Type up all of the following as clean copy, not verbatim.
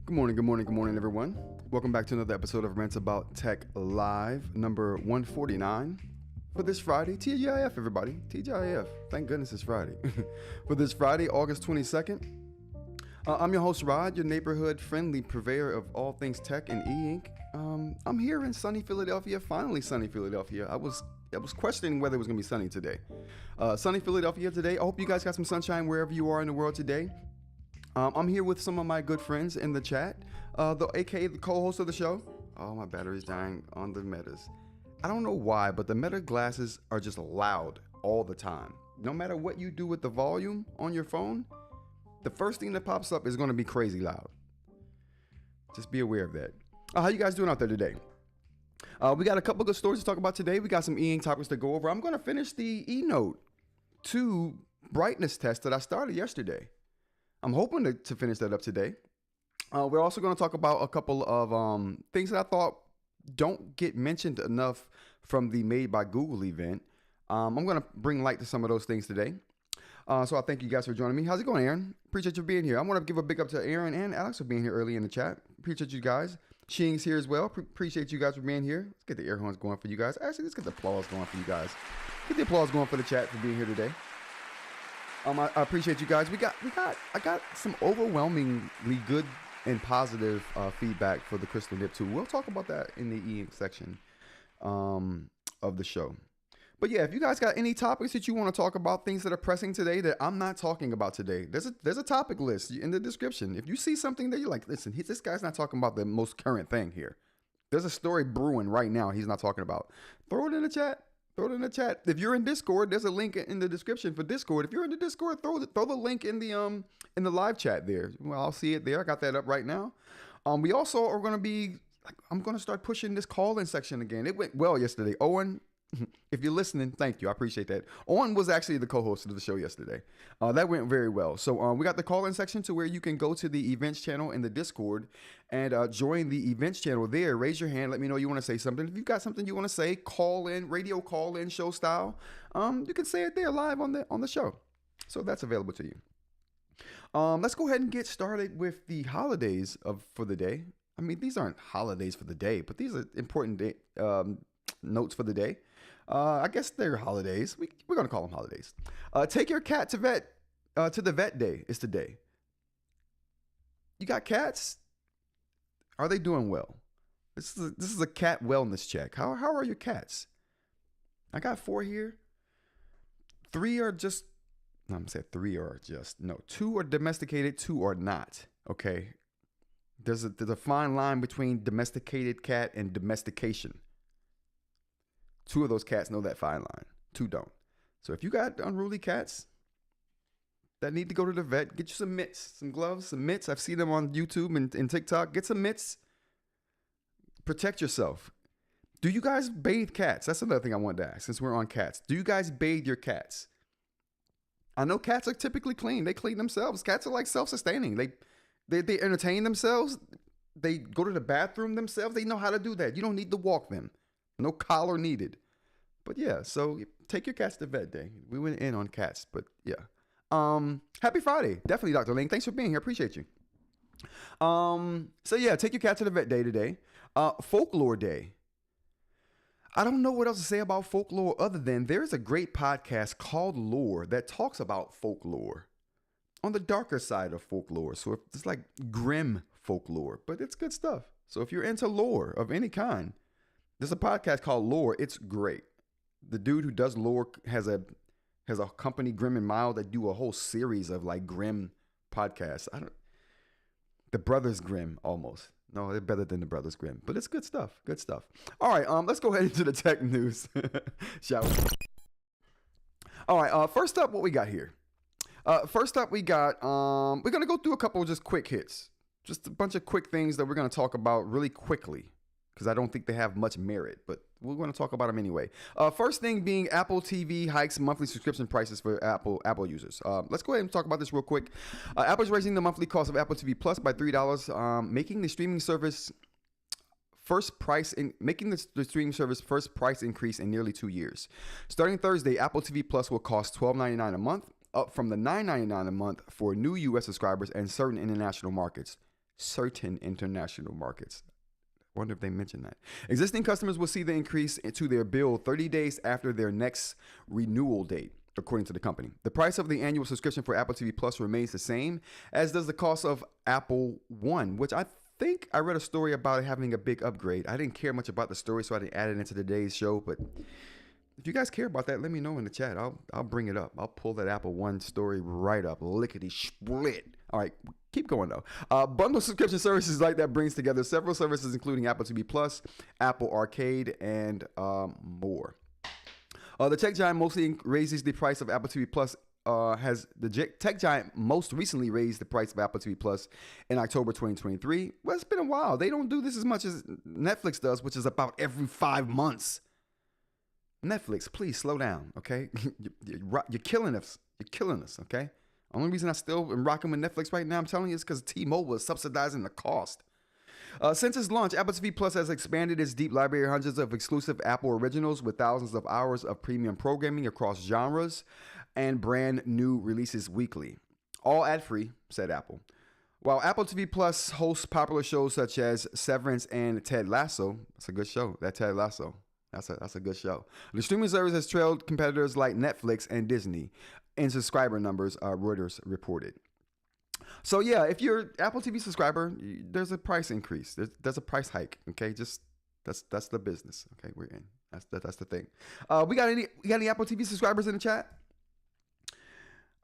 Good morning, good morning, good morning, everyone. Welcome back to another episode of Rants About Tech Live, number 149 for this Friday. TGIF, everybody. TGIF. Thank goodness it's Friday. For this Friday, August 22nd. I'm your host, Rod, your neighborhood-friendly purveyor of all things tech and eInk. I'm here in sunny Philadelphia, finally sunny Philadelphia. I was questioning whether it was going to be sunny today. Sunny Philadelphia today. I hope you guys got some sunshine wherever you are in the world today. I'm here with some of my good friends in the chat, aka the co-host of the show. Oh, my battery's dying on the Metas. I don't know why, but the Meta glasses are just loud all the time. No matter what you do with the volume on your phone, the first thing that pops up is going to be crazy loud. Just be aware of that. How you guys doing out there today? We got a couple good stories to talk about today. We got some eInk topics to go over. I'm going to finish the eNote 2 brightness test that I started yesterday. I'm hoping to finish that up today. We're also going to talk about a couple of things that I thought don't get mentioned enough from the Made by Google event. I'm going to bring light to some of those things today. So I thank you guys for joining me. How's it going, Aaron? Appreciate you being here. I want to give a big up to Aaron and Alex for being here early in the chat. Appreciate you guys. Shing's here as well. Appreciate you guys for being here. Let's get the air horns going for you guys. Actually, let's get the applause going for you guys. Get the applause going for the chat for being here today. I appreciate you guys. I got some overwhelmingly good and positive feedback for the Crystal Nib 2. We'll talk about that in the eInk section of the show. But yeah, if you guys got any topics that you want to talk about, things that are pressing today that I'm not talking about today, there's a topic list in the description. If you see something that you're like, listen, this guy's not talking about the most current thing here, There's a story brewing right now he's not talking about. Throw it in the chat. Throw it in the chat. If you're in Discord, there's a link in the description for Discord. If you're in the Discord, throw the link in the live chat there. Well, I'll see it there. I got that up right now. We also are going to be, I'm going to start pushing this call-in section again. It went well yesterday. Owen, if you're listening, thank you. I appreciate that. Owen was actually the co-host of the show yesterday. That went very well. So we got the call-in section to where you can go to the events channel in the Discord and join the events channel there. Raise your hand. Let me know you want to say something. If you've got something you want to say, call in, radio call in, show style. You can say it there live on the show. So that's available to you. Let's go ahead and get started with the holidays for the day. I mean, these aren't holidays for the day, but these are important notes for the day. I guess they're holidays. We're going to call them holidays. Take your cat to the vet day is today. You got cats? Are they doing well? This is a cat wellness check. How are your cats? I got 4 here. 3 are just, no, I'm saying 3 are just, no, 2 are domesticated, 2 are not. Okay. There's a fine line between domesticated cat and domestication. 2 of those cats know that fine line. 2 don't. So if you got unruly cats that need to go to the vet, get you some mitts, some gloves, some mitts. I've seen them on YouTube and TikTok. Get some mitts. Protect yourself. Do you guys bathe cats? That's another thing I wanted to ask since we're on cats. Do you guys bathe your cats? I know cats are typically clean. They clean themselves. Cats are like self-sustaining. They entertain themselves. They go to the bathroom themselves. They know how to do that. You don't need to walk them. No collar needed. But yeah, so take your cats to vet day. We went in on cats, but yeah. Happy Friday. Definitely, Dr. Ling. Thanks for being here. Appreciate you. So yeah, take your cat to the vet day today. Folklore Day. I don't know what else to say about folklore other than there's a great podcast called Lore that talks about folklore on the darker side of folklore. So it's like grim folklore, but it's good stuff. So if you're into lore of any kind, there's a podcast called Lore. It's great. The dude who does Lore has a company, Grim and Mild, that do a whole series of like grim podcasts. The Brothers Grimm almost. No, they're better than the Brothers Grimm, but it's good stuff. Good stuff. All right, let's go ahead into the tech news, shall we? All right, first up, what we got here? First up, we got we're gonna go through a couple of just quick hits, just a bunch of quick things that we're gonna talk about really quickly, because I don't think they have much merit, but we're going to talk about them anyway. First thing being Apple TV hikes monthly subscription prices for Apple users. Let's go ahead and talk about this real quick. Apple's raising the monthly cost of Apple TV Plus by $3, making the streaming service first price increase in nearly 2 years. Starting Thursday, Apple TV Plus will cost $12.99 a month, up from the $9.99 a month for new U.S. subscribers and certain international markets. Wonder if they mentioned that. Existing customers will see the increase to their bill 30 days after their next renewal date, according to the company. The price of the annual subscription for Apple TV Plus remains the same, as does the cost of Apple One, which I think I read a story about it having a big upgrade. I didn't care much about the story, so I didn't add it into today's show, but if you guys care about that, let me know in the chat. I'll bring it up. I'll pull that Apple One story right up. Lickety split. All right, keep going though. Bundle subscription services like that brings together several services, including Apple TV Plus, Apple Arcade, and more. The tech giant mostly raises the price of Apple TV Plus. Tech giant most recently raised the price of Apple TV Plus in October 2023. Well, it's been a while. They don't do this as much as Netflix does, which is about every 5 months. Netflix, please slow down, okay? You're killing us. You're killing us, okay? Only reason I still am rocking with Netflix right now, I'm telling you, is because T-Mobile is subsidizing the cost. Since its launch, Apple TV Plus has expanded its deep library of hundreds of exclusive Apple originals with thousands of hours of premium programming across genres and brand new releases weekly. All ad-free, said Apple. While Apple TV Plus hosts popular shows such as Severance and Ted Lasso, that's a good show, that Ted Lasso. That's a good show. The streaming service has trailed competitors like Netflix and Disney in subscriber numbers, Reuters reported. So yeah, if you're Apple TV subscriber, there's a price increase. There's a price hike. Okay, just that's the business. Okay, we're in. That's the thing. We got any Apple TV subscribers in the chat?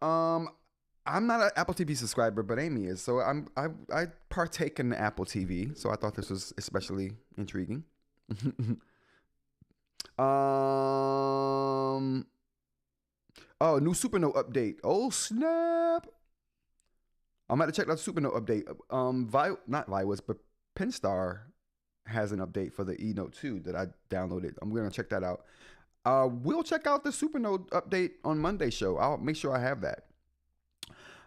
I I'm not an Apple TV subscriber, but Amy is. So I partake in the Apple TV. So I thought this was especially intriguing. Oh, new Supernote update. Oh snap! I'm about to check out the Supernote update. Not Virus, but Pinstar has an update for the eNote 2 that I downloaded. I'm gonna check that out. We'll check out the Supernote update on Monday's show. I'll make sure I have that.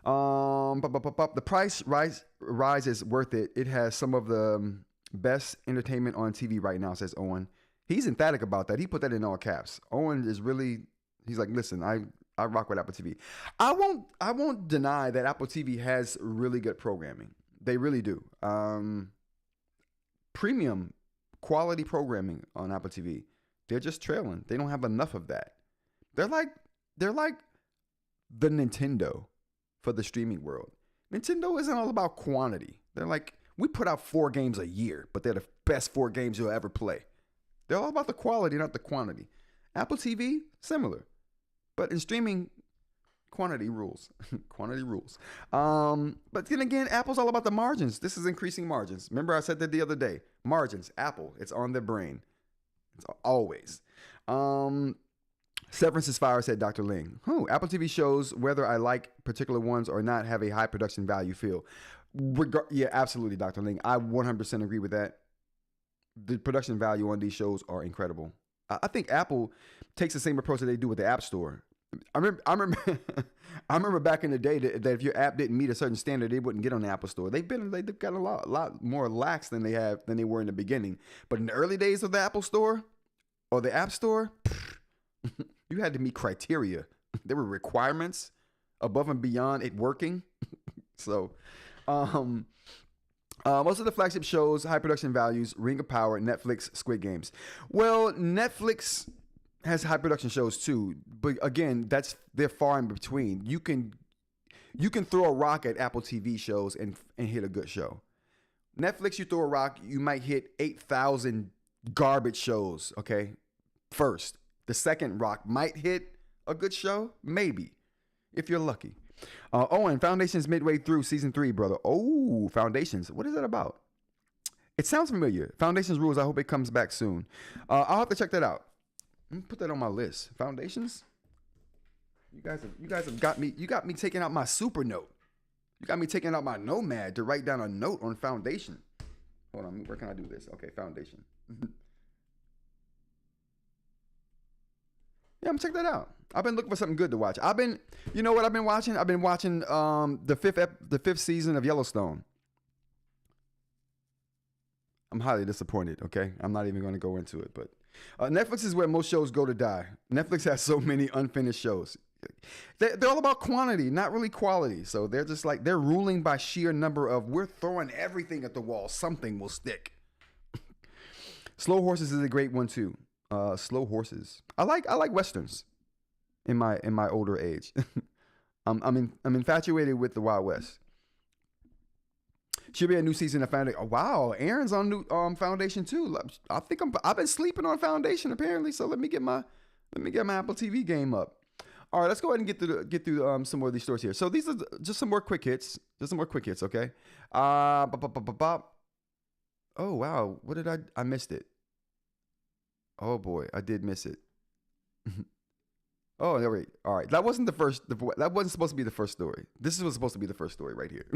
The price rise is worth it. It has some of the best entertainment on TV right now, says Owen. He's emphatic about that. He put that in all caps. Owen is really, he's like, listen, I rock with Apple TV. I won't deny that Apple TV has really good programming. They really do. Premium quality programming on Apple TV. They're just trailing. They don't have enough of that. They're like the Nintendo for the streaming world. Nintendo isn't all about quantity. They're like, we put out 4 games a year, but they're the best 4 games you'll ever play. They're all about the quality, not the quantity. Apple TV, similar. But in streaming, quantity rules. Quantity rules. But then again, Apple's all about the margins. This is increasing margins. Remember I said that the other day. Margins, Apple, it's on their brain. It's always. Severance is fire, said Dr. Ling. Apple TV shows, whether I like particular ones or not, have a high production value feel. Yeah, absolutely, Dr. Ling. I 100% agree with that. The production value on these shows are incredible. I think Apple takes the same approach that they do with the App Store. I remember back in the day that if your app didn't meet a certain standard, they wouldn't get on the Apple Store. They've got a lot more lax than they were in the beginning. But in the early days of the Apple Store or the App Store, you had to meet criteria. There were requirements above and beyond it working. So, most of the flagship shows, high production values, Ring of Power, Netflix, Squid Games. Well, Netflix has high production shows too, but again, they're far in between. You can throw a rock at Apple TV shows and hit a good show. Netflix, you throw a rock, you might hit 8,000 garbage shows. Okay, first, the second rock might hit a good show, maybe, if you're lucky. Owen, Foundations midway through season 3, brother. Oh, Foundations. What is that about? It sounds familiar. Foundations rules. I hope it comes back soon. I'll have to check that out. Let me put that on my list. Foundations. You guys have got me. You got me taking out my Supernote. You got me taking out my Nomad to write down a note on Foundation. Hold on. Where can I do this? Okay, Foundation. Yeah, I'm gonna check that out. I've been looking for something good to watch. You know what I've been watching? I've been watching the fifth season of Yellowstone. I'm highly disappointed. Okay, I'm not even going to go into it, but Netflix is where most shows go to die. Netflix has so many unfinished shows. They're all about quantity, not really quality. So they're just like, they're ruling by sheer number of, we're throwing everything at the wall. Something will stick. Slow Horses is a great one too. Slow Horses. I like Westerns in my older age. I'm infatuated with the Wild West. Should be a new season of Foundation. Oh, wow, Aaron's on new Foundation too. I think I've been sleeping on Foundation apparently. So let me get my Apple TV game up. All right, let's go ahead and get through some more of these stories here. So these are just some more quick hits. Okay. Oh wow, what did I missed it? Oh boy, I did miss it. Oh, wait. All right, that wasn't the first. That wasn't supposed to be the first story. This was supposed to be the first story right here.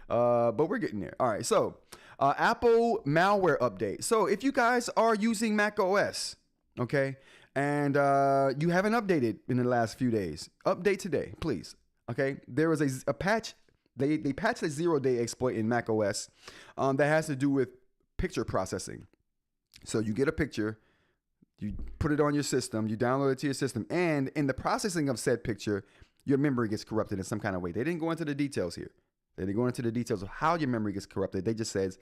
But we're getting there. All right, so Apple malware update. So if you guys are using Mac OS, okay, and you haven't updated in the last few days, update today, please. Okay, there was a patch. They patched a 0-day exploit in Mac OS that has to do with picture processing. So you get a picture. You put it on your system, you download it to your system, and in the processing of said picture, your memory gets corrupted in some kind of way. They didn't go into the details here. They didn't go into the details of how your memory gets corrupted. They just says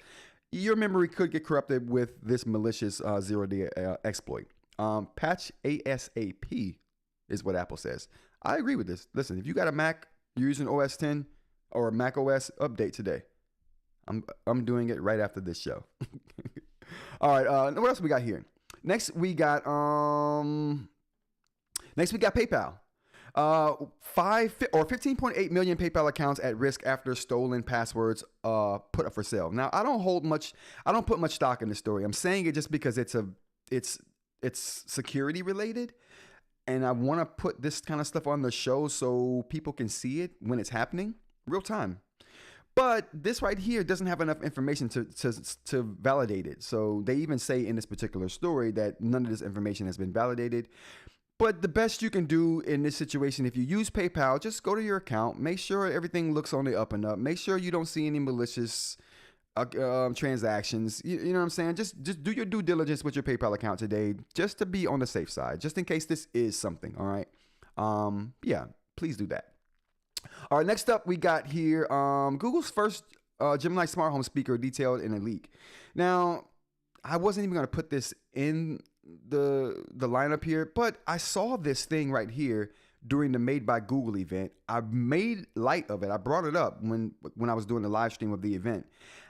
your memory could get corrupted with this malicious 0-day exploit. Patch ASAP is what Apple says. I agree with this. Listen, if you got a Mac, you're using OS 10 or a Mac OS, update today. I'm doing it right after this show. All right, what else we got here? Next we got PayPal. or 15.8 million PayPal accounts at risk after stolen passwords put up for sale. Now, I don't put much stock in this story. I'm saying it just because it's security related, and I want to put this kind of stuff on the show so people can see it when it's happening real time. But this right here doesn't have enough information to validate it. So they even say in this particular story that none of this information has been validated. But the best you can do in this situation, if you use PayPal, just go to your account, make sure everything looks on the up and up, make sure you don't see any malicious transactions. You know what I'm saying? Just do your due diligence with your PayPal account today, just to be on the safe side, just in case this is something. All right. Yeah, please do that. All right, next up we got here Google's first Gemini smart home speaker detailed in a leak. Now, I wasn't even going to put this in the lineup here, but I saw this thing right here during the Made by Google event. I made light of it. I brought it up when I was doing the live stream of the event.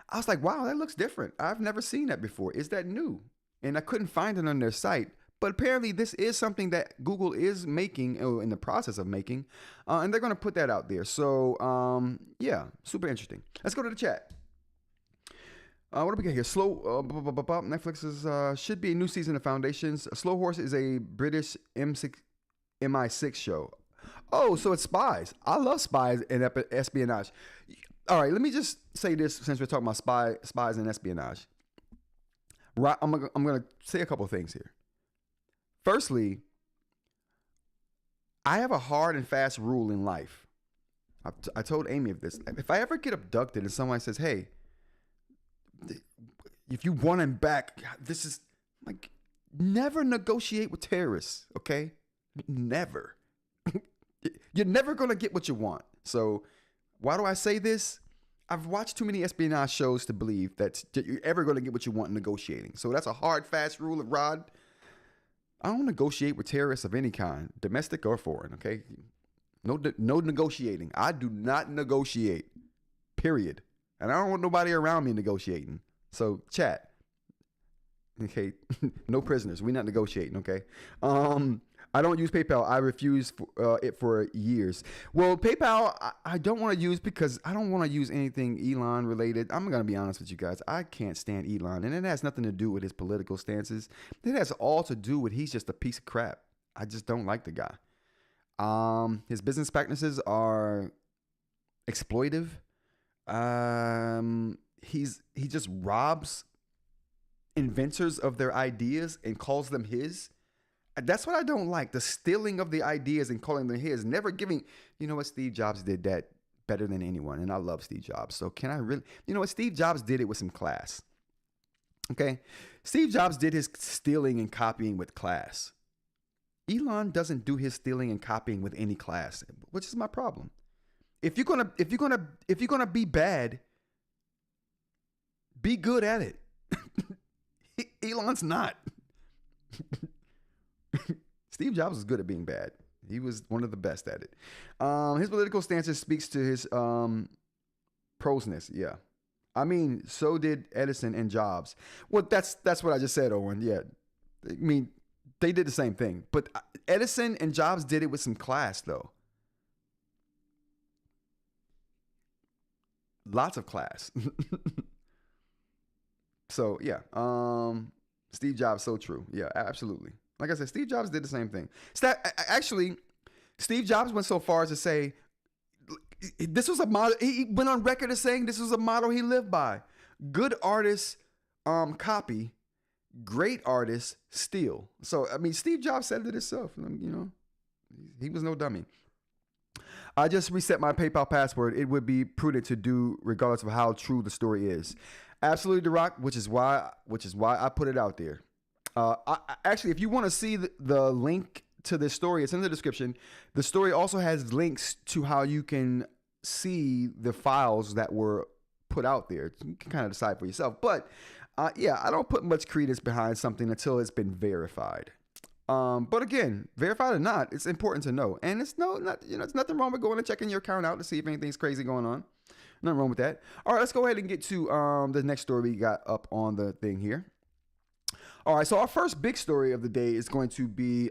I was like, wow, that looks different. I've never seen that before. Is that new? And I couldn't find it on their site. But apparently this is something that Google is making, or in the process of making, and they're going to put that out there. So, yeah, super interesting. Let's go to the chat. What do we got here? Netflix is, should be a new season of Foundations. Slow Horse is a British MI6 show. Oh, so it's spies. I love spies and espionage. All right, let me just say this since we're talking about spies and espionage. Right, I'm going to say a couple of things here. Firstly, I have a hard and fast rule in life. I told Amy of this. If I ever get abducted and someone says, hey, if you want him back, this is like, never negotiate with terrorists, okay? Never. You're never going to get what you want. So why do I say this? I've watched too many espionage shows to believe that you're ever going to get what you want in negotiating. So that's a hard, fast rule of Rod. I don't negotiate with terrorists of any kind, domestic or foreign, okay? No negotiating. I do not negotiate, period. And I don't want nobody around me negotiating. So, chat. Okay, no prisoners. We're not negotiating, okay? I don't use PayPal. I refuse it for years. Well, PayPal, I don't want to use because I don't want to use anything Elon related. I'm going to be honest with you guys. I can't stand Elon. And it has nothing to do with his political stances. It has all to do with he's just a piece of crap. I just don't like the guy. His business practices are exploitive. He just robs inventors of their ideas and calls them his. That's what I don't like. The stealing of the ideas and calling them his. Never giving. You know what? Steve Jobs did that better than anyone. And I love Steve Jobs. So can I really? You know what? Steve Jobs did it with some class. Okay? Steve Jobs did his stealing and copying with class. Elon doesn't do his stealing and copying with any class, which is my problem. If you're gonna be bad, be good at it. Elon's not. Steve Jobs was good at being bad. He was one of the best at it. His political stances speaks to his prosness. Yeah, I mean, so did Edison and Jobs. Well, that's what I just said, Owen. Yeah, I mean, they did the same thing, but Edison and Jobs did it with some class, though. Lots of class. So yeah, Steve Jobs, so true. Yeah, absolutely. Like I said, Steve Jobs did the same thing. Actually, Steve Jobs went so far as to say this was a model. He went on record as saying this was a model he lived by. Good artists copy, great artists steal. So, I mean, Steve Jobs said it himself. You know, he was no dummy. I just reset my PayPal password. It would be prudent to do regardless of how true the story is. Absolutely, The Rock, which is why I put it out there. Actually, if you want to see the link to this story, it's in the description. The story also has links to how you can see the files that were put out there. You can kind of decide for yourself. But yeah, I don't put much credence behind something until it's been verified. But again, verified or not, it's important to know. And it's nothing wrong with going and checking your account out to see if anything's crazy going on. Nothing wrong with that. All right, let's go ahead and get to the next story we got up on the thing here. All right, so our first big story of the day is going to be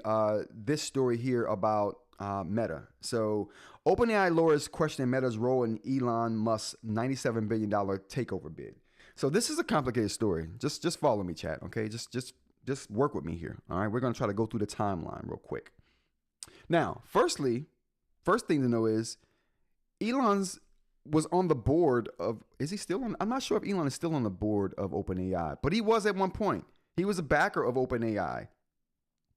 this story here about Meta. So OpenAI lawyers questioning Meta's role in Elon Musk's $97 billion takeover bid. So this is a complicated story. Just follow me, chat. Okay, just work with me here. All right, we're gonna try to go through the timeline real quick. Now, first thing to know is Elon's was on the board of. Is he still on? I'm not sure if Elon is still on the board of OpenAI, but he was at one point. He was a backer of OpenAI,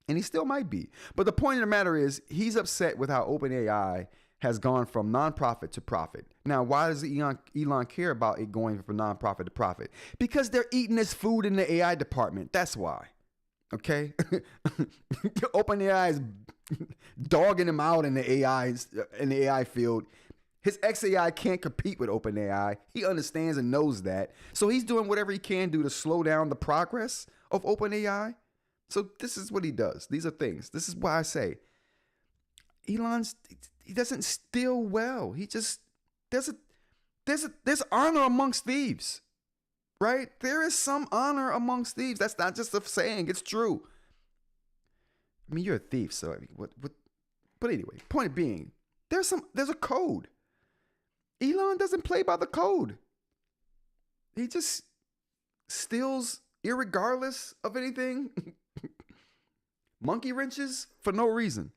and he still might be. But the point of the matter is, he's upset with how OpenAI has gone from nonprofit to profit. Now, why does Elon care about it going from nonprofit to profit? Because they're eating his food in the AI department. That's why. Okay? OpenAI is dogging him out in the AI field. His xAI can't compete with OpenAI. He understands and knows that. So he's doing whatever he can do to slow down the progress of OpenAI. So this is what he does. These are things. This is why I say he doesn't steal well. He just there's honor amongst thieves, right? There is some honor amongst thieves. That's not just a saying. It's true. I mean, you're a thief, so I mean, what? But anyway, point being, there's a code. Elon doesn't play by the code. He just steals irregardless of anything. Monkey wrenches for no reason.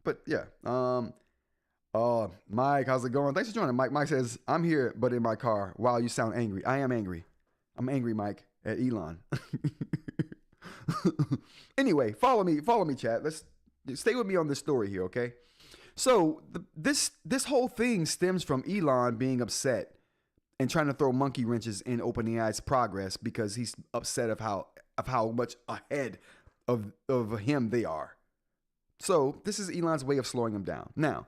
But yeah, Mike, how's it going? Thanks for joining. Mike says, I'm here, but in my car. Wow, you sound angry. I am angry. I'm angry, Mike, at Elon. Anyway, follow me, chat. Let's stay with me on this story here, okay? So this whole thing stems from Elon being upset and trying to throw monkey wrenches in OpenAI's progress because he's upset of how much ahead of him they are. So this is Elon's way of slowing him down. Now,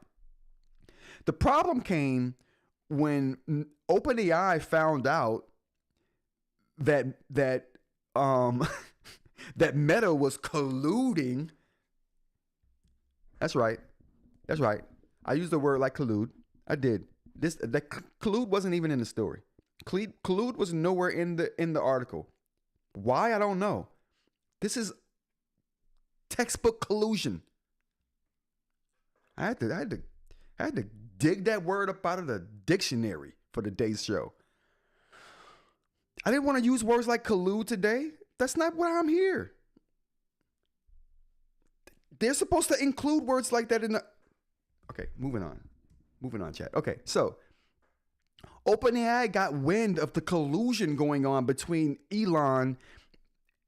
the problem came when OpenAI found out that that Meta was colluding. That's right. I used the word like collude. I did. That collude wasn't even in the story. Collude was nowhere in the article. Why? I don't know. This is textbook collusion. I had to dig that word up out of the dictionary for today's show. I didn't want to use words like collude today. That's not why I'm here. They're supposed to include words like that in the... Okay, moving on, chat. Okay, so OpenAI got wind of the collusion going on between Elon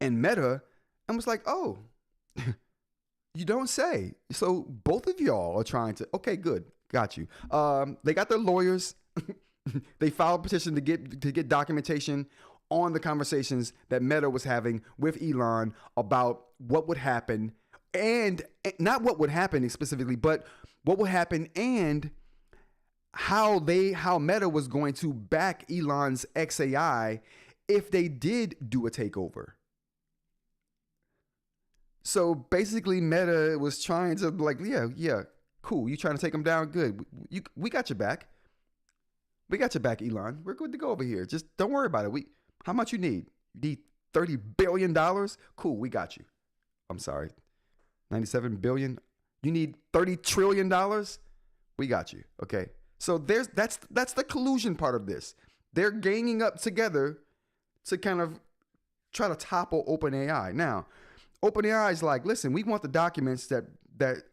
and Meta and was like, oh, you don't say. So both of y'all are trying to... Okay, good. Got you. They got their lawyers. They filed a petition to get documentation on the conversations that Meta was having with Elon about what would happen, and not what would happen specifically, but what would happen and how Meta was going to back Elon's xAI if they did do a takeover. So basically Meta was trying to yeah, cool. You trying to take them down? Good. We got your back. We got your back, Elon. We're good to go over here. Just don't worry about it. How much you need? You need $30 billion? Cool, we got you. I'm sorry. 97 billion? You need $30 trillion? We got you. Okay. So that's the collusion part of this. They're ganging up together to kind of try to topple OpenAI. Now, OpenAI is like, listen, we want the documents that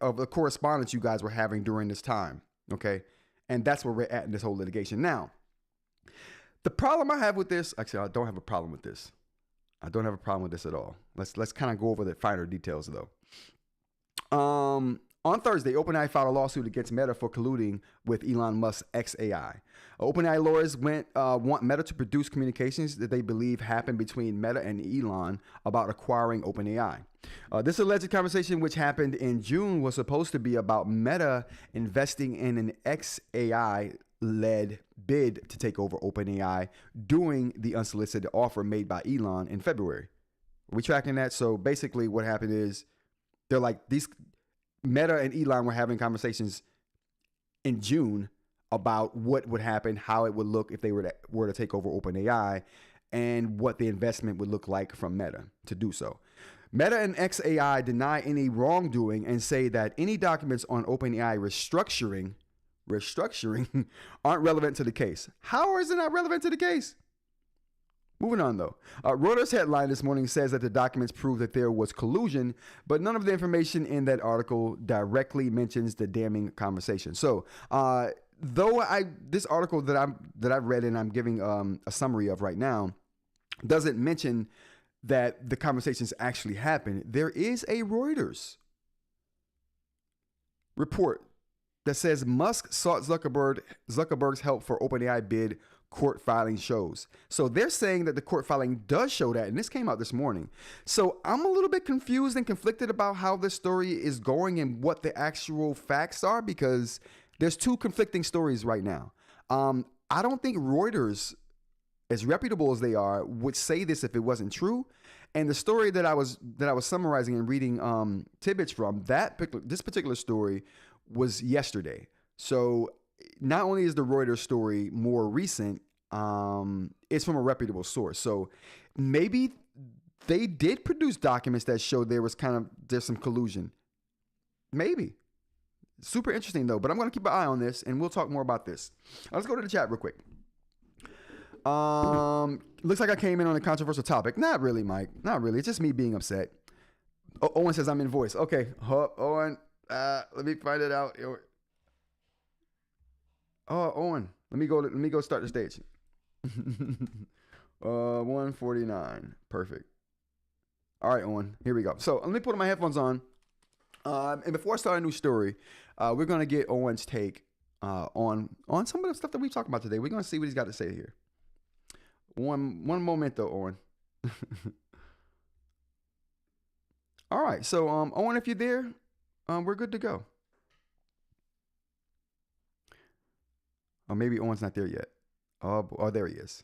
of the correspondence you guys were having during this time. Okay. And that's where we're at in this whole litigation. Now, the problem I have with this, actually, I don't have a problem with this. I don't have a problem with this at all. Let's kind of go over the finer details though. On Thursday, OpenAI filed a lawsuit against Meta for colluding with Elon Musk's xAI. OpenAI lawyers want Meta to produce communications that they believe happened between Meta and Elon about acquiring OpenAI. This alleged conversation, which happened in June, was supposed to be about Meta investing in an xAI-led bid to take over OpenAI during the unsolicited offer made by Elon in February. Are we tracking that? So basically what happened is they're like, Meta and Elon were having conversations in June about what would happen, how it would look if they were to take over OpenAI, and what the investment would look like from Meta to do so. Meta and xAI deny any wrongdoing and say that any documents on OpenAI restructuring aren't relevant to the case. How is it not relevant to the case? Moving on, though. Reuters headline this morning says that the documents prove that there was collusion, but none of the information in that article directly mentions the damning conversation. So, this article that I've read and I'm giving a summary of right now doesn't mention that the conversations actually happened, there is a Reuters report that says Musk sought Zuckerberg's help for OpenAI bid. Court filing shows. So they're saying that the court filing does show that, and this came out this morning. So I'm a little bit confused and conflicted about how this story is going and what the actual facts are, because there's two conflicting stories right now. I don't think Reuters, as reputable as they are, would say this if it wasn't true. And the story that I was summarizing and reading tidbits from, this particular story was yesterday. So not only is the Reuters story more recent, it's from a reputable source. So maybe they did produce documents that showed there's some collusion. Maybe. Super interesting though, but I'm going to keep an eye on this and we'll talk more about this. Let's go to the chat real quick. Looks like I came in on a controversial topic. Not really, Mike. Not really. It's just me being upset. Owen says I'm in voice. Okay. Owen, let me find it out. Oh, Owen, let me go start the stage. 149. Perfect. All right, Owen, here we go. So let me put my headphones on. And before I start a new story, we're going to get Owen's take on some of the stuff that we talked about today. We're going to see what he's got to say here. One moment though, Owen. All right. So, Owen, if you're there, we're good to go. Or maybe Owen's not there yet. Oh, there he is.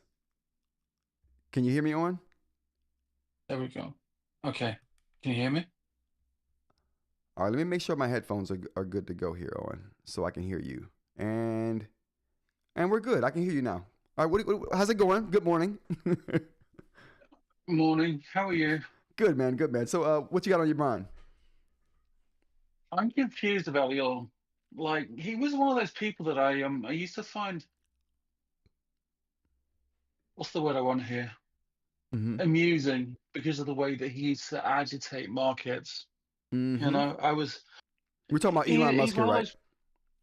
Can you hear me, Owen? There we go. Okay. Can you hear me? All right, let me make sure my headphones are good to go here, Owen, so I can hear you. And we're good. I can hear you now. All right, how's it going? Good morning. Morning. How are you? Good, man. Good, man. So what you got on your mind? I'm confused about Elon. Like, he was one of those people that I used to find, what's the word I want here? Mm-hmm. Amusing, because of the way that he used to agitate markets. Mm-hmm. You know, We're talking about Elon Musk here, right?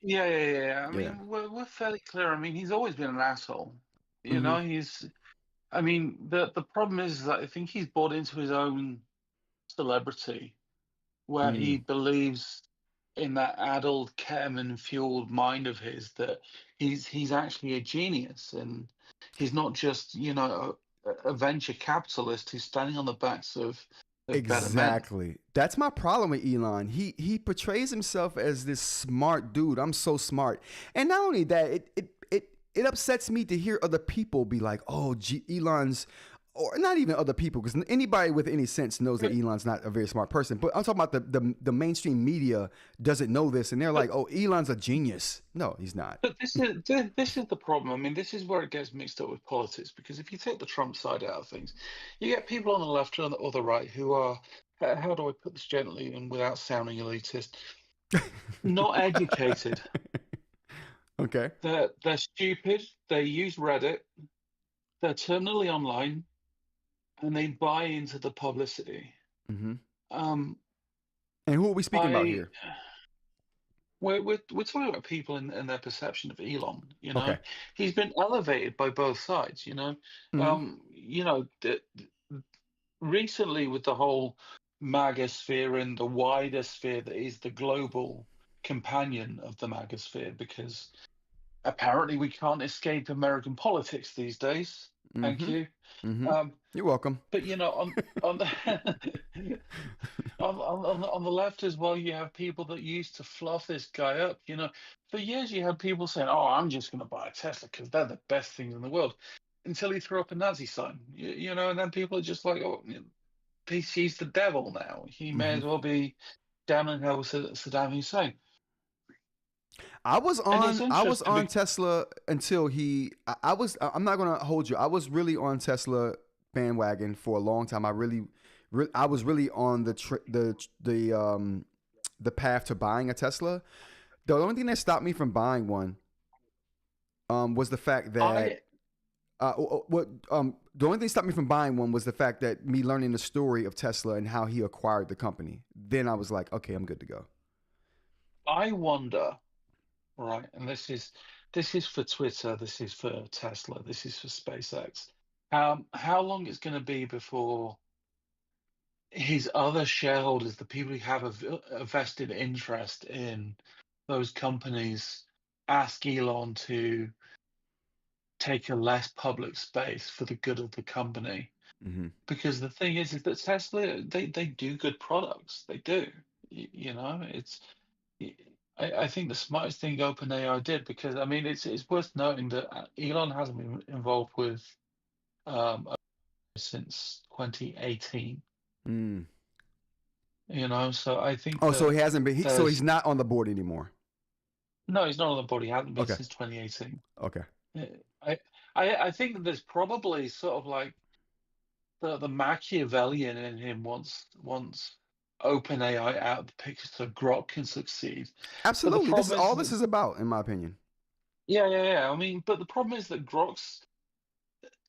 Yeah. I mean, we're fairly clear. I mean, he's always been an asshole. You know, the problem is that I think he's bought into his own celebrity, where he believes in that addled ketamine fueled mind of his that he's actually a genius, and he's not just a venture capitalist who's standing on the backs of better men. Exactly. That's my problem with Elon. He portrays himself as this smart dude. I'm so smart. And not only that, it upsets me to hear other people be like, oh, Elon's, or not even other people, because anybody with any sense knows that Elon's not a very smart person. But I'm talking about the mainstream media doesn't know this, and they're like, oh, Elon's a genius. No, he's not. But this is the problem. I mean, this is where it gets mixed up with politics, because if you take the Trump side out of things, you get people on the left or the right who are, how do I put this gently and without sounding elitist, not educated. Okay. They're stupid. They use Reddit. They're terminally online, and they buy into the publicity. Mm-hmm. And who are we speaking about here? We're talking about people in their perception of Elon. You know, Okay. He's been elevated by both sides. You know, recently with the whole MAGA sphere and the wider sphere that is the global companion of the MAGA sphere, because apparently we can't escape American politics these days. Thank you. Mm-hmm. You're welcome. But on the on the left as well, you have people that used to fluff this guy up. You know, for years you had people saying, "Oh, I'm just going to buy a Tesla because they're the best things in the world," until he threw up a Nazi sign. You know, and then people are just like, "Oh, he's the devil now. He may as well be down in hell with Saddam Hussein." I was on Tesla until I'm not going to hold you. I was really on Tesla bandwagon for a long time. I really, I was really on the path to buying a Tesla. The only thing that stopped me from buying one was the fact that I the only thing that stopped me from buying one was the fact that me learning the story of Tesla and how he acquired the company. Then I was like, okay, I'm good to go. I wonder, right, and this is for Twitter, this is for Tesla, this is for SpaceX. How long it's going to be before his other shareholders, the people who have a vested interest in those companies, ask Elon to take a less public space for the good of the company. Mm-hmm. Because the thing is that Tesla, they do good products. They do. You know, I think the smartest thing OpenAI did, because I mean it's worth noting that Elon hasn't been involved with um since 2018. Mm. You know, so I think Oh, so that he hasn't been. So he's there's not on the board anymore. no, he's not on the board. He hasn't been Okay. since 2018. Okay. Uh, I think that there's probably sort of like the Machiavellian in him wants OpenAI out of the picture so Grok can succeed. But the Absolutely. This is problem is all that this is about, in my opinion. yeah. I mean, but the problem is that Grok's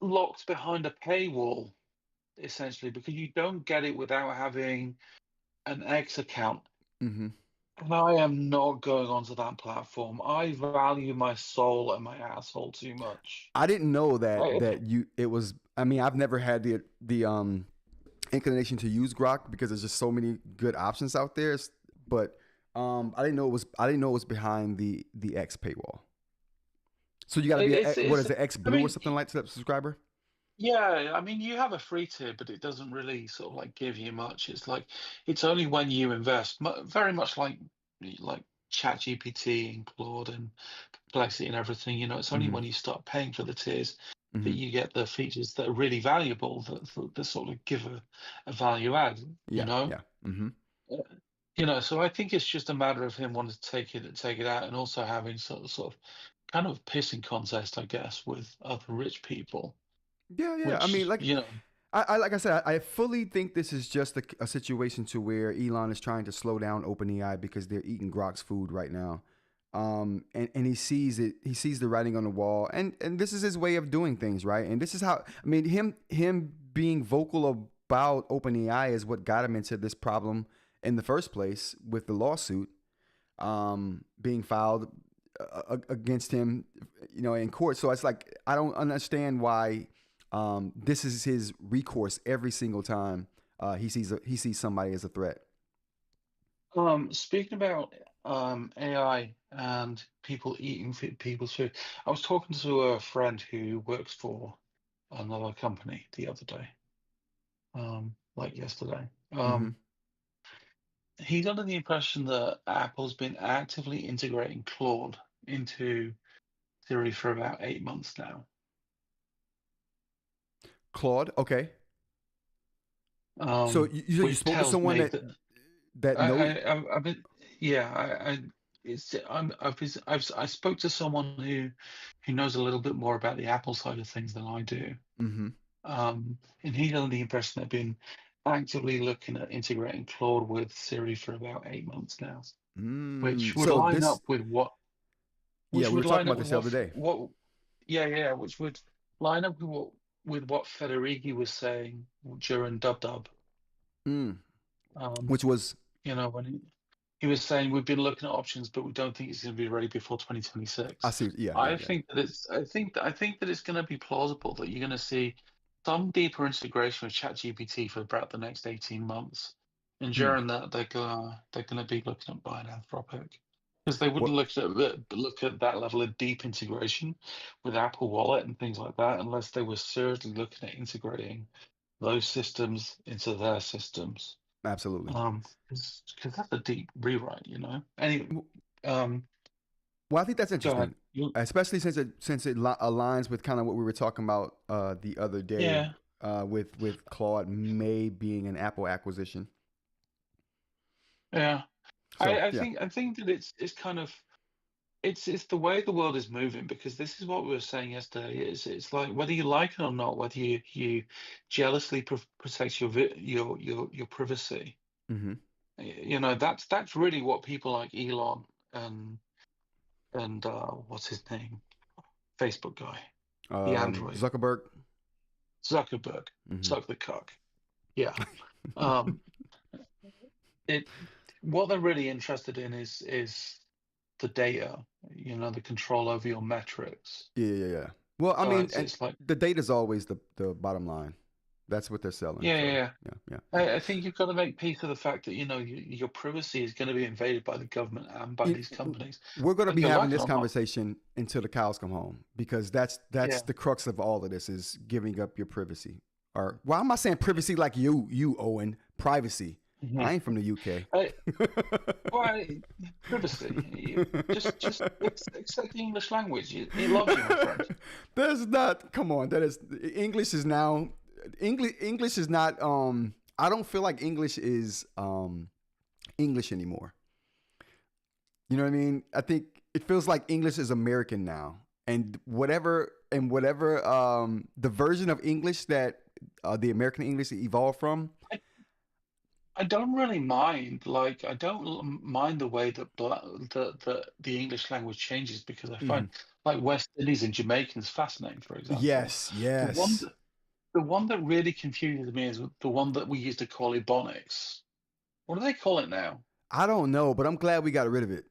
locked behind a paywall essentially because you don't get it without having an X account. Mm-hmm. And I am not going onto that platform. I value my soul and my asshole too much. I didn't know that I, it was. I mean, I've never had the inclination to use Grok because there's just so many good options out there. But I didn't know it was behind the X paywall. So you got to be what it's is it, X I Blue or mean, something like that subscriber? yeah, I mean, you have a free tier, but it doesn't really sort of like give you much. It's like it's only when you invest, very much like ChatGPT and Claude and Perplexity and everything. You know, it's only Mm-hmm. when you start paying for the tiers that Mm-hmm. you get the features that are really valuable that sort of give a value add. You Yeah. know, Yeah. Mm-hmm. Uh, you know. So I think it's just a matter of him wanting to take it out, and also having sort of kind of pissing contest, I guess, with other rich people, Yeah. Yeah. I mean, which like I like I said, I fully think this is just a situation to where Elon is trying to slow down OpenAI because they're eating Grok's food right now. And he sees it, he sees the writing on the wall, and this is his way of doing things, right? And this is how, I mean, him being vocal about OpenAI is what got him into this problem in the first place with the lawsuit being filed against him, in court. So it's like I don't understand why this is his recourse every single time he sees somebody as a threat. Speaking about AI and people eating people's food, I was talking to a friend who works for another company the other day, like yesterday. Mm-hmm. He's under the impression that Apple's been actively integrating Claude into Siri for about 8 months now. Claude, okay. So you Which spoke to tells someone me that that knows. I've been, yeah, it's, I spoke to someone who knows a little bit more about the Apple side of things than I do. Mm-hmm. And he's under the impression they've been actively looking at integrating Claude with Siri for about 8 months now, which would So line this, up with yeah, which we were would talking line up about with this the other day. which would line up with what Federighi was saying during Dub Dub. Mm. Um, Which was, you know, when he was saying we've been looking at options, but we don't think it's going to be ready before I 2026. see. Yeah, yeah, I yeah. think that I think that it's going to be plausible that you're going to see some deeper integration with ChatGPT for about the next 18 months. And Hmm. during that, they're gonna be looking at buying Anthropic because they What? wouldn't look at that level of deep integration with Apple Wallet and things like that unless they were seriously looking at integrating those systems into their systems. Absolutely. Because that's a deep rewrite, you know. Anyway, um, Well, I think that's go ahead. interesting, especially since it aligns with kind of what we were talking about the other day Yeah, with Claude May being an Apple acquisition. yeah. So I yeah. think that it's kind of it's the way the world is moving, because this is what we were saying yesterday. It's like, whether you like it or not, whether you jealously protect your privacy. Mm-hmm. That's really what people like Elon and what's his name, Facebook guy, the Android, Zuckerberg. Zuckerberg, Mm-hmm. suck the cock. Yeah. Um, it what they're really interested in is the data, the control over your metrics. Yeah. Well, I So mean, it's like, the data is always the bottom line. That's what they're selling. So yeah. yeah. I think you've got to make peace of the fact that your privacy is going to be invaded by the government and by these companies, We're going to be whether you having like it this or not. conversation until the cows come home, because that's Yeah. the crux of all of this, is giving up your privacy. Or why am I saying privacy like you Owen? Privacy. Mhm. I ain't from the UK. Why privacy? Just accept the English language. It loves you, my friend. There's not. Come on. That is English is now. English is not. I don't feel like English is English anymore. You know what I mean? I think it feels like English is American now, and whatever the version of English that the American English evolved from. I don't really mind. Like, I don't mind the way that the English language changes, because I find like West Indies and Jamaicans fascinating, for example. Yes. The one that really confuses me is the one that we used to call Ebonics. What do they call it now? I don't know, but I'm glad we got rid of it.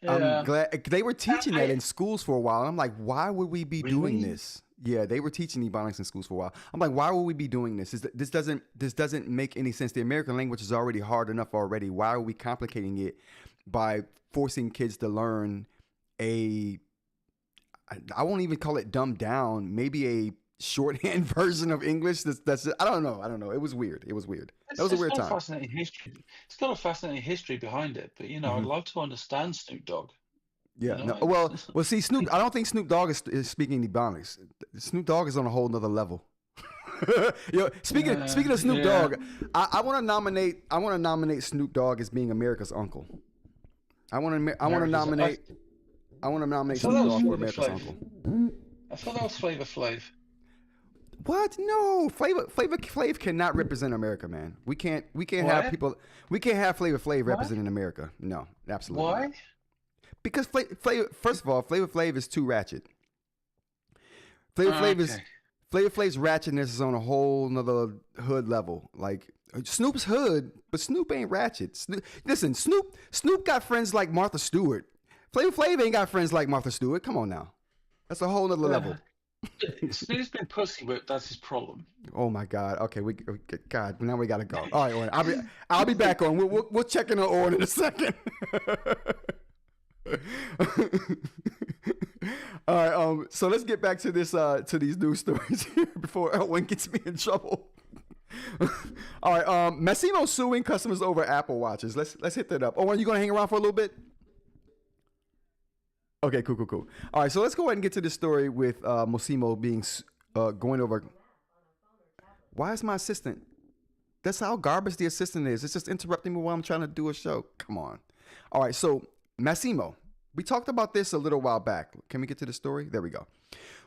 I'm glad they were teaching that in schools for a while. I'm like, why would we be doing this? Yeah, they were teaching Ebonics in schools for a while. I'm like, why would we be doing this? This doesn't make any sense. The American language is already hard enough already. Why are we complicating it by forcing kids to learn I won't even call it dumbed down, maybe a shorthand version of English? That's I don't know. It was weird. That was a weird time. Fascinating history. It's got a fascinating history behind it, but I'd love to understand Snoop Dogg. Yeah. Well, see, Snoop. I don't think Snoop Dogg is speaking Ebonics. Snoop Dogg is on a whole nother level. Speaking of Snoop Dogg, I want to nominate Snoop Dogg as being America's uncle. I want to nominate Snoop Dogg for America's uncle. I thought that was Flavor Flav. What? No, Flavor Flav cannot represent America, man. We can't have people. We can't have Flavor Flav representing America. No, absolutely. Why? Not. Because first of all, Flavor Flav is too ratchet. Flavor Flav's ratchetness is on a whole nother hood level. Like, Snoop's hood, but Snoop ain't ratchet. Listen, Snoop got friends like Martha Stewart. Flavor Flav ain't got friends like Martha Stewart. Come on now, that's a whole nother level. Snoop's been pussy whipped. That's his problem. Oh my God. Okay, God. Now we gotta go. All right, Owen, I'll be back on. We'll check in on Owen in a second. All right. So let's get back to this to these news stories here before Owen gets me in trouble. All right. Masimo suing customers over Apple Watches. Let's hit that up. Owen, you gonna hang around for a little bit? Okay, cool. All right, so let's go ahead and get to the story with Masimo being going over. Why is my assistant? That's how garbage the assistant is. It's just interrupting me while I'm trying to do a show. Come on. All right, so Masimo. We talked about this a little while back. Can we get to the story? There we go.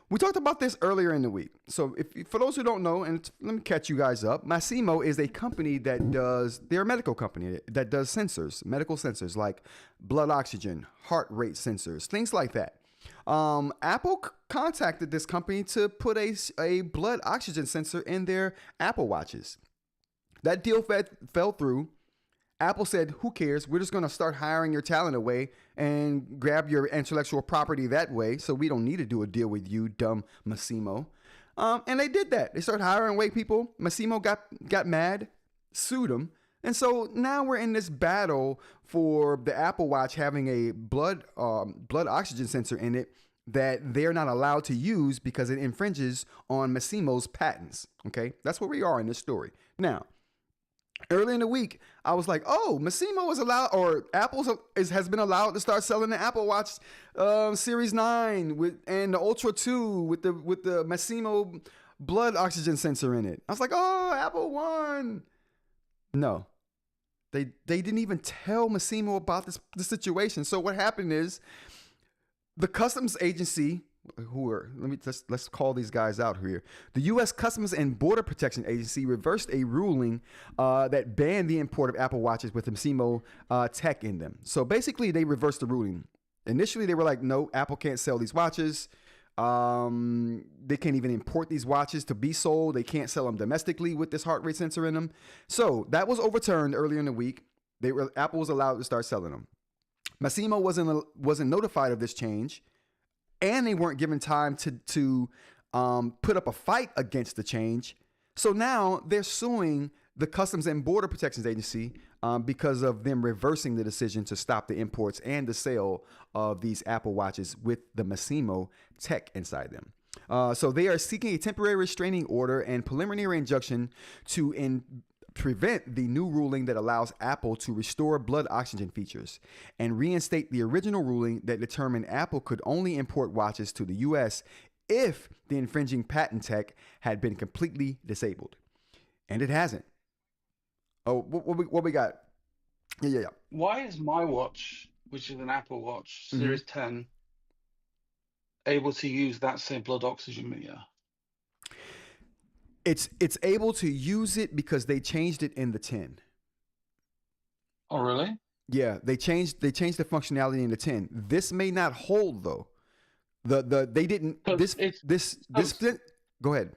We talked about this earlier in the week. So for those who don't know, and let me catch you guys up, Masimo is a company they're a medical company that does sensors, medical sensors like blood oxygen, heart rate sensors, things like that. Apple contacted this company to put a blood oxygen sensor in their Apple Watches. That deal fell through. Apple said, who cares? We're just going to start hiring your talent away and grab your intellectual property that way. So we don't need to do a deal with you, dumb Masimo. And they did that. They started hiring away people. Masimo got mad, sued them. And so now we're in this battle for the Apple Watch having a blood oxygen sensor in it that they're not allowed to use because it infringes on Masimo's patents. Okay, that's where we are in this story. Now, early in the week, I was like, oh, Masimo is allowed, or Apple has been allowed to start selling the Apple Watch Series 9 and the Ultra 2 with the Masimo blood oxygen sensor in it. I was like, oh, Apple won. No. They didn't even tell Masimo about the situation. So what happened is the customs agency, let's call these guys out here. The U.S. Customs and Border Protection Agency reversed a ruling that banned the import of Apple Watches with Masimo tech in them. So basically, they reversed the ruling. Initially, they were like, no, Apple can't sell these watches. They can't even import these watches to be sold. They can't sell them domestically with this heart rate sensor in them. So that was overturned earlier in the week. Apple was allowed to start selling them. Masimo wasn't notified of this change, and they weren't given time to put up a fight against the change. So now they're suing the Customs and Border Protection Agency because of them reversing the decision to stop the imports and the sale of these Apple Watches with the Masimo tech inside them. So they are seeking a temporary restraining order and preliminary injunction to prevent the new ruling that allows Apple to restore blood oxygen features and reinstate the original ruling that determined Apple could only import watches to the U.S. if the infringing patent tech had been completely disabled. And it hasn't. Oh, what we got? Yeah. Why is my watch, which is an Apple Watch, Series 10, able to use that same blood oxygen meter? It's able to use it because they changed it in the 10. Oh, really? Yeah, they changed the functionality in the 10. This may not hold though. They didn't this go ahead.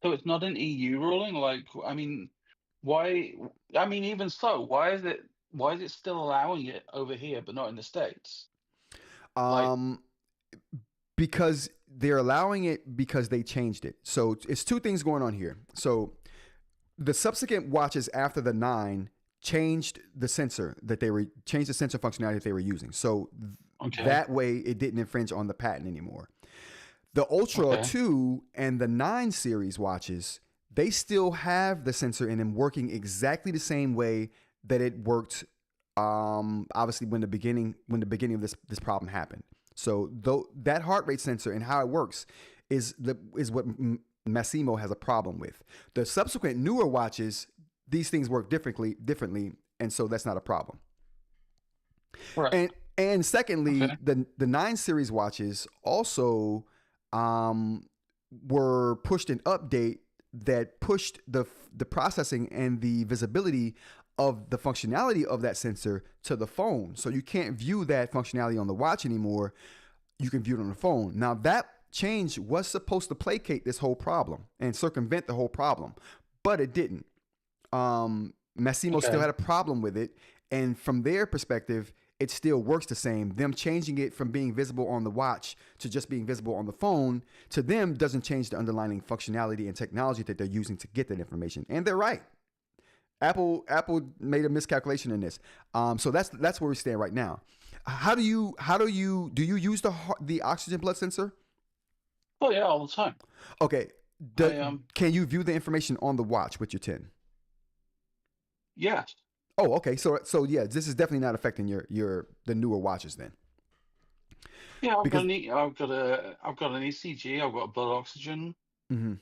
So it's not an EU ruling? Like, I mean, why? I mean, even so, why is it still allowing it over here but not in the States? Because they're allowing it because they changed it. So it's two things going on here. So the subsequent watches after the 9 changed the sensor functionality that they were using. So that way it didn't infringe on the patent anymore. The Ultra 2 and the 9 series watches, they still have the sensor in them working exactly the same way that it worked obviously when the beginning of this problem happened. So that heart rate sensor and how it works is what Masimo has a problem with. The subsequent newer watches, these things work differently, and so that's not a problem. Right. And secondly, the 9 series watches also were pushed an update that pushed the processing and the visibility of the functionality of that sensor to the phone. So you can't view that functionality on the watch anymore. You can view it on the phone. Now that change was supposed to placate this whole problem and circumvent the whole problem, but it didn't. Masimo still had a problem with it. And from their perspective, it still works the same. Them changing it from being visible on the watch to just being visible on the phone, to them doesn't change the underlying functionality and technology that they're using to get that information. And they're right. Apple made a miscalculation in this. So that's where we stand right now. Do you use the oxygen blood sensor? Oh yeah, all the time. Okay. Can you view the information on the watch with your 10? Yes. Oh, okay. So yeah, this is definitely not affecting the newer watches then. Yeah, I've got an ECG. I've got a blood oxygen. Mm-hmm.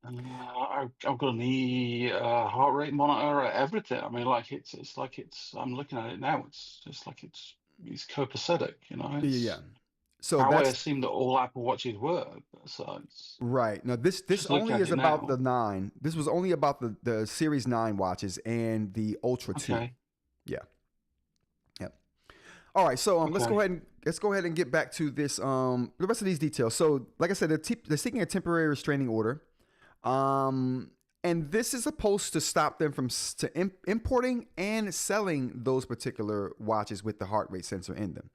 I've got an heart rate monitor, everything. I mean, like it's like I'm looking at it now. It's just like it's copacetic, you know. Yeah. So I assume that all Apple Watches were. So right. Now this only is about the 9. This was only about the Series 9 watches and the Ultra 2. Yeah. Yep. All right. So let's go ahead and get back to this. The rest of these details. So like I said, they're seeking a temporary restraining order. And this is supposed to stop them from importing and selling those particular watches with the heart rate sensor in them.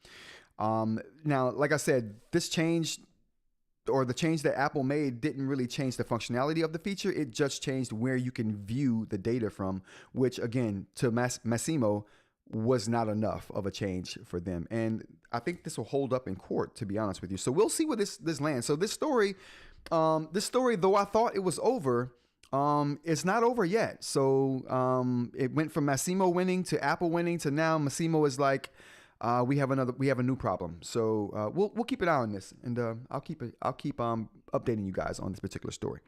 Now, like I said, this change, or the change that Apple made, didn't really change the functionality of the feature. It just changed where you can view the data from, which again, to Masimo, was not enough of a change for them. And I think this will hold up in court, to be honest with you. So we'll see where this lands. So this story, though I thought it was over, it's not over yet. So it went from Masimo winning to Apple winning to now Masimo is like, we have a new problem. So we'll keep an eye on this, and I'll keep updating you guys on this particular story.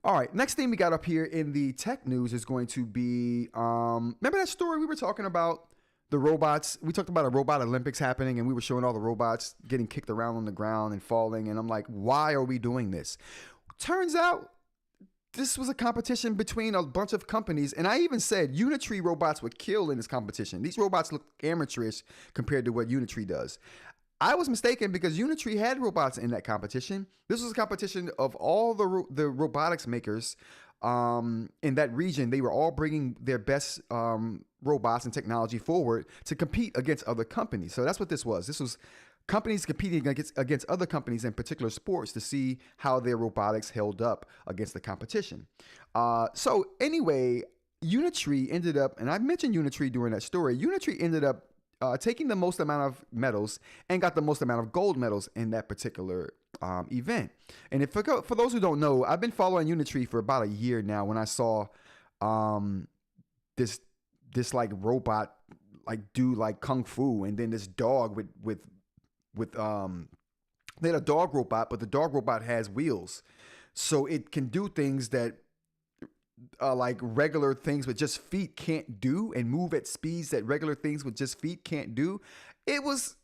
All right, next thing we got up here in the tech news is going to be, remember that story we were talking about? The robots. We talked about a robot Olympics happening, and we were showing all the robots getting kicked around on the ground and falling. And I'm like, why are we doing this? Turns out this was a competition between a bunch of companies. And I even said Unitree robots would kill in this competition. These robots look amateurish compared to what Unitree does. I was mistaken because Unitree had robots in that competition. This was a competition of all the robotics makers in that region. They were all bringing their best robots and technology forward to compete against other companies. So that's what this was. This was companies competing against other companies in particular sports to see how their robotics held up against the competition. So anyway, Unitree ended up, and I mentioned Unitree during that story, Unitree ended up taking the most amount of medals and got the most amount of gold medals in that particular event. And if for those who don't know, I've been following Unitree for about a year now. When I saw this like robot like do like kung fu, and then this dog with they had a dog robot, but the dog robot has wheels, so it can do things that like regular things with just feet can't do, and move at speeds that regular things with just feet can't do. It was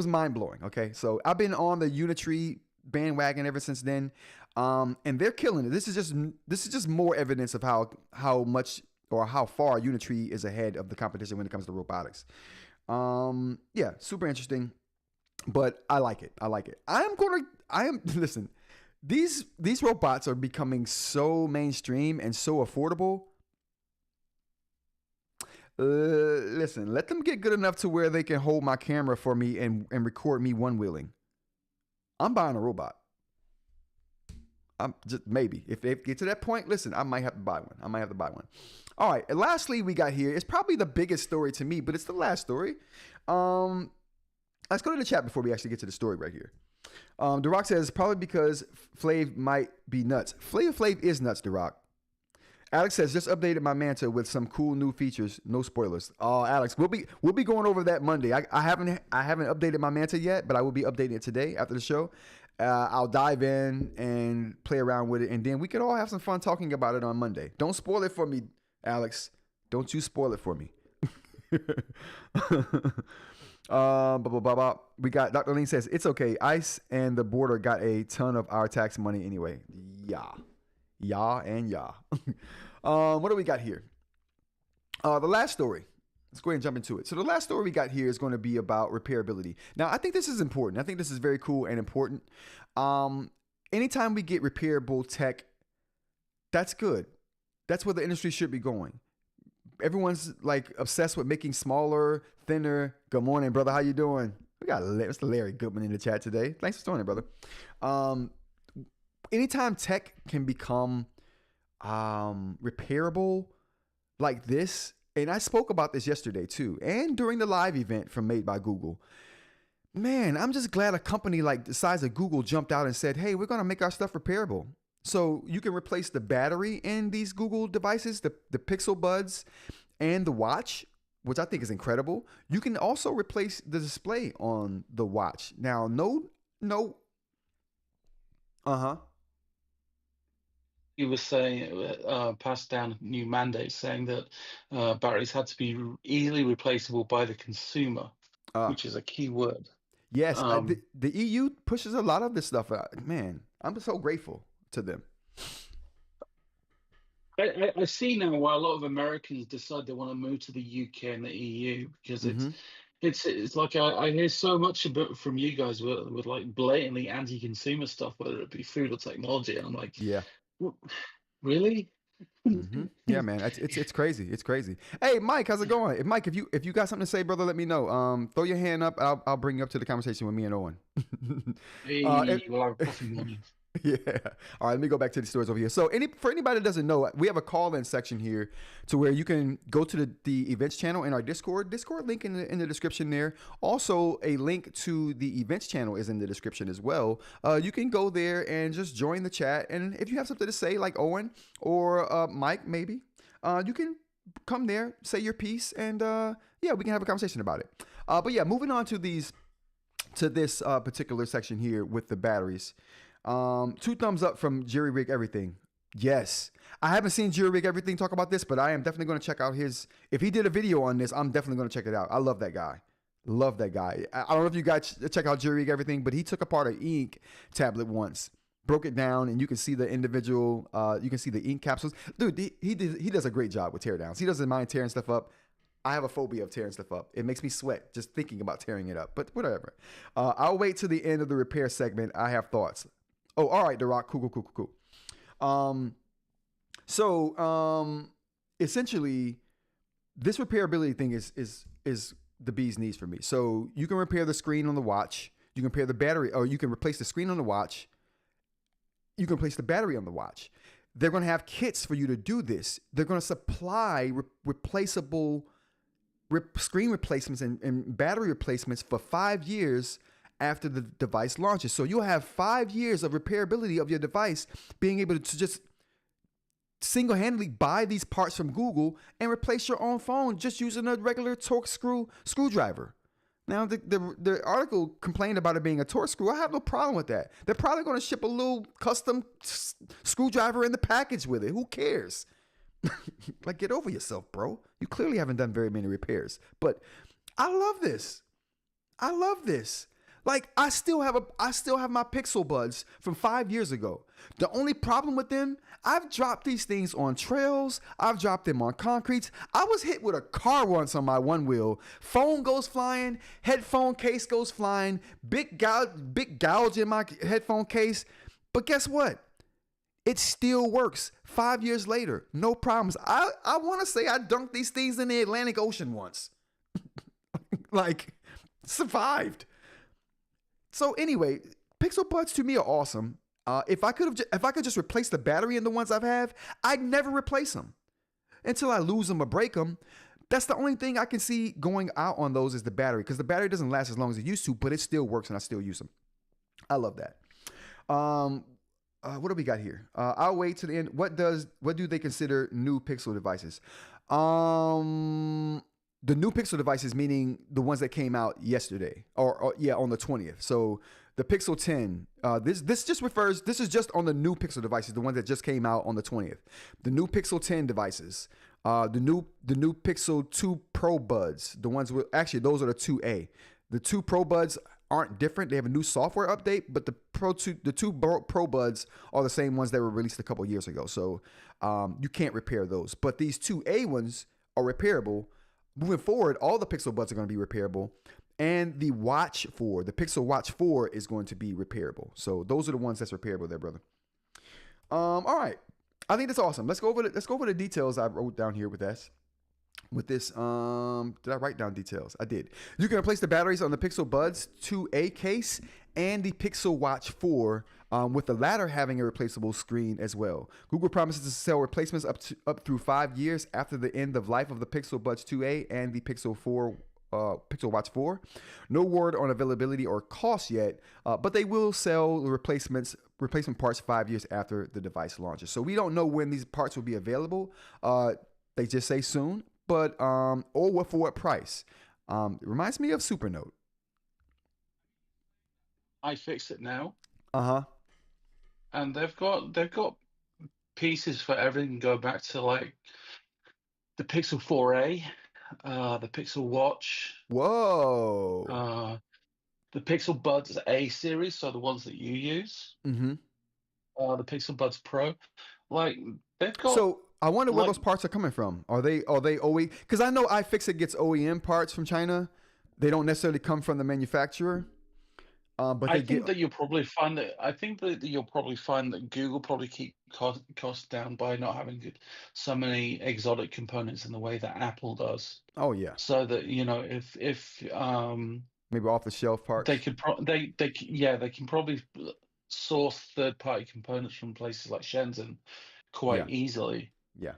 mind blowing. Okay, so I've been on the Unitree bandwagon ever since then, and they're killing it. This is just more evidence of how much or how far Unitree is ahead of the competition when it comes to robotics. Yeah, super interesting, but I like it. Listen. These robots are becoming so mainstream and so affordable. Listen, let them get good enough to where they can hold my camera for me and record me one-wheeling. I'm buying a robot. I'm just maybe. If they get to that point, listen, I might have to buy one. All right, and lastly we got here, it's probably the biggest story to me, but it's the last story. Let's go to the chat before we actually get to the story right here. The Rock says, probably because Flav might be nuts. Flav is nuts, The Rock. Alex says, just updated my Manta with some cool new features. No spoilers. Oh, Alex, we'll be going over that Monday. I haven't updated my Manta yet, but I will be updating it today after the show. I'll dive in and play around with it, and then we can all have some fun talking about it on Monday. Don't spoil it for me, Alex. Don't you spoil it for me. We got Dr. Lean says, it's okay. ICE and the border got a ton of our tax money anyway. Yeah. What do we got here? The last story. Let's go ahead and jump into it. So the last story we got here is going to be about repairability. Now, I think this is important. I think this is very cool and important. Anytime we get repairable tech, that's good. That's where the industry should be going. Everyone's like obsessed with making smaller, thinner. Good morning, brother. How you doing? We got Mr. Larry Goodman in the chat today. Thanks for joining, brother. Anytime tech can become repairable like this, and I spoke about this yesterday too, and during the live event from Made by Google. Man, I'm just glad a company like the size of Google jumped out and said, hey, we're going to make our stuff repairable. So you can replace the battery in these Google devices, the Pixel Buds and the watch, which I think is incredible. You can also replace the display on the watch. Now, He was saying, passed down new mandates saying that batteries had to be easily replaceable by the consumer, which is a key word. Yes, the EU pushes a lot of this stuff out. Man, I'm so grateful to them. I see now why a lot of Americans decide they want to move to the UK and the EU, because it's like I hear so much about from you guys with like blatantly anti-consumer stuff, whether it be food or technology, and I'm like, yeah, really? Yeah, man, it's crazy. It's crazy. Hey, Mike, how's it going? Mike, if you got something to say, brother, let me know. Throw your hand up. I'll bring you up to the conversation with me and Owen. We'll have a coffee morning. Yeah. All right, let me go back to the stories over here. So for anybody that doesn't know, we have a call-in section here to where you can go to the events channel in our Discord link in the description there. Also, a link to the events channel is in the description as well. You can go there and just join the chat. And if you have something to say, like Owen or Mike, maybe, you can come there, say your piece, and yeah, we can have a conversation about it. But yeah, moving on to this particular section here with the batteries. Two thumbs up from Jerry Rig Everything. Yes. I haven't seen Jerry Rig Everything talk about this, but I am definitely going to check out his. If he did a video on this, I'm definitely going to check it out. I love that guy. Love that guy. I don't know if you guys check out Jerry Rig Everything, but he took apart an eInk tablet once, broke it down, and you can see the individual. You can see the ink capsules. Dude, he does a great job with teardowns. He doesn't mind tearing stuff up. I have a phobia of tearing stuff up. It makes me sweat just thinking about tearing it up. But whatever. I'll wait till the end of the repair segment. I have thoughts. Oh, all right, The Rock. Cool. Essentially, this repairability thing is the bee's knees for me. So you can repair the screen on the watch. You can repair the battery, or you can replace the screen on the watch. You can replace the battery on the watch. They're going to have kits for you to do this. They're going to supply replaceable screen replacements and battery replacements for 5 years after the device launches. So you'll have 5 years of repairability of your device, being able to just single-handedly buy these parts from Google and replace your own phone just using a regular Torx screwdriver. Now, the article complained about it being a Torx screw. I have no problem with that. They're probably going to ship a little custom screwdriver in the package with it. Who cares? Like, get over yourself, bro. You clearly haven't done very many repairs. But I love this. Like, I still have my Pixel Buds from 5 years ago. The only problem with them, I've dropped these things on trails. I've dropped them on concretes. I was hit with a car once on my one wheel. Phone goes flying. Headphone case goes flying. Big gouge in my headphone case. But guess what? It still works 5 years later. No problems. I want to say I dunked these things in the Atlantic Ocean once. Like, survived. So anyway, Pixel Buds to me are awesome. If I could just replace the battery in the ones I'd never replace them until I lose them or break them. That's the only thing I can see going out on those is the battery, because the battery doesn't last as long as it used to, but it still works and I still use them. I love that. What do we got here? I'll wait to the end. What do they consider new Pixel devices? The new Pixel devices, meaning the ones that came out yesterday, or on the 20th. So the Pixel 10. This is just on the new Pixel devices, the ones that just came out on the 20th. The new Pixel 10 devices. The new Pixel 2 Pro Buds. The ones with actually those are the 2A. The 2 Pro Buds aren't different. They have a new software update, but the two Pro Buds are the same ones that were released a couple years ago. So you can't repair those. But these 2A ones are repairable. Moving forward, all the Pixel Buds are going to be repairable. And the Pixel Watch 4 is going to be repairable. So those are the ones that's repairable there, brother. All right. I think that's awesome. Let's go over the details I wrote down here with this. Did I write down details? I did. You can replace the batteries on the Pixel Buds 2A case and the Pixel Watch 4, with the latter having a replaceable screen as well. Google promises to sell replacements up through 5 years after the end of life of the Pixel Buds 2A and the Pixel Watch 4. No word on availability or cost yet, but they will sell replacement parts 5 years after the device launches. So we don't know when these parts will be available. They just say soon, but or for what price. It reminds me of Supernote. iFixit now. And they've got pieces for everything. Go back to like the Pixel 4a, the Pixel Watch. Whoa. The Pixel Buds A series, so the ones that you use. The Pixel Buds Pro, like they've got. So I wonder where those parts are coming from. Are they OEM? Because I know iFixit gets OEM parts from China. They don't necessarily come from the manufacturer. But I think that you'll probably find that. I think that you'll probably find that Google probably keep costs down by not having so many exotic components in the way that Apple does. Oh yeah. So that if maybe off the shelf parts, they could they can probably source third-party components from places like Shenzhen quite easily. Yeah.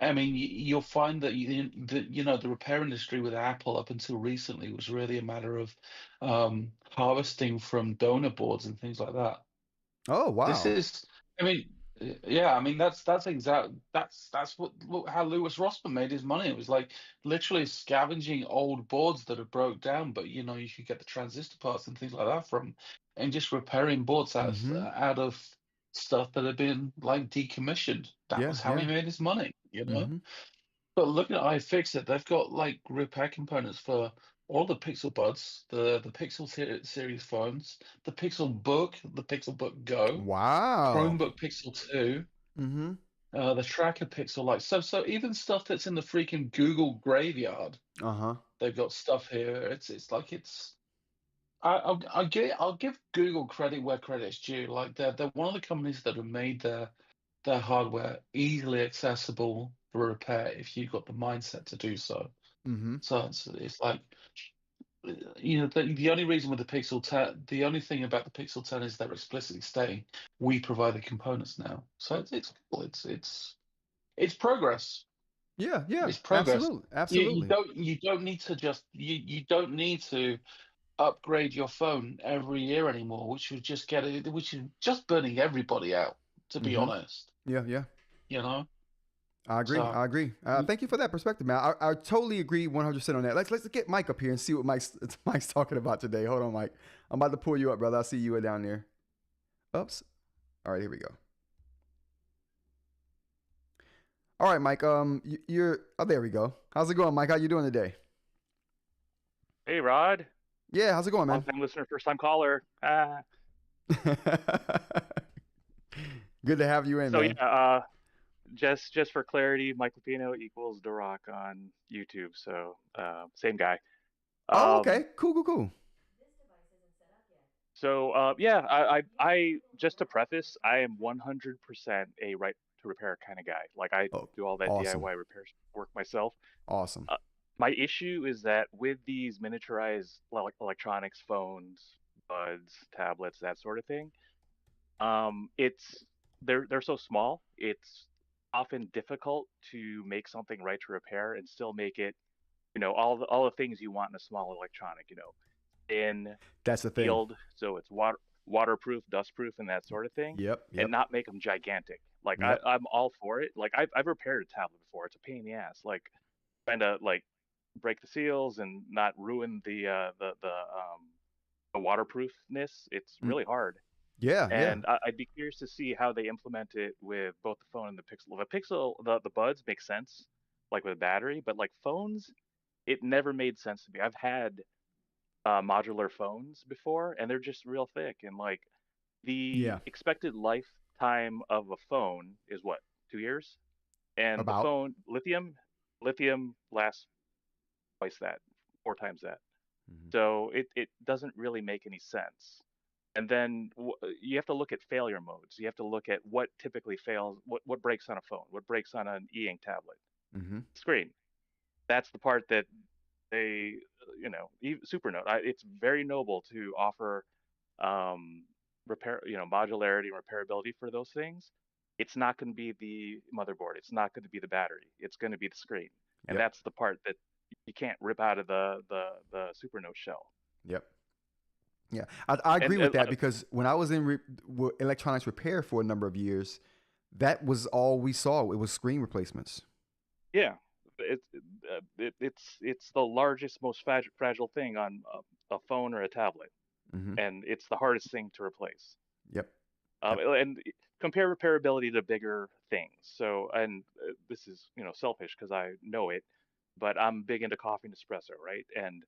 I mean, you'll find that the repair industry with Apple up until recently was really a matter of harvesting from donor boards and things like that. Oh wow! I mean, Yeah, I mean that's what look how Lewis Rossman made his money. It was like literally scavenging old boards that have broke down, but you know you could get the transistor parts and things like that from, and just repairing boards Mm-hmm. out of stuff that had been like decommissioned. That Yeah, was how he yeah. made his money, you know. Mm-hmm. But look at iFixit, they've got like repair components for all the Pixel Buds, the Pixel series phones, the Pixel Book, the Pixel Book Go, Wow. Chromebook Pixel 2. Mm-hmm. The tracker pixel, like so even stuff that's in the freaking Google graveyard, Uh-huh. they've got stuff here. It's like it's I'll give Google credit where credit's due. Like they're one of the companies that have made their hardware easily accessible for repair if you've got the mindset to do so. Mm-hmm. So it's like you know the only reason with the Pixel 10, the only thing about the Pixel 10 is they're explicitly saying we provide the components now. So it's cool. It's progress. Yeah, yeah. It's progress. Absolutely. You Absolutely. don't need to just you don't need to upgrade your phone every year anymore, which is just burning everybody out, to be Mm-hmm. honest. Yeah, yeah. You know? I agree. So I agree. Thank you for that perspective, man. I totally agree 100% on that. Let's get Mike up here and see what Mike's talking about today. Hold on, Mike. I'm about to pull you up, brother. I see you down there. Oops. All right, here we go. All right, Mike. You're. Oh, there we go. How's it going, Mike? How you doing today? Hey, Rod. Yeah, how's it going, Long man? time listener, first time caller. Good to have you in, So man. yeah, just for clarity, Mike Lupino equals The Rock on YouTube. So same guy. Oh, Um, okay. Cool, cool, cool. so yeah, I just to preface, I am 100% a right to repair kind of guy. Like I Oh, do all that awesome, DIY repair work myself. awesome. Uh, my issue is that with these miniaturized electronics, phones, buds, tablets, that sort of thing, it's they're so small. It's often difficult to make something right to repair and still make it, all the things you want in a small electronic, thin, That's the thing. sealed, so it's waterproof, dustproof, and that sort of thing, Yep, and yep, not make them gigantic. Like yep. I'm all for it. Like I've repaired a tablet before. It's a pain in the ass. Like trying to like break the seals and not ruin the waterproofness. It's Mm, really hard. yeah, yeah. And I'd be curious to see how they implement it with both the phone and the Pixel. The Pixel, the buds make sense, like with battery, but like phones, it never made sense to me. I've had modular phones before, and they're just real thick. And like the Yeah. expected lifetime of a phone is what, 2 years? And the About. phone, lithium lasts twice that, 4 times that. Mhm. So it doesn't really make any sense. And then you have to look at failure modes. You have to look at what typically fails, what breaks on a phone, what breaks on an e-ink tablet. Mhm. Screen. That's the part that they, Supernote. It's very noble to offer repair, modularity and repairability for those things. It's not going to be the motherboard. It's not going to be the battery. It's going to be the screen, and Yep. that's the part that you can't rip out of the Supernote shell. Yep. Yeah, I agree And with that because when I was in electronics repair for a number of years, that was all we saw. It was screen replacements. yeah, it's the largest, most fragile thing on a phone or a tablet, Hmm. and it's the hardest thing to replace. Yep. Yep. And compare repairability to bigger things. So, and this is selfish because I know it, but I'm big into coffee and espresso, right? And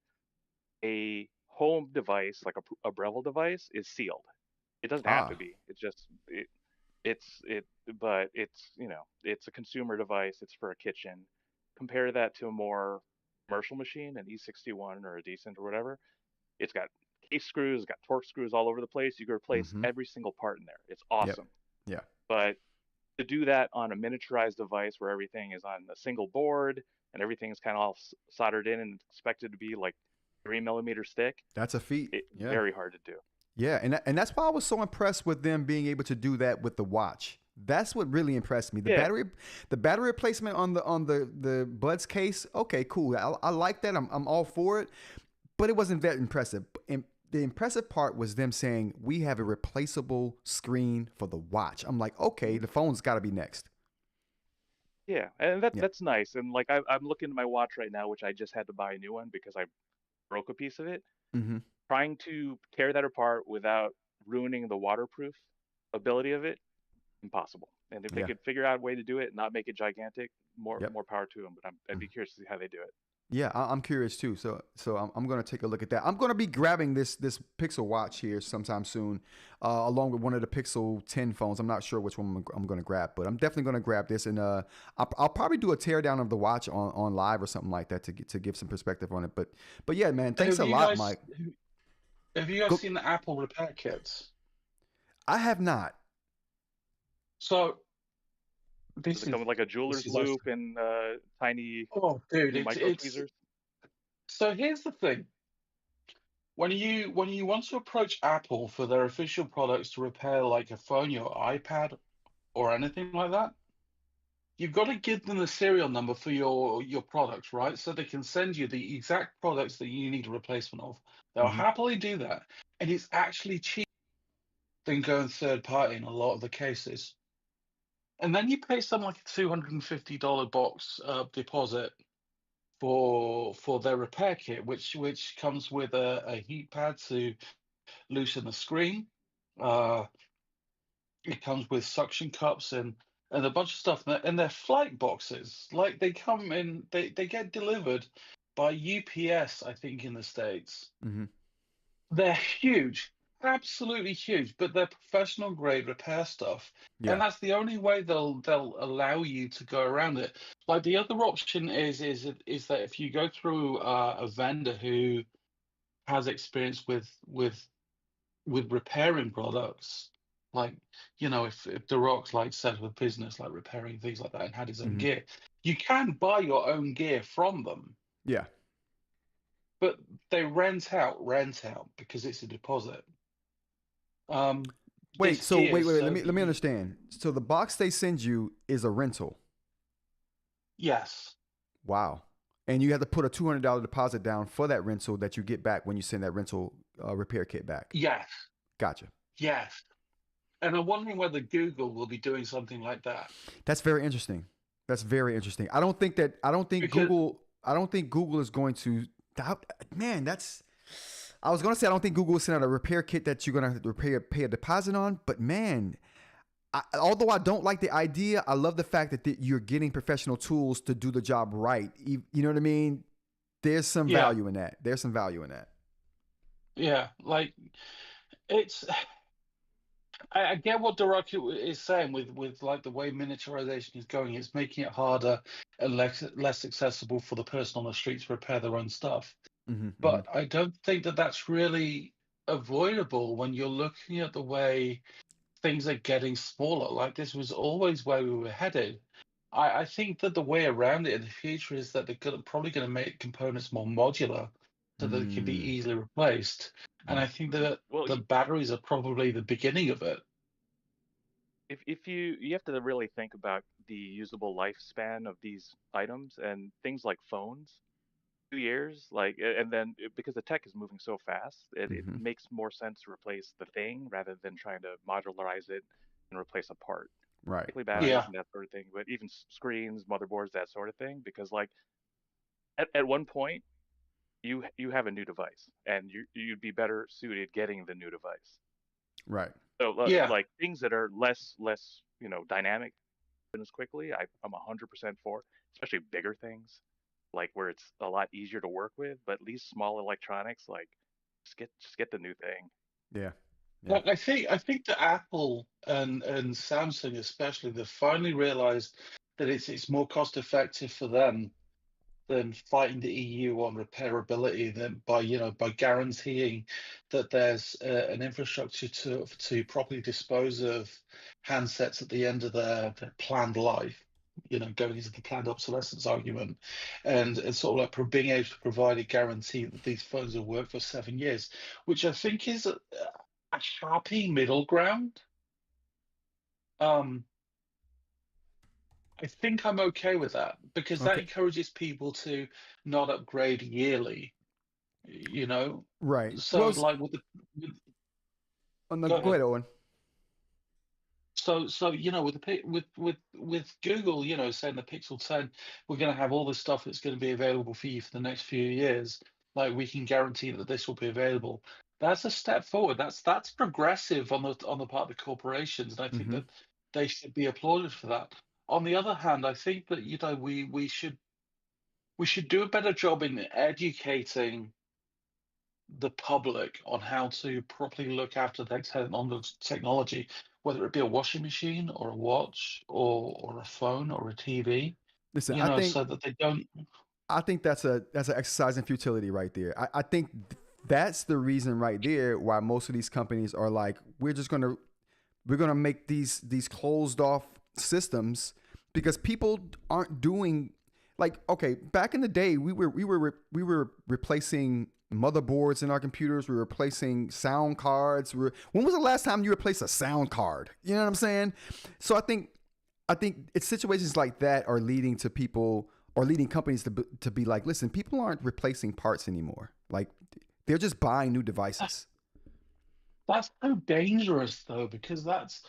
a home device like a Breville device is sealed. It doesn't have to Ah. be. It's it, but it's a consumer device. It's for a kitchen. Compare that to a more commercial machine, an E61 or a Decent or whatever. It's got case screws, it's got torque screws all over the place. You can replace Hmm. every single part in there. It's Yep. awesome. Yeah. But to do that on a miniaturized device where everything is on a single board and everything is kind of all soldered in and expected to be like 3 millimeters thick, That's a feat. Yeah. very hard to do. Yeah, and that's why I was so impressed with them being able to do that with the watch. That's what really impressed me. Yeah, The battery replacement on the Buds case. Okay, cool. I like that. I'm all for it. But it wasn't that impressive. And the impressive part was them saying we have a replaceable screen for the watch. I'm like, okay, the phone's got to be next. Yeah, and that's nice. And like I'm looking at my watch right now, which I just had to buy a new one because I broke a piece of it. Mm-hmm. Trying to tear that apart without ruining the waterproof ability of it, impossible. And if they Yeah. could figure out a way to do it, not make it gigantic, Yep. more power to them. But I'd be curious to see how they do it. Yeah, I'm curious too. So I'm gonna take a look at that. I'm gonna be grabbing this Pixel Watch here sometime soon, along with one of the Pixel 10 phones. I'm not sure which one I'm gonna grab, but I'm definitely gonna grab this, and I'll probably do a teardown of the watch on live or something like that to give some perspective on it. But yeah, man, thanks a lot, Mike. Have you guys seen the Apple repair kits? I have not. So Does it come with like a jeweler's loop and tiny micro tweezers? So here's the thing. When you want to approach Apple for their official products to repair like a phone, your iPad, or anything like that, you've got to give them the serial number for your products, right? So they can send you the exact products that you need a replacement of. They'll happily do that, and it's actually cheaper than going third party in a lot of the cases. And then you pay something like a $250 box deposit for their repair kit, which comes with a heat pad to loosen the screen. It comes with suction cups and a bunch of stuff, and they're flight boxes. Like they come in, they get delivered by UPS, I think, in the States. Mm-hmm. They're huge, absolutely huge, but they're professional grade repair stuff. Yeah. And that's the only way they'll allow you to go around it. Like the other option is that if you go through a vendor who has experience with repairing products, like, you know, if The Rock's like set up a business like repairing things like that and had his own gear, you can buy your own gear from them. Yeah. But they rent out because it's a deposit. Wait, let me understand. So the box they send you is a rental. Yes. Wow. And you have to put a $200 deposit down for that rental that you get back when you send that rental repair kit back. Yes. Gotcha. Yes. And I'm wondering whether Google will be doing something like that. That's very interesting. I don't think Google is going to. Man, I was going to say I don't think Google will send out a repair kit that you're going to pay a deposit on. But man, although I don't like the idea, I love the fact that you're getting professional tools to do the job right. You know what I mean? There's some value in that. Yeah, like it's. I get what Doraki is saying with like the way miniaturization is going. It's making it harder and less accessible for the person on the street to repair their own stuff. But I don't think that that's really avoidable when you're looking at the way things are getting smaller. Like this was always where we were headed. I think that the way around it in the future is that they're probably going to make components more modular so that they can be easily replaced. And I think that the batteries are probably the beginning of it. If you have to really think about the usable lifespan of these items and things like phones, 2 years, like, and then because the tech is moving so fast, it makes more sense to replace the thing rather than trying to modularize it and replace a part. Right. Particularly batteries and that sort of thing, but even screens, motherboards, that sort of thing, because like at one point you have a new device and you'd be better suited getting the new device. Right. So like things that are less dynamic as quickly, I'm 100% for, especially bigger things, like where it's a lot easier to work with. But at least small electronics, like just get the new thing. Yeah. Like I think that Apple and Samsung especially, they've finally realized that it's more cost effective for them than fighting the EU on repairability than by guaranteeing that there's an infrastructure to properly dispose of handsets at the end of their planned life, going into the planned obsolescence argument, and sort of like being able to provide a guarantee that these phones will work for 7 years, which I think is a happy middle ground. I think I'm okay with that because that encourages people to not upgrade yearly. you know. Right. So Well, like oh, no, go go ahead. ahead, Owen. So you know, with Google, you know, saying the Pixel 10, we're going to have all this stuff that's going to be available for you for the next few years. Like we can guarantee that this will be available. That's a step forward. That's progressive on the part of the corporations, and I think Mm-hmm. that they should be applauded for that. On the other hand, I think that you know we should do a better job in educating the public on how to properly look after their technology, whether it be a washing machine or a watch or a phone or a TV, Listen, you know, so that they don't. I think that's an exercise in futility right there. I think that's the reason right there why most of these companies are like, we're gonna make these closed off systems because people aren't doing like, okay, back in the day we were replacing motherboards in our computers, we were replacing sound cards. When was the last time you replaced a sound card? You know what I'm saying? So I think it's situations like that are leading to people or leading companies to be like, listen, people aren't replacing parts anymore. Like they're just buying new devices. That's so dangerous though, because that's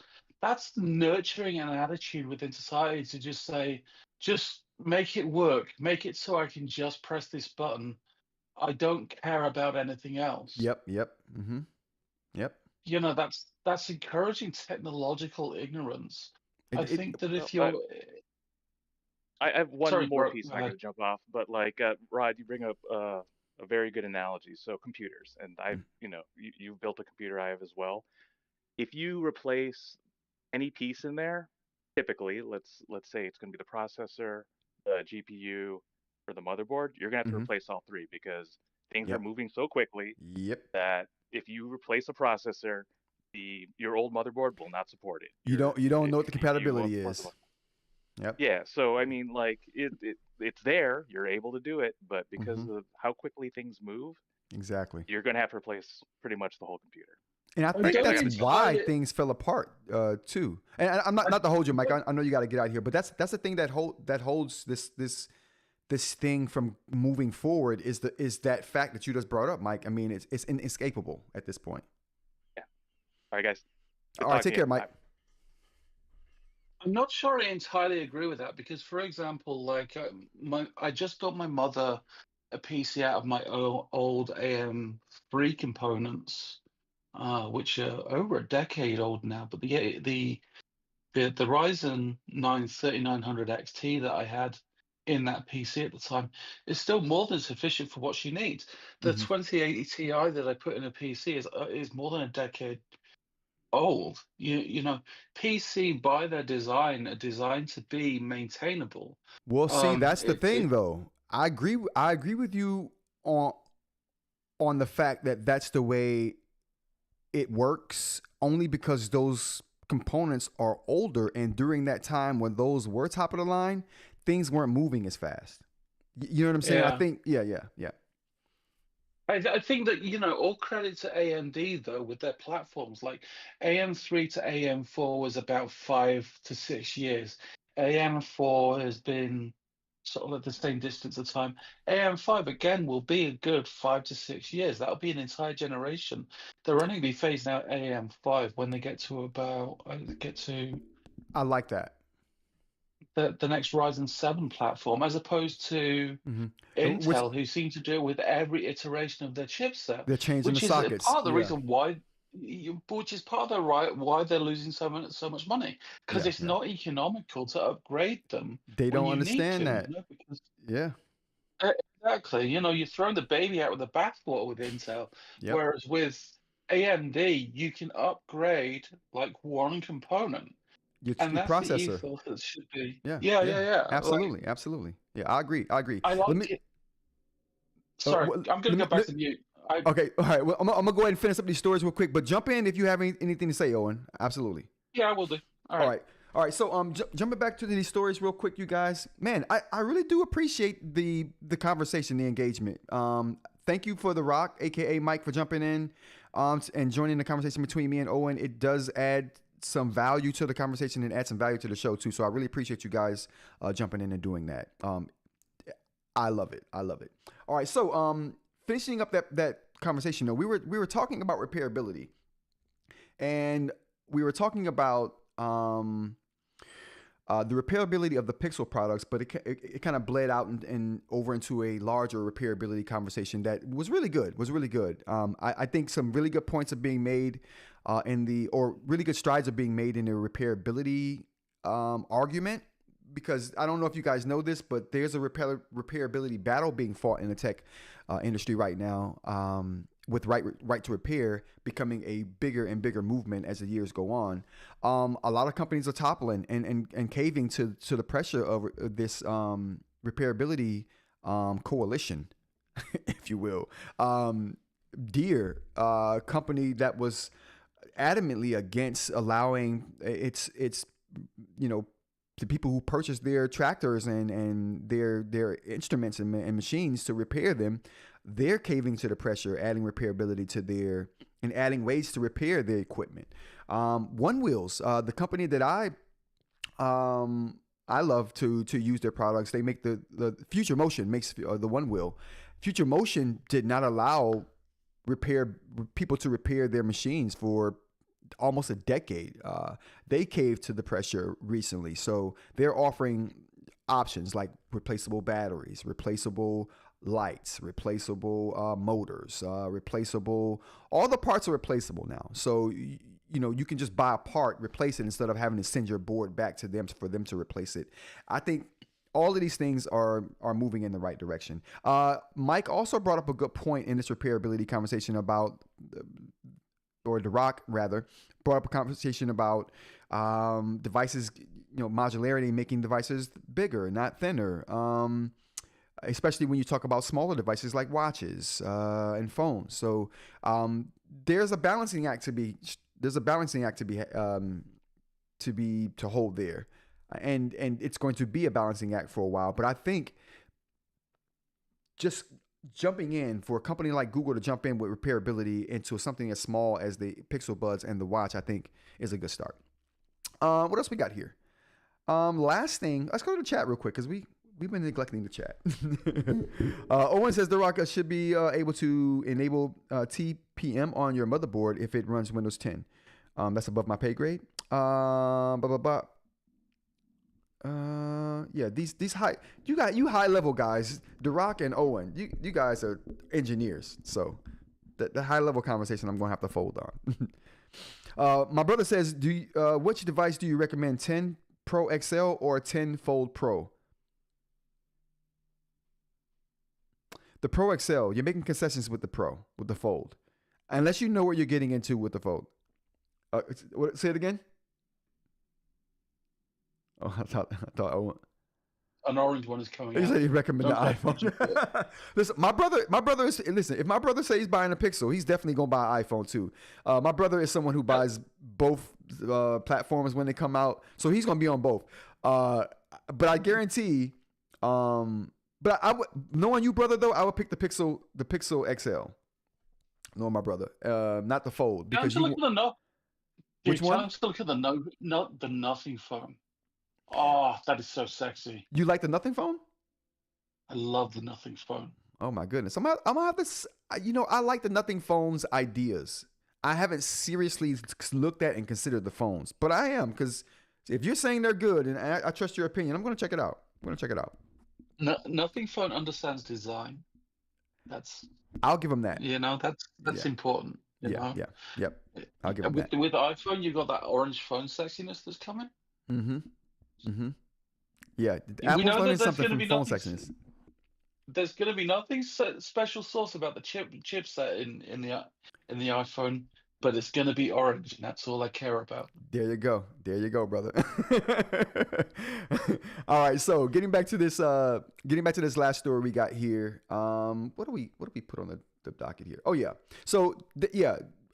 nurturing an attitude within society to just say, just make it work, make it so I can just press this button. I don't care about anything else. Yep. Mm-hmm. Yep. You know, that's encouraging technological ignorance. I think that Well, if you're I have one sorry, more bro, piece go I got ahead. to jump off, but like Rod, you bring up a very good analogy. So computers, and you've built a computer, I have as well. If you replace any piece in there, typically, let's say it's going to be the processor, the GPU, or the motherboard, you're going to have to Mm-hmm. replace all three because things are Yep. moving so quickly Yep. that if you replace a processor, your old motherboard will not support it. You don't know what the CPU compatibility won't is. Yep. Yeah, so I mean, like it's there, you're able to do it, but because Mm-hmm. of how quickly things move, Exactly. you're going to have to replace pretty much the whole computer. And I I think Right? I don't that's got to jump off. why entirely. things fell apart too. And I'm I, not to hold you, Mike. don't- I know you got to get out of here, but that's the thing that holds this thing from moving forward is that fact that you just brought up, Mike. I mean, it's inescapable at this point. Yeah. All right, guys. Good All right, talking take to you. care, Mike. Bye. I'm not sure I entirely agree with that because, for example, like I just got my mother a PC out of my old AM3 components, which are over a decade old now. But the Ryzen 9 3900 XT that I had in that PC at the time is still more than sufficient for what she needs. The Mm-hmm. 2080 Ti that I put in a PC is more than a decade old. You know, PC by their design are designed to be maintainable. Well, see, that's the It thing, though. I agree with you on the fact that that's the way it works, only because those components are older, and during that time when those were top of the line, things weren't moving as fast. You know what I'm saying? I yeah. think, yeah. I think that you know all credit to AMD though with their platforms like AM3 to AM4 was about 5 to 6 years. AM4 has been sort of at the same distance of time. AM5 again will be a good 5 to 6 years. That'll be an entire generation. They're only going to be phasing out AM5 when they get to I like that. the next Ryzen 7 platform, as opposed to Which Intel, who seem to do it with every iteration of their chipset, they're changing the which is sockets. part of the Yeah, reason why, which is part of the right why they're losing so much money, because it's yeah. not economical to upgrade them They when don't you need to, understand that. because Yeah. exactly, you're throwing the baby out with the bathwater with Intel, Yep. whereas with AMD you can upgrade like one component, and Your that's the processor. ethos that should be. Yeah. Yeah. Like Absolutely. Yeah, I agree. I Let like me. it. Sorry, I'm going to go back to mute. Okay. All right. Well, I'm gonna go ahead and finish up these stories real quick, but jump in if you have anything to say, Owen. Absolutely. Yeah, I will do. All right. All right. So jumping back to these stories real quick, you guys. Man, I really do appreciate the conversation, the engagement. Thank you for The Rock, aka Mike, for jumping in and joining the conversation between me and Owen. It does add some value to the conversation and add some value to the show too. So I really appreciate you guys jumping in and doing that. I love it. All right. So finishing up that conversation, though, we were talking about repairability, and we were talking about the repairability of the Pixel products, but it kind of bled out and over into a larger repairability conversation that was really good. I think some really good points are being made really good strides are being made in the repairability argument, because I don't know if you guys know this, but there's a repairability battle being fought in the tech industry right now, with right to repair becoming a bigger and bigger movement as the years go on. A lot of companies are toppling and caving to the pressure of this repairability coalition, if you will. Deere, company that was adamantly against allowing its the people who purchase their tractors and their instruments and machines to repair them, they're caving to the pressure, adding repairability and adding ways to repair their equipment. One Wheels, the company that I love to use their products. They make the Future Motion makes the One Wheel. Future Motion did not allow people to repair their machines for almost a decade. They caved to the pressure recently, so they're offering options like replaceable batteries, replaceable lights, replaceable motors, replaceable. All the parts are replaceable now, so you can just buy a part, replace it, instead of having to send your board back to them for them to replace it. I think all of these things are moving in the right direction. Mike also brought up a good point in this repairability conversation about, or The Rock rather, brought up a conversation about devices, modularity, making devices bigger, not thinner. Especially when you talk about smaller devices like watches and phones. So there's a balancing act to hold there, and it's going to be a balancing act for a while. But I think just jumping in for a company like Google to jump in with repairability into something as small as the Pixel Buds and the watch, I think is a good start. What else we got here? Last thing, let's go to the chat real quick because we've been neglecting the chat. Owen says The Rock should be able to enable TPM on your motherboard if it runs Windows 10. That's above my pay grade. Yeah, these high, you high level guys, The Rock and Owen, you guys are engineers, so the high level conversation I'm gonna have to fold on. My brother says, which device do you recommend, 10 Pro XL or 10 Fold Pro? The Pro XL, you're making concessions with the Fold, unless you know what you're getting into with the Fold. Say it again. Oh, I thought an orange one is coming. You said you recommend the iPhone. Listen, my brother is. Listen, if my brother says he's buying a Pixel, he's definitely gonna buy an iPhone too. My brother is someone who buys both platforms when they come out, so he's gonna be on both. But I guarantee, but I would, knowing you, brother, though, I would pick the Pixel XL. Knowing my brother, not the Fold, because which one? I'm still looking at the Nothing phone. Oh, that is so sexy. You like the Nothing phone? I love the Nothing phone. Oh my goodness. I'm gonna have this. I like the Nothing phone's ideas. I haven't seriously looked at and considered the phones, but I am, because if you're saying they're good and I trust your opinion, I'm gonna check it out. Nothing phone understands design. I'll give them that. That's important. Yep. I'll give them that. With the iPhone, you got that orange phone sexiness that's coming. Yeah, Apple's learning something from phone sexiness. There's going to be nothing special sauce about the chipset in the iPhone, but it's going to be orange, and that's all I care about. There you go, brother. All right, so getting back to this last story we got here. What do we put on the docket here? Oh yeah, so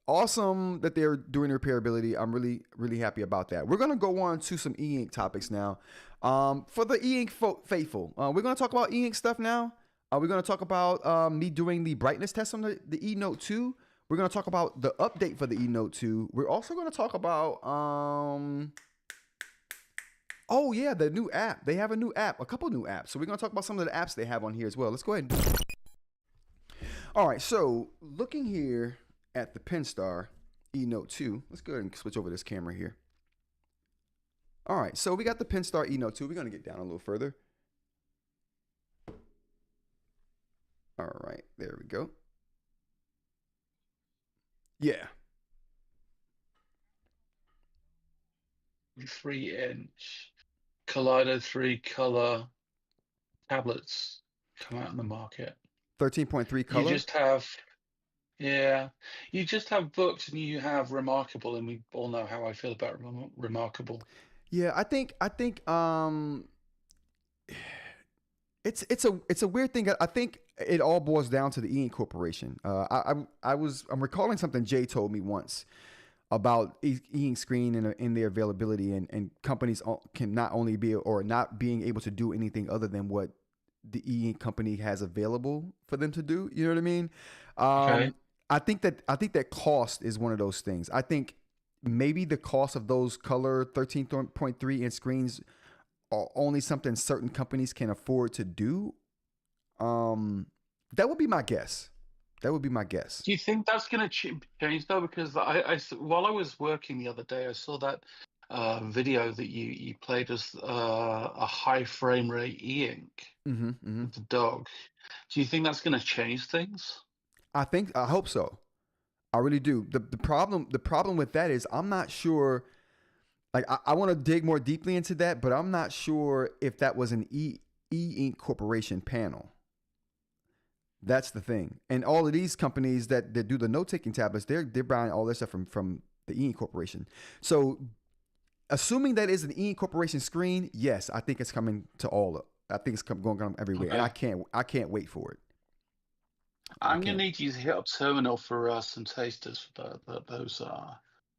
awesome that they're doing repairability. I'm really, really happy about that. We're going to go on to some eInk topics now. For the eInk faithful, we're going to talk about eInk stuff now. We're going to talk about me doing the brightness test on the eNote 2. We're going to talk about the update for the eNote 2. We're also going to talk about, the new app. They have a couple new apps. So we're going to talk about some of the apps they have on here as well. Let's go ahead. All right, so looking here at the Penstar eNote 2, let's go ahead and switch over this camera here. All right, so we got the Penstar eNote 2. We're going to get down a little further. All right, there we go. Yeah. 3-inch Kaleido 3 color tablets come out in the market. 13.3 color. You just have, yeah, you just have Boox and you have Remarkable, and we all know how I feel about Remarkable. Yeah, I think it's a weird thing. I think it all boils down to the eInk Corporation. I'm recalling something Jay told me once about eInk screen and their availability, and companies can not only be or not being able to do anything other than what the eInk company has available for them to do. You know what I mean? Okay. I think that cost is one of those things. I think maybe the cost of those color 13.3 inch screens are only something certain companies can afford to do. That would be my guess. That would be my guess. Do you think that's going to change though? Because while I was working the other day, I saw that video that you played us a high frame rate eInk with the dog. Do you think that's going to change things? I hope so. I really do. The problem with that is I'm not sure. Like I want to dig more deeply into that, but I'm not sure if that was an eInk Corporation panel. That's the thing. And all of these companies that do the note-taking tablets, they're buying all their stuff from the eInk Corporation. So assuming that is an eInk Corporation screen, yes, I think it's coming to all. I think it's going to come everywhere, and I can't wait for it. I'm going to need you to hit up Terminal for some tasters for those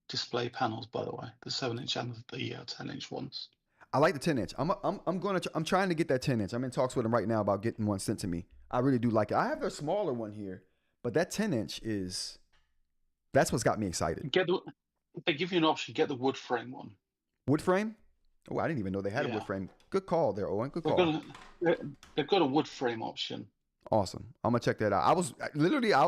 display panels, by the way, the 7-inch and the 10-inch ones. I like the 10-inch. I'm trying to get that 10-inch. I'm in talks with them right now about getting one sent to me. I really do like it. I have their smaller one here, but that 10-inch that's what's got me excited. They give you an option. Get the wood frame one. Wood frame? Oh, I didn't even know they had a wood frame. Good call there, Owen. Good call. They've got a wood frame option. Awesome. I'm gonna check that out. I was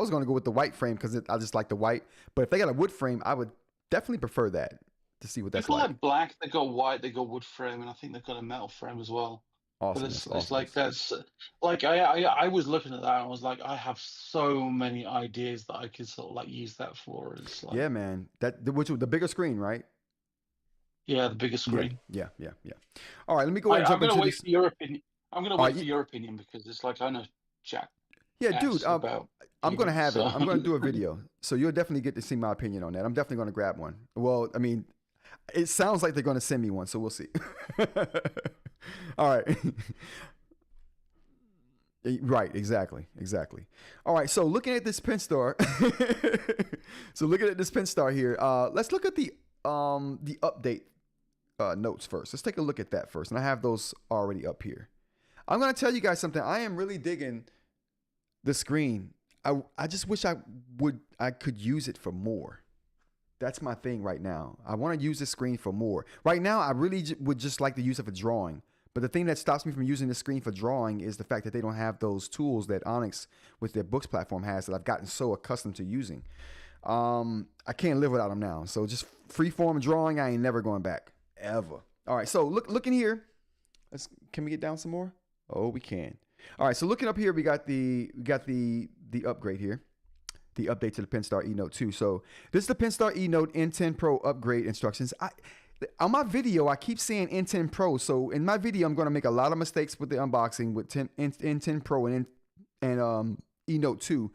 gonna go with the white frame because I just like the white. But if they got a wood frame, I would definitely prefer that to see what that's like. People have black. They got white. They got wood frame, and I think they've got a metal frame as well. Awesome. But it's like that's like I was looking at that and I was like, I have so many ideas that I could sort of like use that for. It's like, yeah, man. Which the bigger screen, right? Yeah, the bigger screen. Yeah. All right, let me go ahead and jump into this. Your opinion. I'm gonna wait for your opinion because it's like I know Jack. Yeah, dude. I'm gonna have it. I'm gonna do a video, so you'll definitely get to see my opinion on that. I'm definitely gonna grab one. Well, I mean, it sounds like they're gonna send me one, so we'll see. All right. Right, exactly. All right, so looking at this Penstar, here, let's look at the update notes first. Let's take a look at that first, and I have those already up here. I'm gonna tell you guys something. I am really digging the screen. I just wish I could use it for more. That's my thing right now. I want to use the screen for more. Right now, I really would just like to use it for drawing. But the thing that stops me from using the screen for drawing is the fact that they don't have those tools that Onyx with their Boox platform has that I've gotten so accustomed to using. I can't live without them now. So just freeform drawing, I ain't never going back. Ever. All right, so looking here. Can we get down some more? Oh, we can. All right, so looking up here, we got the upgrade here. The update to the Penstar eNote 2. So this is the Penstar eNote N10 Pro upgrade instructions. On my video, I keep saying N10 Pro. So in my video, I'm going to make a lot of mistakes with the unboxing with N10 Pro and eNote 2.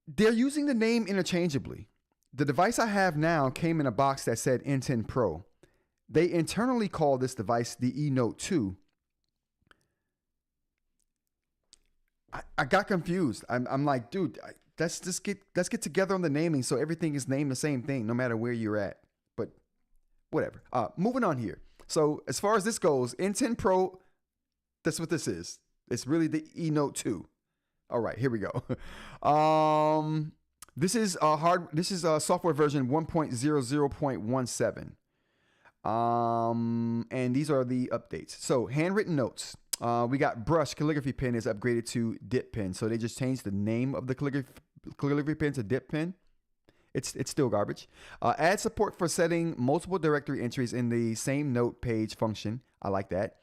They're using the name interchangeably. The device I have now came in a box that said N10 Pro. They internally call this device the eNote 2. I got confused. I'm like, dude, let's get together on the naming so everything is named the same thing, no matter where you're at. But whatever. Moving on here. So as far as this goes, N10 Pro, that's what this is. It's really the eNote 2. All right, here we go. This is software version 1.00.17. And these are the updates. So handwritten notes. We got brush calligraphy pen is upgraded to dip pen. So they just changed the name of the calligraphy pen to dip pen. It's still garbage. Add support for setting multiple directory entries in the same note page function. I like that.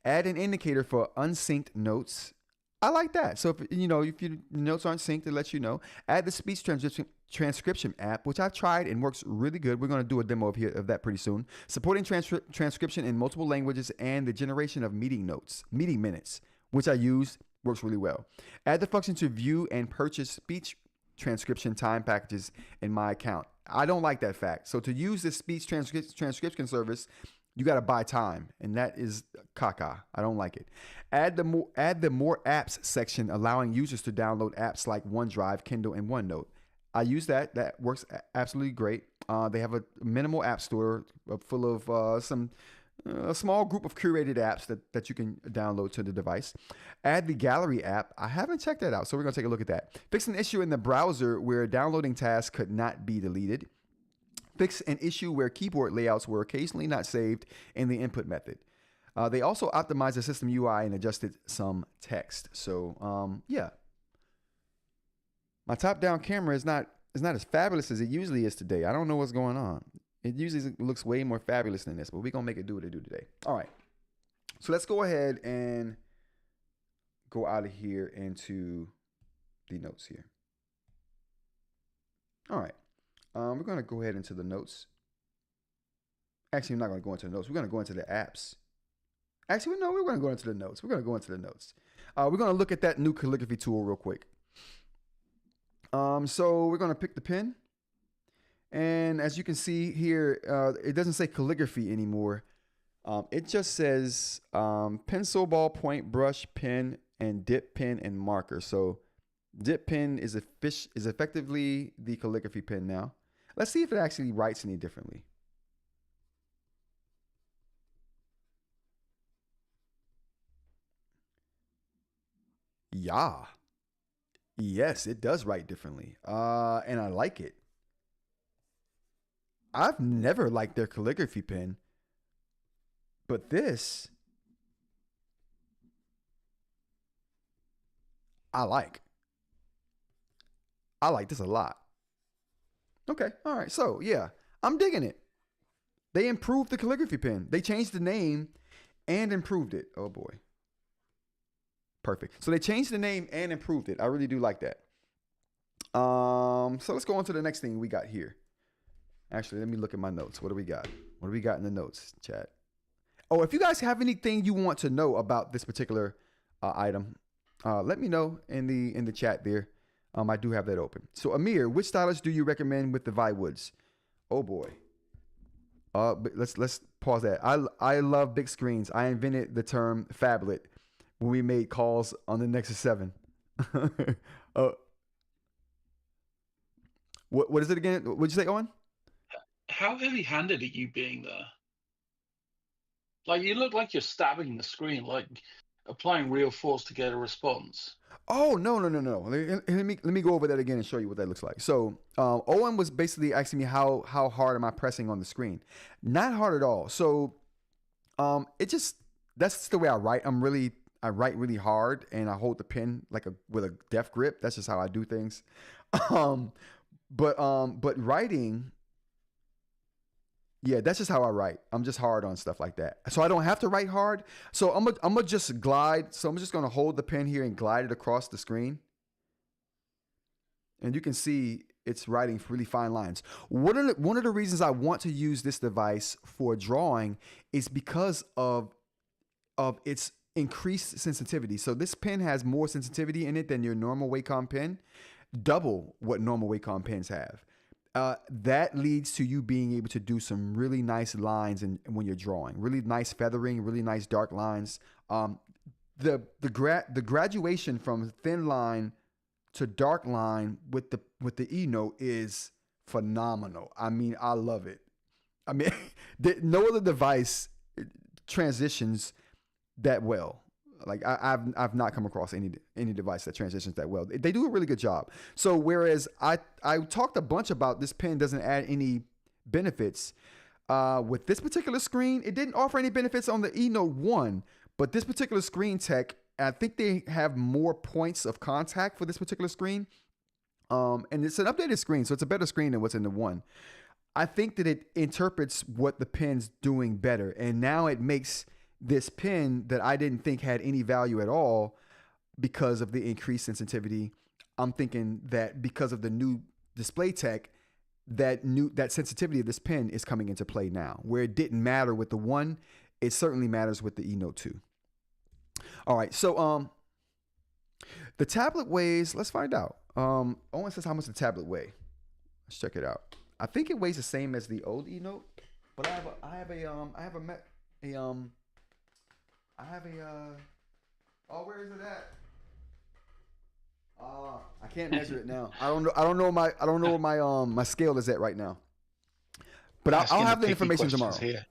Add an indicator for unsynced notes. I like that. So if your notes aren't synced, it lets you know. Add the speech transcription app, which I've tried and works really good. We're going to do a demo of that pretty soon. Supporting transcription in multiple languages and the generation of meeting minutes, which I use, works really well. Add the function to view and purchase speech transcription time packages in my account. I don't like that fact. So to use this speech transcription service, you got to buy time, and that is caca. I don't like it. Add the more apps section, allowing users to download apps like OneDrive, Kindle, and OneNote. I use that. That works absolutely great. They have a minimal app store full of a small group of curated apps that you can download to the device. Add the gallery app. I haven't checked that out, so we're going to take a look at that. Fix an issue in the browser where downloading tasks could not be deleted. Fix an issue where keyboard layouts were occasionally not saved in the input method. They also optimized the system UI and adjusted some text. So, yeah. My top-down camera is not as fabulous as it usually is today. I don't know what's going on. It usually looks way more fabulous than this, but we're going to make it do what it do today. All right. So let's go ahead and go out of here into the notes here. All right. We're going to go ahead into the notes. Actually, we're not going to go into the notes. We're going to go into the apps. Actually, no, we're going to go into the notes. We're going to go into the notes. We're going to look at that new calligraphy tool real quick. So we're going to pick the pen. And as you can see here, it doesn't say calligraphy anymore. It just says pencil, ballpoint, brush, pen, and dip pen and marker. So dip pen is effectively the calligraphy pen now. Let's see if it actually writes any differently. Yeah. Yes, it does write differently. And I like it. I've never liked their calligraphy pen, but this I like. I like this a lot. Okay, all right. So yeah, I'm digging it. They improved the calligraphy pen. They changed the name and improved it. Oh boy. Perfect. So they changed the name and improved it. I really do like that. So let's go on to the next thing we got here. Actually, let me look at my notes. What do we got? What do we got in the notes, chat? Oh, if you guys have anything you want to know about this particular item, let me know in the chat there. I do have that open. So Amir, which stylus do you recommend with the Vi Woods? Oh boy. But let's pause that. I love big screens. I invented the term phablet when we made calls on the Nexus 7. What is it again? What'd you say, Owen? How heavy-handed are you being there? Like, you look like you're stabbing the screen, like applying real force to get a response. Oh, no. Let me go over that again and show you what that looks like. So Owen was basically asking me how hard am I pressing on the screen? Not hard at all. So that's the way I write. I write really hard and I hold the pen with a deft grip. That's just how I do things. But writing, yeah, that's just how I write. I'm just hard on stuff like that. So I don't have to write hard. So I'm gonna just glide. So I'm just gonna hold the pen here and glide it across the screen. And you can see it's writing really fine lines. One of the reasons I want to use this device for drawing is because of its increased sensitivity. So this pen has more sensitivity in it than your normal Wacom pen, double what normal Wacom pens have. That leads to you being able to do some really nice lines when you're drawing, really nice feathering, really nice dark lines. The graduation from thin line to dark line with the eNote is phenomenal. I mean, I love it. I mean, no other device transitions that well. Like I've not come across any device that transitions that well. They do a really good job. So whereas I talked a bunch about this pen doesn't add any benefits with this particular screen, it didn't offer any benefits on the eNote 1, But this particular screen tech, I think they have more points of contact for this particular screen. And it's an updated screen, so it's a better screen than what's in the one. I think that it interprets what the pen's doing better. And now it makes this pen that I didn't think had any value at all because of the increased sensitivity. I'm thinking that because of the new display tech, that sensitivity of this pen is coming into play now. Where it didn't matter with the one, it certainly matters with the eNote 2. All right, so the tablet weighs, let's find out. Owen says how much the tablet weigh. Let's check it out. I think it weighs the same as the old eNote, but where is it at? I can't measure it now. I don't know where my scale is at right now. But I'll have the information tomorrow. Here.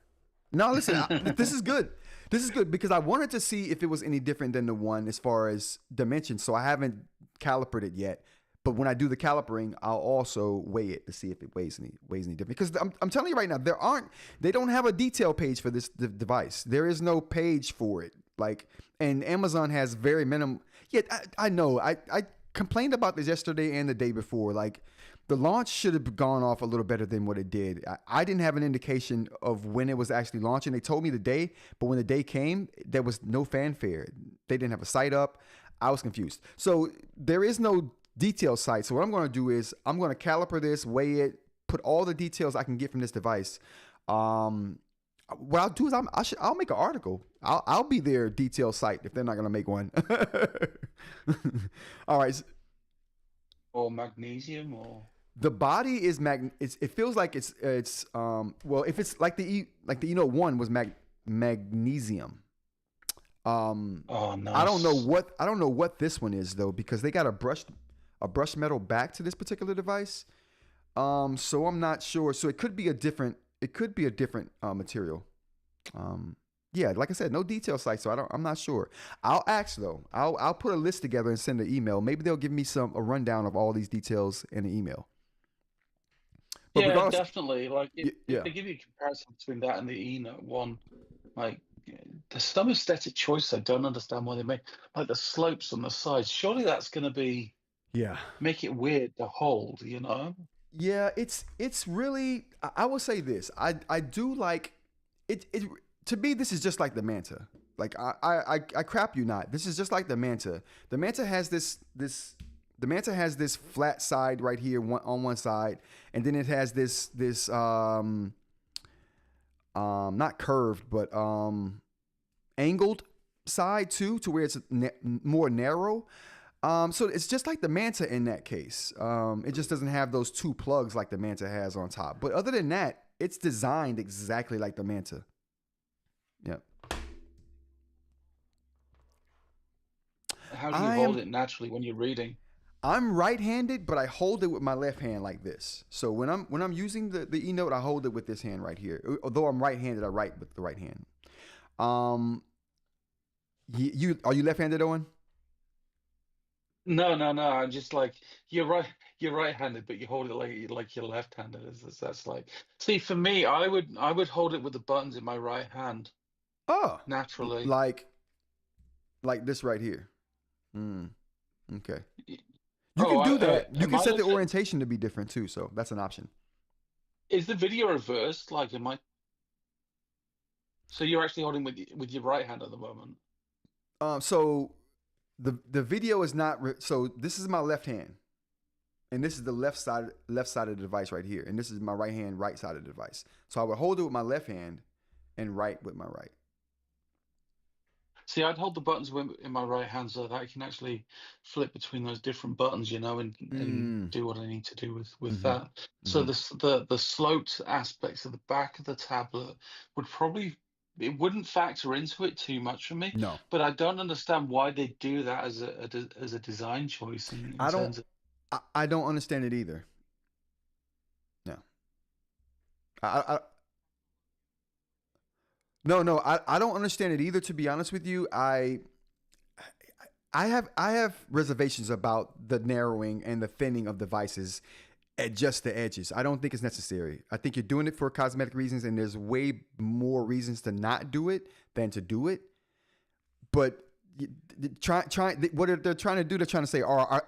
No, listen, this is good. This is good because I wanted to see if it was any different than the one as far as dimensions. So I haven't calibrated it yet. But when I do the calipering, I'll also weigh it to see if it weighs any different. Because I'm telling you right now, they don't have a detail page for this device. There is no page for it. And Amazon has very minimum. Yet I know I complained about this yesterday and the day before. The launch should have gone off a little better than what it did. I didn't have an indication of when it was actually launching. They told me the day, but when the day came, there was no fanfare. They didn't have a site up. I was confused. So there is no detail site. So what I'm going to do is I'm going to caliper this, weigh it, put all the details I can get from this device. What I'll do is I'll make an article. I'll be their detail site if they're not going to make one. All right. Or magnesium, or the body is it feels like it's well, if it's like the eNote 1 was magnesium. Oh, nice. I don't know what this one is though, because they got a brushed metal back to this particular device. So I'm not sure. So it could be a different material. Yeah, like I said, no detail site, so I'm not sure. I'll ask though. I'll put a list together and send an email. Maybe they'll give me a rundown of all these details in an email. But yeah, definitely. If they give you a comparison between that and the eNote 1, there's some aesthetic choice I don't understand why they make, like the slopes on the sides. Surely that's going to be make it weird to hold, you know? Yeah, it's really. I will say this. I do like it. To me, this is just like the Manta. I crap you not. This is just like the Manta. The Manta has this flat side right here on one side, and then it has this not curved but angled side too, to where it's more narrow. So it's just like the Manta in that case. It just doesn't have those two plugs like the Manta has on top. But other than that, it's designed exactly like the Manta. Yep. How do you hold it naturally when you're reading? I'm right-handed, but I hold it with my left hand like this. So when I'm using the eNote, I hold it with this hand right here. Although I'm right-handed, I write with the right hand. Are you left-handed, Owen? No. I'm just you're right-handed, but you hold it like you're left-handed. That's like. See, for me, I would hold it with the buttons in my right hand. Oh, naturally, like this right here. Okay. You can do that. You can set the orientation to be different too, so that's an option. Is the video reversed? So you're actually holding with your right hand at the moment. So the video is not. So this is my left hand, and this is the left side of the device right here, and this is my right side of the device. So I would hold it with my left hand and write with my right. See, I'd hold the buttons in my right hand so that I can actually flip between those different buttons, you know, and do what I need to do with that. So the sloped aspects of the back of the tablet wouldn't factor into it too much for me. No, but I don't understand why they do that as a design choice. I don't understand it either. No, No, I don't understand it either, to be honest with you. I have reservations about the narrowing and the thinning of devices at just the edges. I don't think it's necessary. I think you're doing it for cosmetic reasons, and there's way more reasons to not do it than to do it. but what they're trying to do, they're trying to say,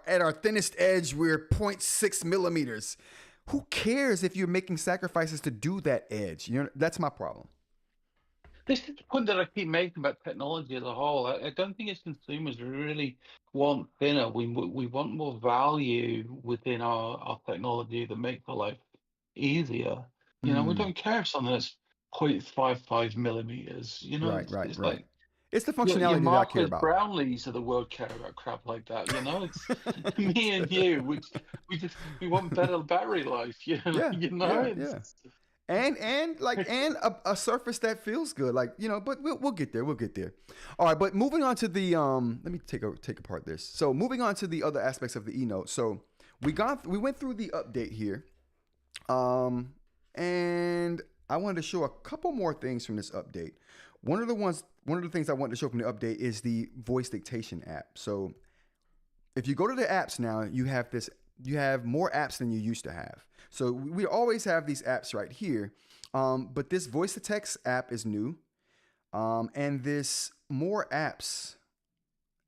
at our thinnest edge, we're 0.6 millimeters. Who cares if you're making sacrifices to do that edge? That's my problem. This is the point that I keep making about technology as a whole. I don't think as consumers we really want thinner. We want more value within our technology that makes our life easier. We don't care if something that's 0.55 millimeters. Right. Like it's the your functionality that I care Marcus about. Brownlees of the world care about crap like that. It's me and you. We want better battery life. Yeah. And a surface that feels good, but we'll get there. All right, but moving on to the let me take apart this. So moving on to the other aspects of the eNote. So we went through the update here, and I wanted to show a couple more things from this update. One of the things I wanted to show from the update is the voice dictation app. So if you go to the apps now, you have more apps than you used to have. So we always have these apps right here, but this voice to text app is new, and this more apps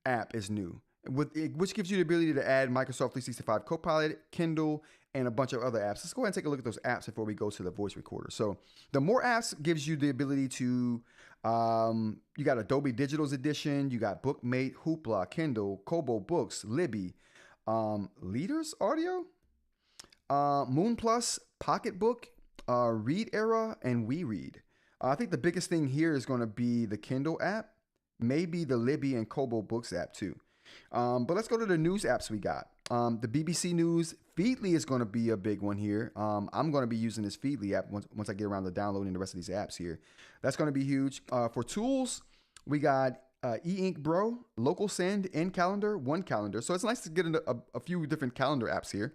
app is new, which gives you the ability to add Microsoft 365 Copilot, Kindle, and a bunch of other apps. Let's go ahead and take a look at those apps before we go to the voice recorder. So the more apps gives you the ability to, you got Adobe Digital's Edition, you got Bookmate, Hoopla, Kindle, Kobo Books, Libby, Leaders Audio, Moon Plus, Pocketbook, Read Era, and WeRead. I think the biggest thing here is going to be the Kindle app, maybe the Libby and Kobo Books app too. But let's go to the news apps we got. The BBC News, Feedly is going to be a big one here. I'm going to be using this Feedly app once I get around to downloading the rest of these apps here. That's going to be huge. For tools, we got eInk Bro, Local Send, Calendar, One Calendar. So it's nice to get into a few different calendar apps here.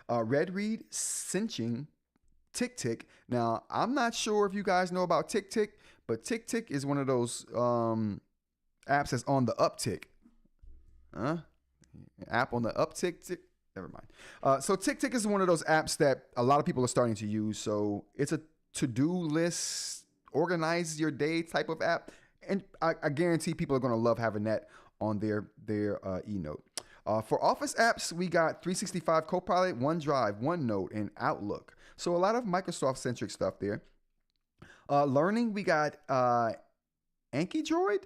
Red Read, Cinching, TickTick. Now, I'm not sure if you guys know about TickTick, but TickTick is one of those apps that's on the uptick. App on the uptick. Never mind. So TickTick is one of those apps that a lot of people are starting to use. So it's a to-do list, organize your day type of app. And I guarantee people are going to love having that on their eNote. For Office apps, we got 365 Copilot, OneDrive, OneNote, and Outlook. So a lot of Microsoft-centric stuff there. Learning, we got AnkiDroid.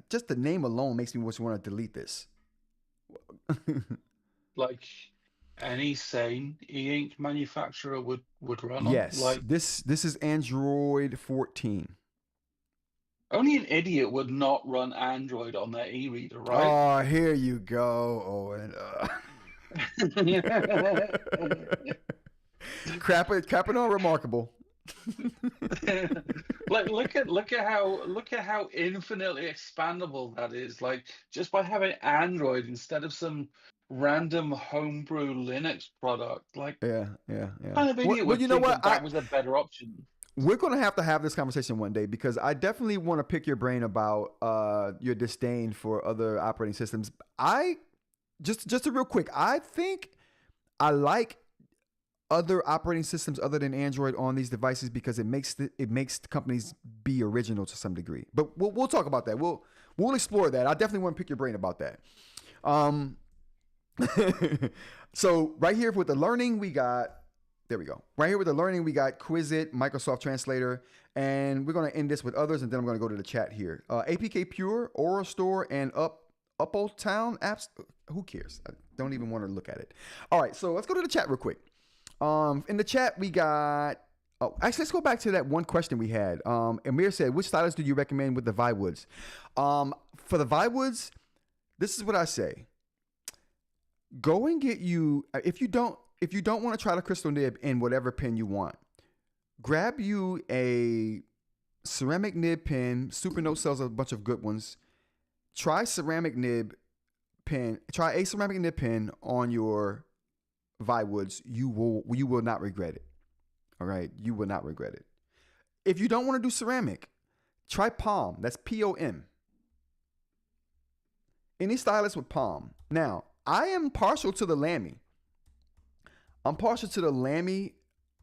Just the name alone makes me want to delete this. Like any sane eInk manufacturer would run yes, on. Like this is Android 14. Only an idiot would not run Android on their e-reader, right? Oh, here you go, Owen. Crapping on Remarkable. Like look at how infinitely expandable that is. Like just by having Android instead of some random homebrew Linux product. Like yeah. Kind of idiot would think that was a better option. We're going to have this conversation one day because I definitely want to pick your brain about your disdain for other operating systems. Just a real quick, I think I like other operating systems other than Android on these devices because it makes the companies be original to some degree. But we'll talk about that. We'll explore that. I definitely want to pick your brain about that. So right here with the learning, we got. There we go. Right here with the learning, we got Quizit, Microsoft Translator, and we're going to end this with others, and then I'm going to go to the chat here. APK Pure, Aura Store, and Uptown apps. Who cares? I don't even want to look at it. All right, so let's go to the chat real quick. In the chat, we got... Oh, actually, let's go back to that one question we had. Amir said, which stylus do you recommend with the Vivewoods? For the Vivewoods, this is what I say. Go and get you... If you don't want to try the crystal nib in whatever pen you want, grab you a ceramic nib pen. Supernote sells a bunch of good ones. Try a ceramic nib pen on your Vivewoods. You will not regret it. All right, you will not regret it. If you don't want to do ceramic, try Palm. That's POM. Any stylus with Palm. Now, I am partial to the Lamy. I'm partial to the Lamy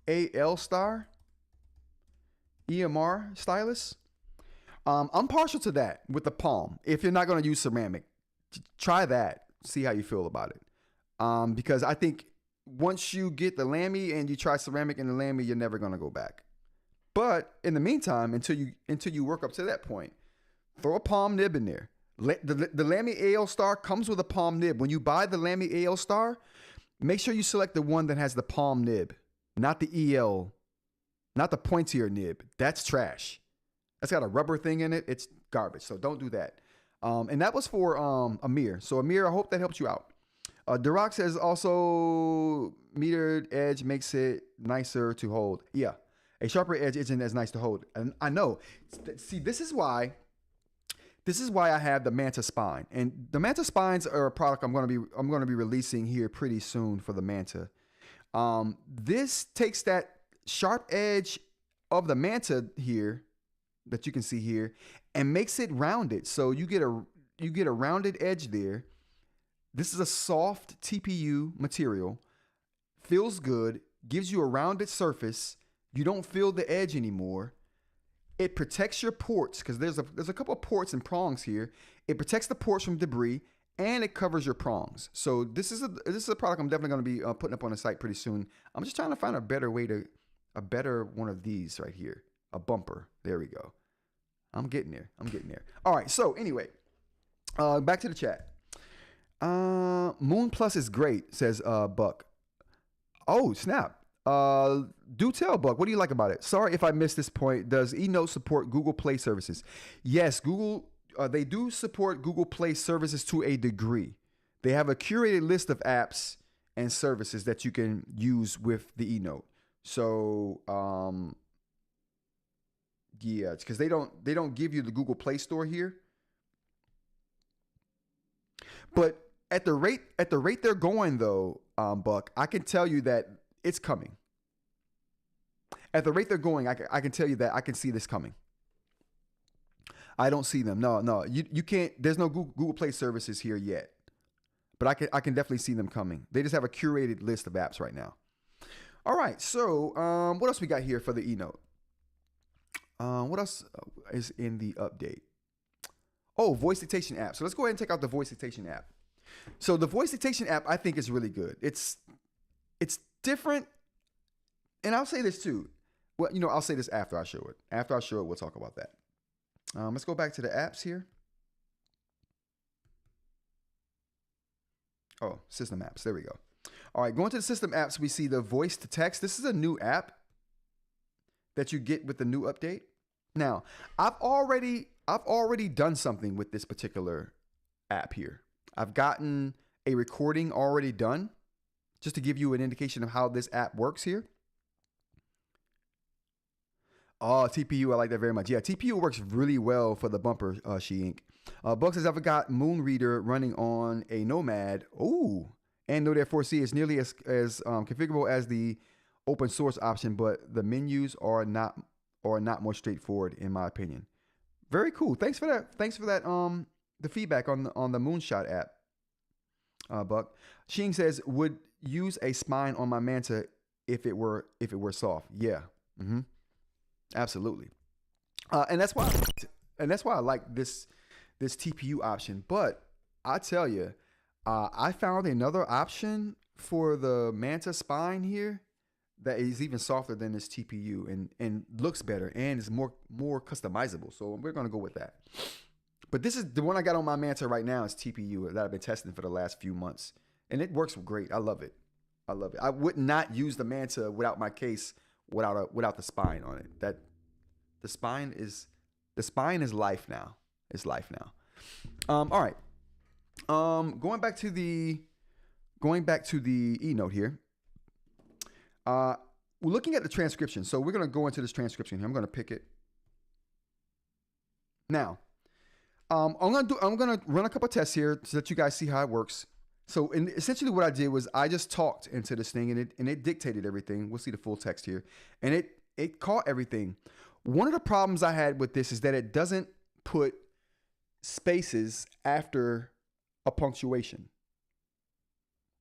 AL Star EMR stylus. I'm partial to that with the palm. If you're not going to use ceramic, try that. See how you feel about it. Because I think once you get the Lamy and you try ceramic and the Lamy, you're never going to go back. But in the meantime, until you work up to that point, throw a palm nib in there. The Lamy AL Star comes with a palm nib. When you buy the Lamy AL Star, make sure you select the one that has the palm nib, not the EL, not the pointier nib. That's trash. That's got a rubber thing in it. It's garbage. So don't do that. And that was for Amir. So Amir, I hope that helps you out. Duroc says also metered edge makes it nicer to hold. Yeah, a sharper edge isn't as nice to hold. And I know. See, this is why I have the Manta Spine. And the Manta Spines are a product I'm going to be releasing here pretty soon for the Manta. This takes that sharp edge of the Manta here that you can see here and makes it rounded. So you get a rounded edge there. This is a soft TPU material. Feels good, gives you a rounded surface. You don't feel the edge anymore. It protects your ports because there's a couple of ports and prongs here. It protects the ports from debris and it covers your prongs. So this is a product I'm definitely going to be putting up on the site pretty soon. I'm just trying to find a better one of these right here. A bumper. There we go. I'm getting there. All right. So anyway, back to the chat. Moon Plus is great, says Buck. Oh, snap. Do tell, Buck. What do you like about it? Sorry if I missed this point. Does eNote support Google Play services? Yes, Google. They do support Google Play services to a degree. They have a curated list of apps and services that you can use with the eNote. So, yeah, because they don't give you the Google Play Store here. But at the rate they're going though, Buck, I can tell you that it's coming. At the rate they're going, I can tell you that I can see this coming. I don't see them. No, you can't. There's no Google Play services here yet, but I can definitely see them coming. They just have a curated list of apps right now. All right, so what else we got here for the eNote? What else is in the update? Oh, voice dictation app. So let's go ahead and take out the voice dictation app. So the voice dictation app, I think, is really good. It's different, and I'll say this too. Well, I'll say this after I show it. After I show it, we'll talk about that. Let's go back to the apps here. Oh, system apps. There we go. All right, going to the system apps, we see the voice to text. This is a new app that you get with the new update. Now, I've already done something with this particular app here. I've gotten a recording already done, just to give you an indication of how this app works here. Oh, TPU, I like that very much. Yeah, TPU works really well for the bumper, eInk. Boox says, I've got Moon Reader running on a Nomad. Ooh, and Node F4C is nearly as configurable as the open source option, but the menus are not more straightforward in my opinion. Very cool. Thanks for that. The feedback on the Moonshot app. Buck. Shing says, would use a spine on my Manta if it were soft. Yeah. Mm-hmm. Absolutely. And that's why I like this TPU option. But I tell you, I found another option for the Manta spine here that is even softer than this TPU and looks better and is more customizable. So we're gonna go with that. But this is the one I got on my Manta right now is TPU that I've been testing for the last few months, and it works great. I love it. I would not use the Manta without my case without the spine on it. That the spine is life now. It's life now. All right. Going back to the eNote here. We're looking at the transcription. So we're going to go into this transcription here. I'm going to pick it. Now, I'm going to run a couple of tests here so that you guys see how it works. So essentially what I did was I just talked into this thing and it dictated everything. We'll see the full text here. And it caught everything. One of the problems I had with this is that it doesn't put spaces after a punctuation.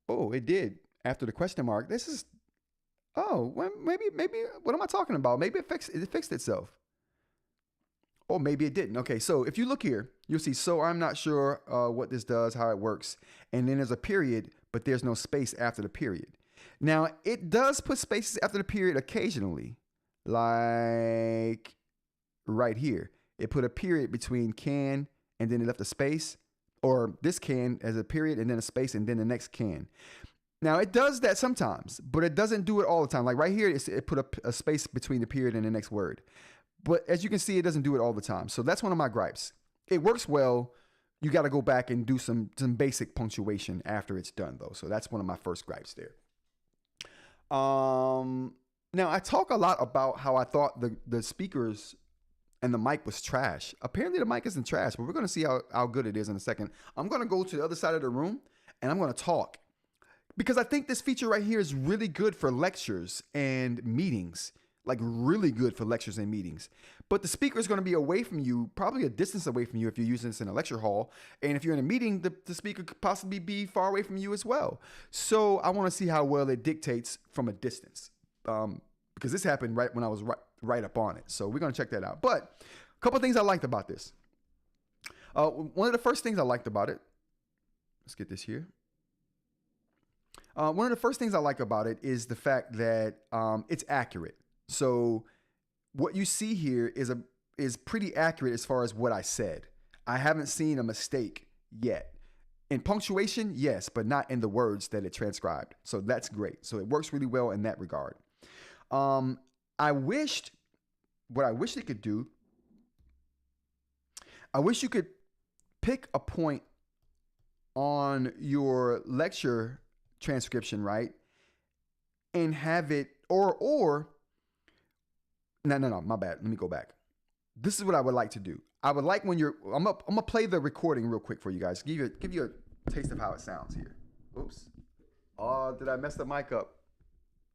Oh, it did after the question mark. Well, maybe what am I talking about? Maybe it fixed itself. Or maybe it didn't. Okay, so if you look here, you'll see, so I'm not sure what this does, how it works. And then there's a period, but there's no space after the period. Now, it does put spaces after the period occasionally, like right here. It put a period between can and then it left a space, or this can as a period and then a space and then the next can. Now, it does that sometimes, but it doesn't do it all the time. Like right here, it put a space between the period and the next word. But as you can see, it doesn't do it all the time. So that's one of my gripes. It works well. You got to go back and do some basic punctuation after it's done, though. So that's one of my first gripes there. Now, I talk a lot about how I thought the speakers and the mic was trash. Apparently, the mic isn't trash, but we're going to see how good it is in a second. I'm going to go to the other side of the room, and I'm going to talk. Because I think this feature right here is really good for lectures and meetings. Like really good for lectures and meetings. But the speaker is going to be away from you, probably a distance away from you if you're using this in a lecture hall. And if you're in a meeting, the speaker could possibly be far away from you as well. So I want to see how well it dictates from a distance. Because this happened right when I was right up on it. So we're going to check that out. But a couple of things I liked about this. One of the first things I liked about it, let's get this here. One of the first things I like about it is the fact that it's accurate. So what you see here is pretty accurate as far as what I said. I haven't seen a mistake yet. In punctuation, yes, but not in the words that it transcribed. So that's great. So it works really well in that regard. What I wish it could do, I wish you could pick a point on your lecture transcription, right? And have it, No, my bad. Let me go back. This is what I would like to do. I would like when I'm gonna play the recording real quick for you guys. Give you a taste of how it sounds here. Oops. Oh, did I mess the mic up?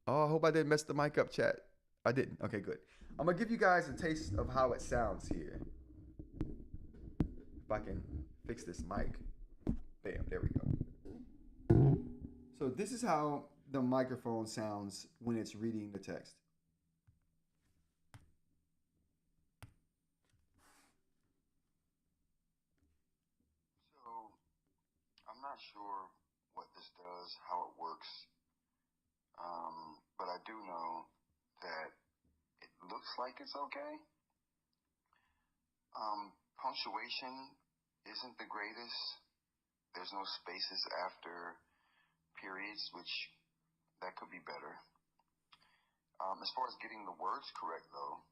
Oh, I hope I didn't mess the mic up, chat. I didn't. Okay, good. I'm gonna give you guys a taste of how it sounds here. If I can fix this mic. Bam, there we go. So this is how the microphone sounds when it's reading the text. I'm not sure what this does, how it works, but I do know that it looks like it's okay. Punctuation isn't the greatest. There's no spaces after periods, which that could be better. As far as getting the words correct, though,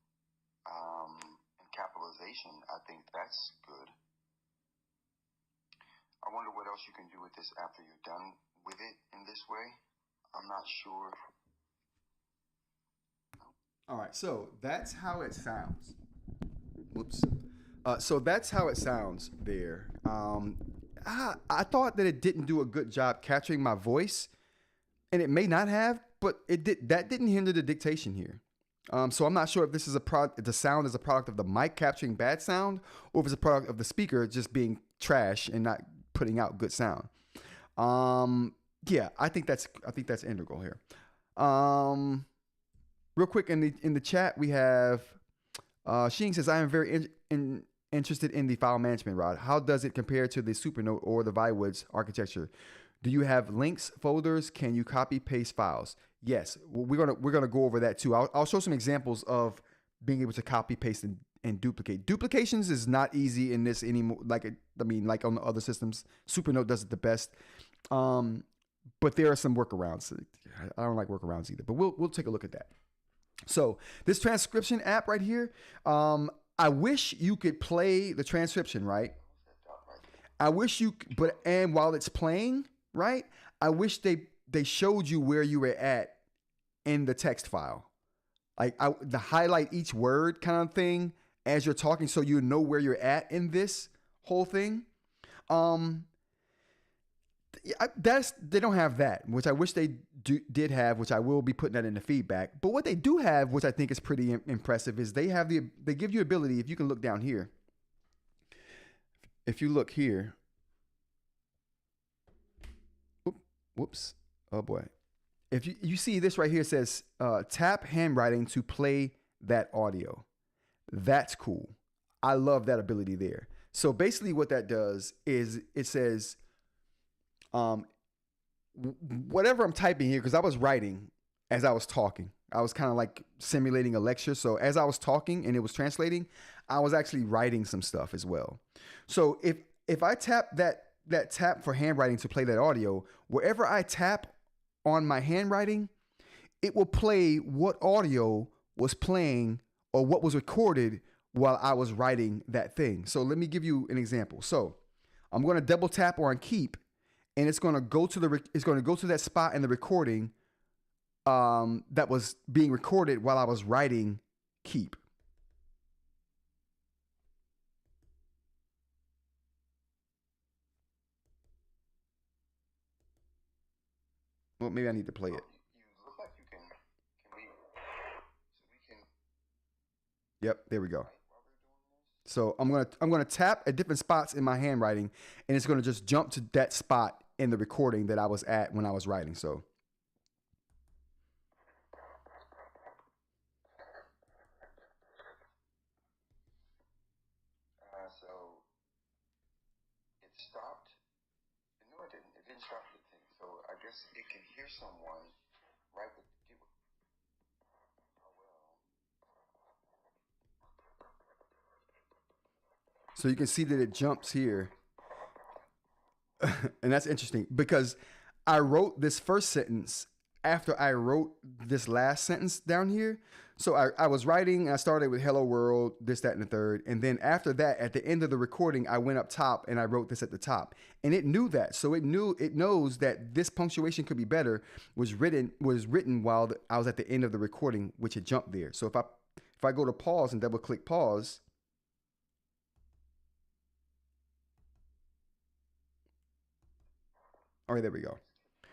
and capitalization, I think that's good. I wonder what else you can do with this after you're done with it in this way. I'm not sure. All right, so that's how it sounds. Whoops. So that's how it sounds there. I thought that it didn't do a good job capturing my voice, and it may not have, but it did. That didn't hinder the dictation here. So I'm not sure if this is the sound is a product of the mic capturing bad sound, or if it's a product of the speaker just being trash and not putting out good sound. Yeah, I think that's integral here. Real quick in the chat we have Sheen says, I am very interested in the file management, Rod. How does it compare to the Supernote or the Viwoods architecture? Do you have links, folders? Can you copy paste files? Yes, we're gonna go over that too. I'll show some examples of being able to copy paste and duplicate. Duplications is not easy in this anymore. Like on the other systems, Supernote does it the best. But there are some workarounds. I don't like workarounds either, but we'll take a look at that. So this transcription app right here, I wish you could play the transcription, right? I wish and while it's playing, right? I wish they showed you where you were at in the text file. Like the highlight each word kind of thing as you're talking, so you know where you're at in this whole thing. They don't have that, which I wish they did have, which I will be putting that in the feedback. But what they do have, which I think is pretty impressive, is they give you ability. If you can look down here, if you look here, whoops, oh boy. If you see this right here, it says tap handwriting to play that audio. That's cool. I love that ability there. So basically what that does is it says, whatever I'm typing here, because I was writing as I was talking. I was kind of like simulating a lecture. So as I was talking and it was translating, I was actually writing some stuff as well. So if I tap that tap for handwriting to play that audio, wherever I tap on my handwriting, it will play what audio was playing or what was recorded while I was writing that thing. So let me give you an example. So I'm going to double tap on keep, and it's going to go to that spot in the recording that was being recorded while I was writing keep. Well, maybe I need to play it. You look like you can we can. Yep, there we go. So I'm gonna tap at different spots in my handwriting, and it's gonna just jump to that spot in the recording that I was at when I was writing. So So it stopped. No, it didn't. It didn't stop the thing. So I guess it can hear someone right with. So you can see that it jumps here. And that's interesting because I wrote this first sentence after I wrote this last sentence down here. So I was writing, I started with hello world, this, that, and the third. And then after that, at the end of the recording, I went up top and I wrote this at the top. And it knew that. So it knows that this punctuation could be better was written while I was at the end of the recording, which had jumped there. So if I go to pause and double click pause, all right, there we go.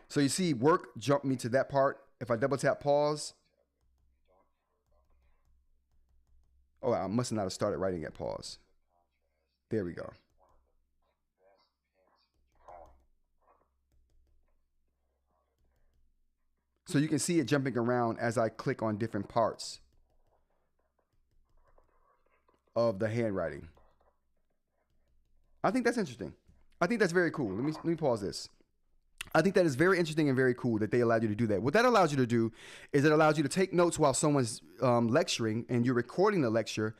So you see work jumped me to that part. If I double tap pause. Oh, I must not have started writing at pause. There we go. So you can see it jumping around as I click on different parts of the handwriting. I think that's interesting. I think that's very cool. Let me pause this. I think that is very interesting and very cool that they allowed you to do that. What that allows you to do is it allows you to take notes while someone's lecturing and you're recording the lecture.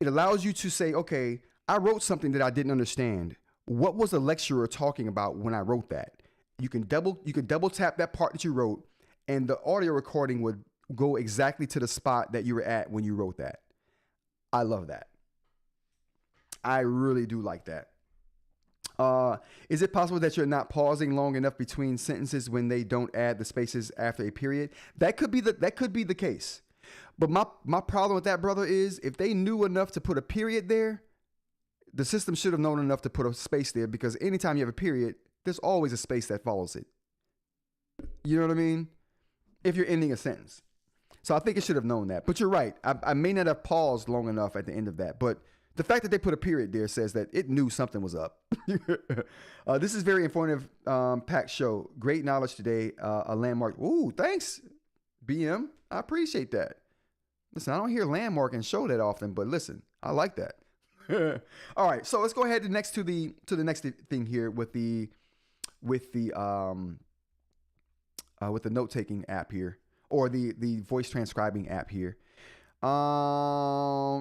It allows you to say, okay, I wrote something that I didn't understand. What was the lecturer talking about when I wrote that? You can double tap that part that you wrote, and the audio recording would go exactly to the spot that you were at when you wrote that. I love that. I really do like that. Is it possible that you're not pausing long enough between sentences when they don't add the spaces after a period? That could be the case. But my problem with that, brother, is if they knew enough to put a period there, the system should have known enough to put a space there, because anytime you have a period, there's always a space that follows it. You know what I mean? If you're ending a sentence. So I think it should have known that. But you're right. I may not have paused long enough at the end of that, but the fact that they put a period there says that it knew something was up. This is very informative, packed show. Great knowledge today. A landmark. Ooh, thanks, BM. I appreciate that. Listen, I don't hear landmark and show that often, but listen, I like that. All right, so let's go ahead to the next thing here with the note taking app here, or the voice transcribing app here.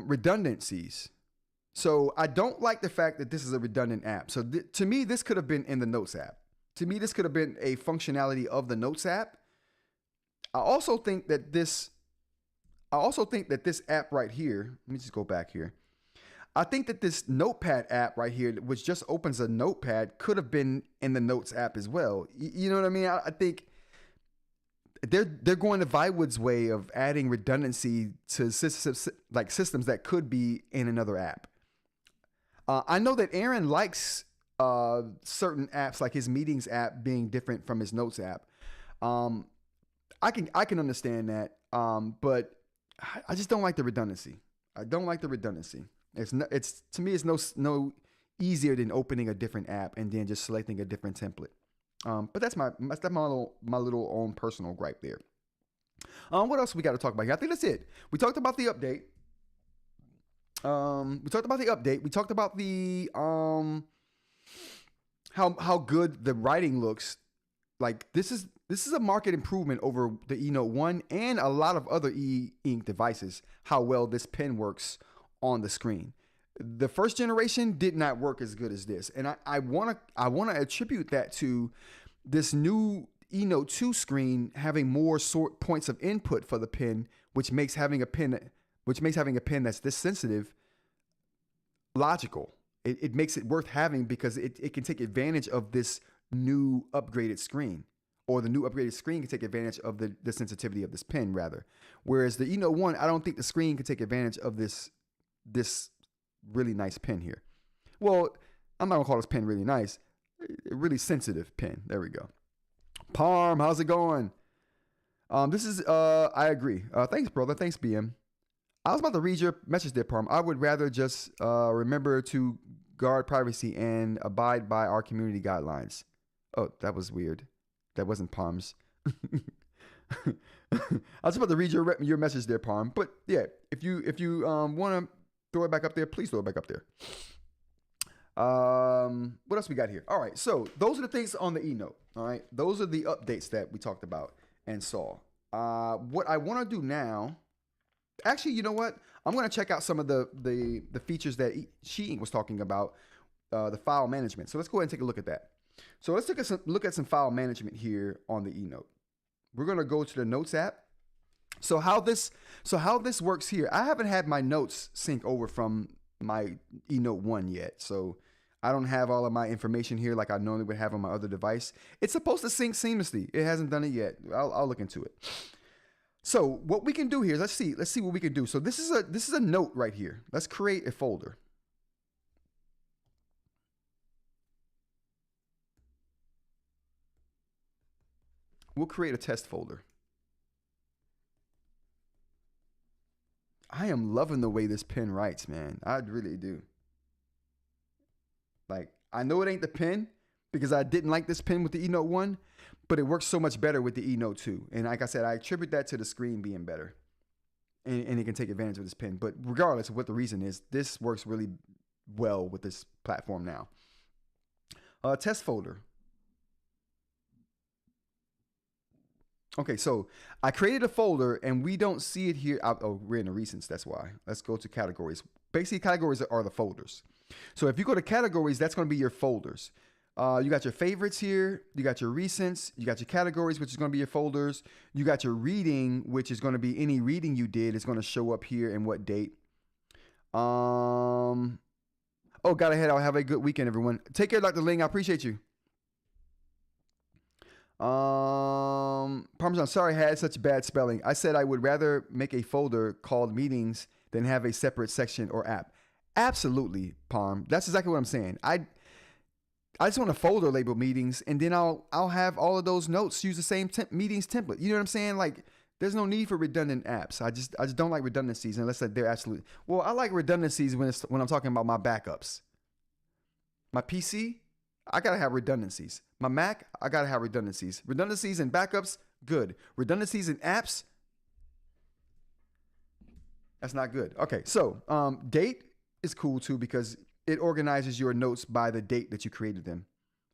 Redundancies. So I don't like the fact that this is a redundant app. So to me, this could have been in the Notes app. To me, this could have been a functionality of the Notes app. I also think that this app right here, let me just go back here. I think that this Notepad app right here, which just opens a notepad, could have been in the Notes app as well. You know what I mean? I think they're going the Viwood's way of adding redundancy to systems that could be in another app. I know that Aaron likes certain apps, like his meetings app being different from his Notes app. I can understand that, but I just don't like the redundancy. I don't like the redundancy. To me, it's no easier than opening a different app and then just selecting a different template. But that's my little own personal gripe there. What else we got to talk about here? I think that's it. We talked about the update. We talked about the update. We talked about the how good the writing looks. Like this is a market improvement over the eNote 1 and a lot of other eInk devices, how well this pen works on the screen. The first generation did not work as good as this. And I wanna attribute that to this new eNote 2 screen having more points of input for the pen, which makes having a pen that's this sensitive logical. It makes it worth having because it can take advantage of this new upgraded screen, or the new upgraded screen can take advantage of the sensitivity of this pen rather. Whereas the eNote 1, I don't think the screen can take advantage of this really nice pen here. Well, I'm not gonna call this pen really nice, a really sensitive pen. There we go. Parm, how's it going? This is I agree. Thanks, brother. Thanks, BM. I was about to read your message there, Parm. I would rather just remember to guard privacy and abide by our community guidelines. Oh, that was weird. That wasn't Parm's. I was about to read your message there, Parm. But yeah, if you want to throw it back up there, please throw it back up there. What else we got here? All right, so those are the things on the eNote. All right, those are the updates that we talked about and saw. What I want to do now, actually, you know what? I'm going to check out some of the features that eInk was talking about, the file management. So let's go ahead and take a look at that. So let's look at some file management here on the eNote. We're going to go to the Notes app. So how this works here, I haven't had my notes sync over from my eNote 1 yet. So I don't have all of my information here like I normally would have on my other device. It's supposed to sync seamlessly. It hasn't done it yet. I'll look into it. So what we can do here is let's see what we can do. So this is a note right here. Let's create a folder. We'll create a test folder. I am loving the way this pen writes, man. I really do. Like, I know it ain't the pen because I didn't like this pen with the eNote 1, but it works so much better with the eNote 2. And like I said, I attribute that to the screen being better. And it can take advantage of this pen. But regardless of what the reason is, this works really well with this platform now. Test folder. Okay, so I created a folder and we don't see it here. Oh, we're in the recents, that's why. Let's go to categories. Basically, categories are the folders. So if you go to categories, that's going to be your folders. You got your favorites here. You got your recents. You got your categories, which is going to be your folders. You got your reading, which is going to be any reading you did. It's going to show up here and what date. Oh, got ahead. I'll have a good weekend, everyone. Take care, Dr. Ling. I appreciate you. Parmesan, sorry I had such bad spelling. I said I would rather make a folder called meetings than have a separate section or app. Absolutely, Parm. That's exactly what I'm saying. I just want a folder labeled meetings, and then I'll have all of those notes use the same meetings template. You know what I'm saying? Like, there's no need for redundant apps. I just don't like redundancies unless they're absolute. Well, I like redundancies when I'm talking about my backups. My PC, I gotta have redundancies. My Mac, I gotta have redundancies. Redundancies and backups, good. Redundancies and apps, that's not good. Okay, so date is cool too because it organizes your notes by the date that you created them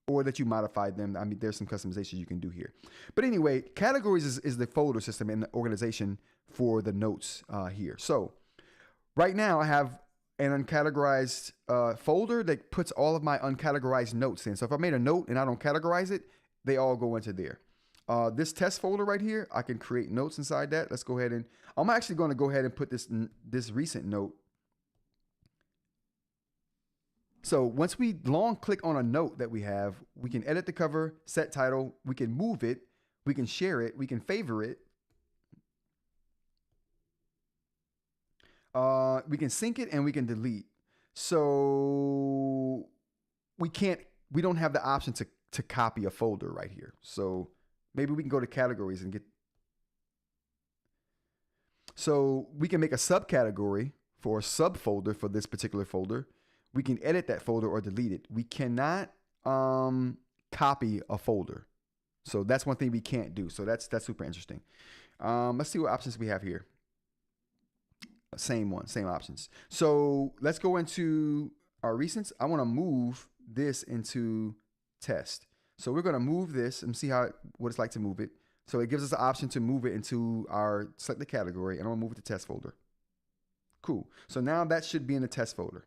or that you modified them. I mean, there's some customizations you can do here. But anyway, categories is the folder system and the organization for the notes here. So right now I have an uncategorized folder that puts all of my uncategorized notes in. So if I made a note and I don't categorize it, they all go into there. This test folder right here, I can create notes inside that. Let's go ahead and, I'm actually going to go ahead and put this recent note. So once we long click on a note that we have, we can edit the cover, set title, we can move it, we can share it, we can favor it. We can sync it and we can delete. So we don't have the option to copy a folder right here. So maybe we can go to categories and so we can make a subcategory for a subfolder for this particular folder. We can edit that folder or delete it. We cannot copy a folder. So that's one thing we can't do. So that's super interesting. Let's see what options we have here. Same one, same options. So let's go into our recents. I want to move this into test. So we're going to move this and see what it's like to move it. So it gives us the option to move it into our selected category, and I'm going to move it to test folder. Cool. So now that should be in the test folder.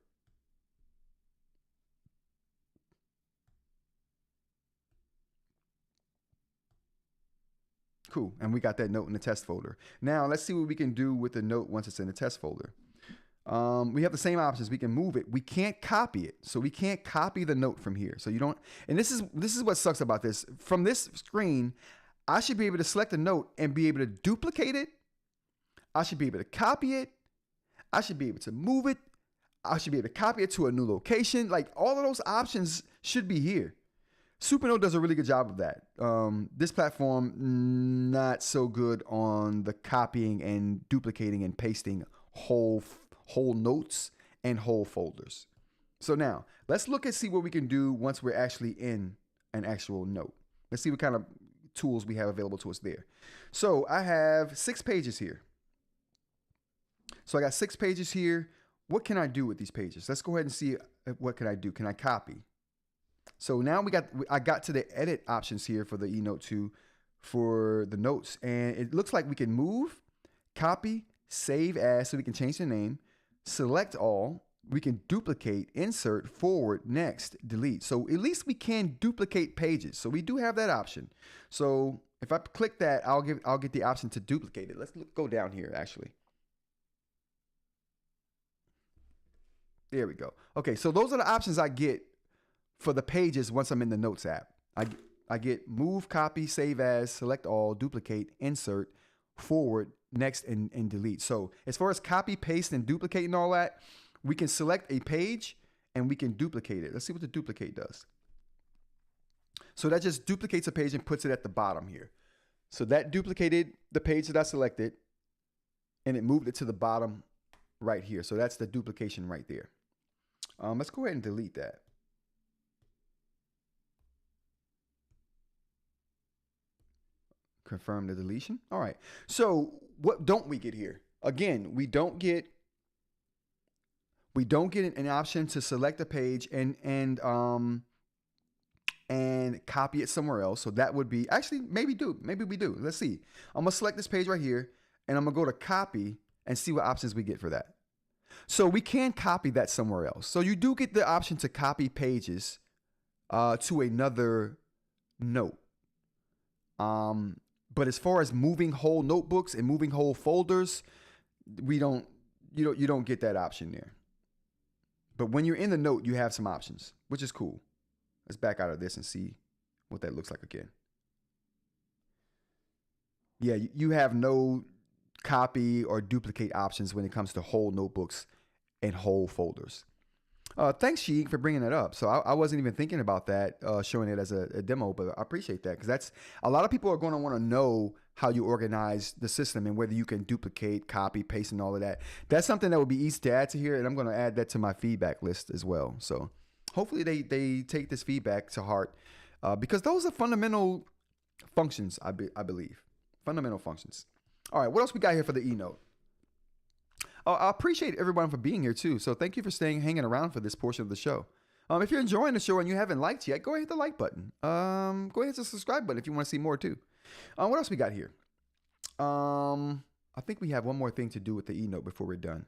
Cool. And we got that note in the test folder. Now let's see what we can do with the note once it's in the test folder. We have the same options. We can move it. We can't copy it. So we can't copy the note from here. So you don't, and this is what sucks about this. From this screen, I should be able to select a note and be able to duplicate it. I should be able to copy it. I should be able to move it. I should be able to copy it to a new location. Like all of those options should be here. Supernote does a really good job of that. This platform, not so good on the copying and duplicating and pasting whole notes and whole folders. So now let's look and see what we can do once we're actually in an actual note. Let's see what kind of tools we have available to us there. So I have 6 pages here. So I got 6 pages here. What can I do with these pages? Let's go ahead and see what can I do. Can I copy? So now I got to the edit options here for the eNote 2 for the notes, and it looks like we can move, copy, save as, so we can change the name, select all, we can duplicate, insert, forward, next, delete. So at least we can duplicate pages. So we do have that option. So if I click that, I'll get the option to duplicate it. Let's go down here actually. There we go. Okay, so those are the options I get for the pages once I'm in the Notes app. I get move, copy, save as, select all, duplicate, insert, forward, next, and delete. So as far as copy, paste, and duplicate and all that, we can select a page and we can duplicate it. Let's see what the duplicate does. So that just duplicates a page and puts it at the bottom here. So that duplicated the page that I selected and it moved it to the bottom right here. So that's the duplication right there. Let's go ahead and delete that. Confirm the deletion. All right. So what don't we get here? Again, we don't get an option to select a page and copy it somewhere else. So that would be actually maybe we do. Let's see. I'm gonna select this page right here and I'm gonna go to copy and see what options we get for that. So we can copy that somewhere else. So you do get the option to copy pages to another note. But as far as moving whole notebooks and moving whole folders, you don't get that option there. But when you're in the note, you have some options, which is cool. Let's back out of this and see what that looks like again. Yeah, you have no copy or duplicate options when it comes to whole notebooks and whole folders. Thanks, eInk, for bringing that up. So I wasn't even thinking about that, showing it as a demo, but I appreciate that because that's a lot of people are going to want to know how you organize the system and whether you can duplicate, copy, paste, and all of that. That's something that would be easy to add to here, and I'm going to add that to my feedback list as well. So hopefully they take this feedback to heart because those are fundamental functions, I believe. Fundamental functions. All right, what else we got here for the eNote? I appreciate everyone for being here too. So thank you for hanging around for this portion of the show. If you're enjoying the show and you haven't liked yet, go ahead and hit the like button. Go ahead and hit the subscribe button if you want to see more too. What else we got here? I think we have one more thing to do with the eNote before we're done.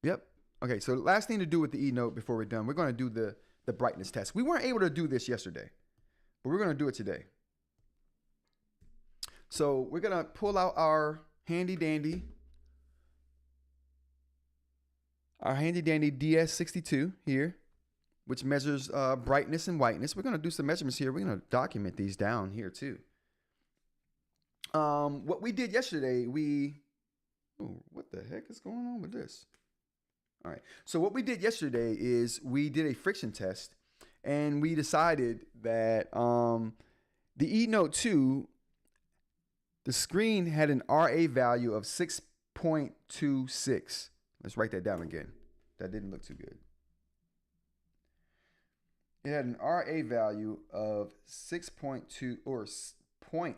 Yep. Okay, so the last thing to do with the eNote before we're done, we're going to do the brightness test. We weren't able to do this yesterday, but we're going to do it today. So we're going to pull out our handy dandy DS62 here, which measures brightness and whiteness. We're going to do some measurements here. We're going to document these down here too. What we did yesterday, what the heck is going on with this? All right. So what we did yesterday is we did a friction test and we decided that the eNote 2, the screen had an RA value of 6.26. Let's write that down again. That didn't look too good. It had an RA value of 6.2 or 0.6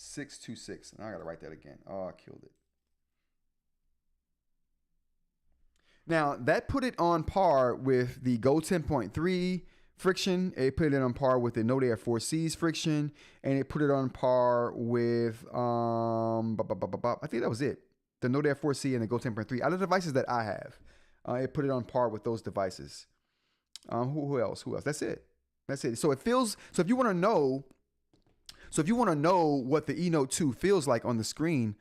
626. Now I gotta write that again. Oh, I killed it. Now that put it on par with the Go 10.3 friction. It put it on par with the Node Air 4C's friction, and it put it on par with I think that was it. The Node Air 4C and the Go 10.3. Out of the devices that I have, it put it on par with those devices. Who else? That's it. So it feels. So if you want to know what the eNote 2 feels like on the screen,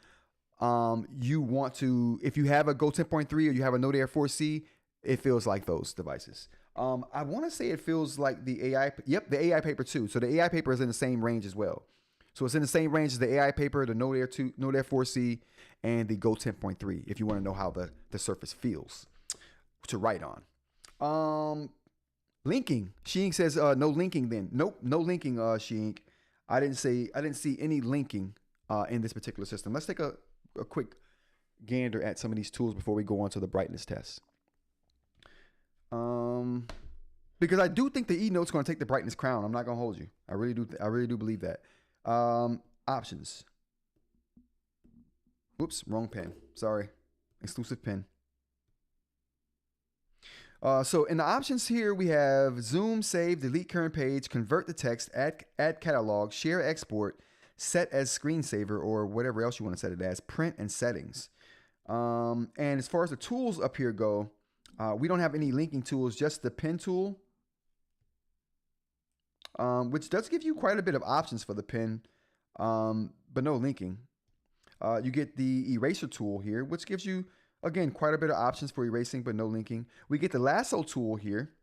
you want to, if you have a Go 10.3 or you have a Node Air 4C, it feels like those devices. I want to say it feels like the AI. Yep, the AI paper too. So the AI paper is in the same range as well. So it's in the same range as the AI paper, the Node Air 2, Node Air 4C, and the Go 10.3. If you want to know how the surface feels to write on. Linking. eInk says no linking. Then nope, no linking. eInk. I didn't see any linking in this particular system. Let's take a quick gander at some of these tools before we go on to the brightness test. Because I do think the eNote's going to take the brightness crown. I'm not going to hold you. I really do believe that. Options. Whoops, wrong pen. Sorry. Exclusive pen. So in the options here, we have zoom, save, delete current page, convert the text, add catalog, share, export, set as screensaver, or whatever else you want to set it as, print, and settings. And as far as the tools up here go, we don't have any linking tools, just the pen tool, which does give you quite a bit of options for the pen, but no linking. You get the eraser tool here, which gives you, again, quite a bit of options for erasing, but no linking. We get the lasso tool here,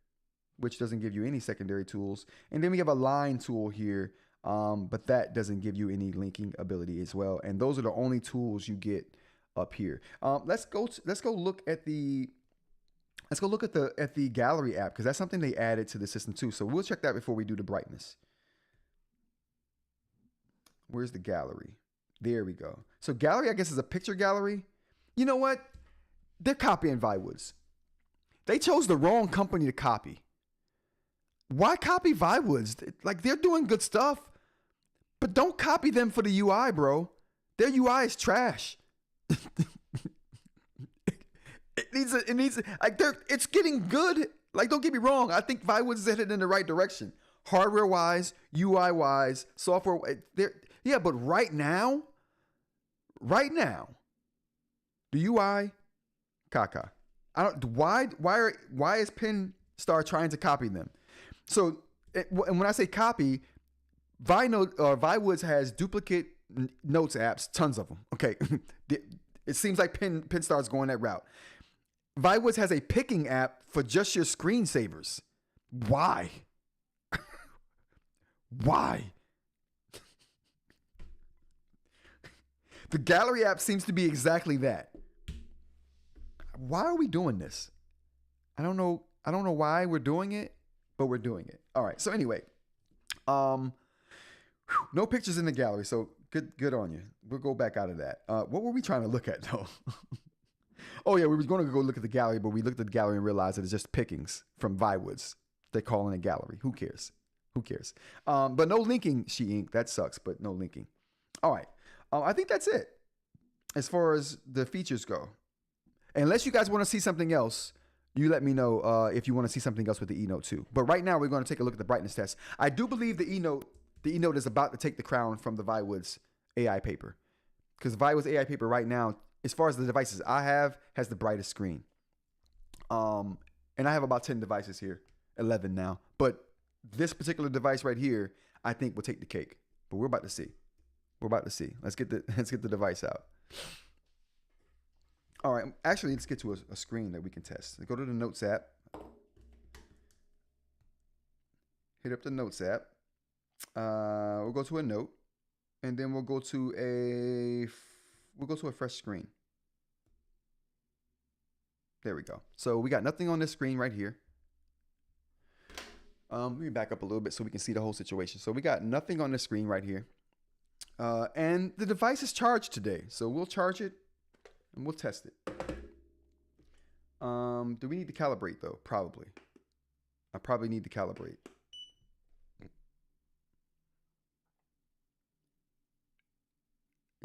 which doesn't give you any secondary tools. And then we have a line tool here, but that doesn't give you any linking ability as well. And those are the only tools you get up here. Let's go look at the gallery app, because that's something they added to the system too. So we'll check that before we do the brightness. Where's the gallery? There we go. So gallery, I guess, is a picture gallery. You know what? They're copying Viwoods. They chose the wrong company to copy. Why copy Viwoods? Like, they're doing good stuff, but don't copy them for the UI, bro. Their UI is trash. It's getting good. Like, don't get me wrong. I think Viwoods is headed in the right direction. Hardware wise, UI wise, software. Yeah, but right now, the UI, caca. Why is PenStar trying to copy them? So, and when I say copy, Viwoods has duplicate notes apps, tons of them. Okay, it seems like PenStar's going that route. Viwoods has a picking app for just your screensavers. Why? Why? The gallery app seems to be exactly that. Why are we doing this? I don't know why we're doing it, but we're doing it. All right. So anyway, no pictures in the gallery. So good on you. We'll go back out of that. What were we trying to look at though? Oh yeah, we were going to go look at the gallery, but we looked at the gallery and realized that it's just pickings from Viwoods. They're calling it gallery. Who cares? But no linking, eInk. That sucks, but no linking. All right. I think that's it as far as the features go. Unless you guys want to see something else, you let me know if you want to see something else with the eNote 2. But right now, we're going to take a look at the brightness test. I do believe the eNote is about to take the crown from the Viwoods AI paper, because the Viwoods AI paper right now, as far as the devices I have, has the brightest screen. And I have about 10 devices here, 11 now. But this particular device right here, I think will take the cake. But we're about to see. Let's get the device out. All right. Actually, let's get to a screen that we can test. Go to the Notes app. Hit up the Notes app. We'll go to a note, and then we'll go to a fresh screen. There we go. So we got nothing on this screen right here. Let me back up a little bit so we can see the whole situation. So we got nothing on the screen right here. And the device is charged today. So we'll charge it and we'll test it. Do we need to calibrate though? Probably. I probably need to calibrate.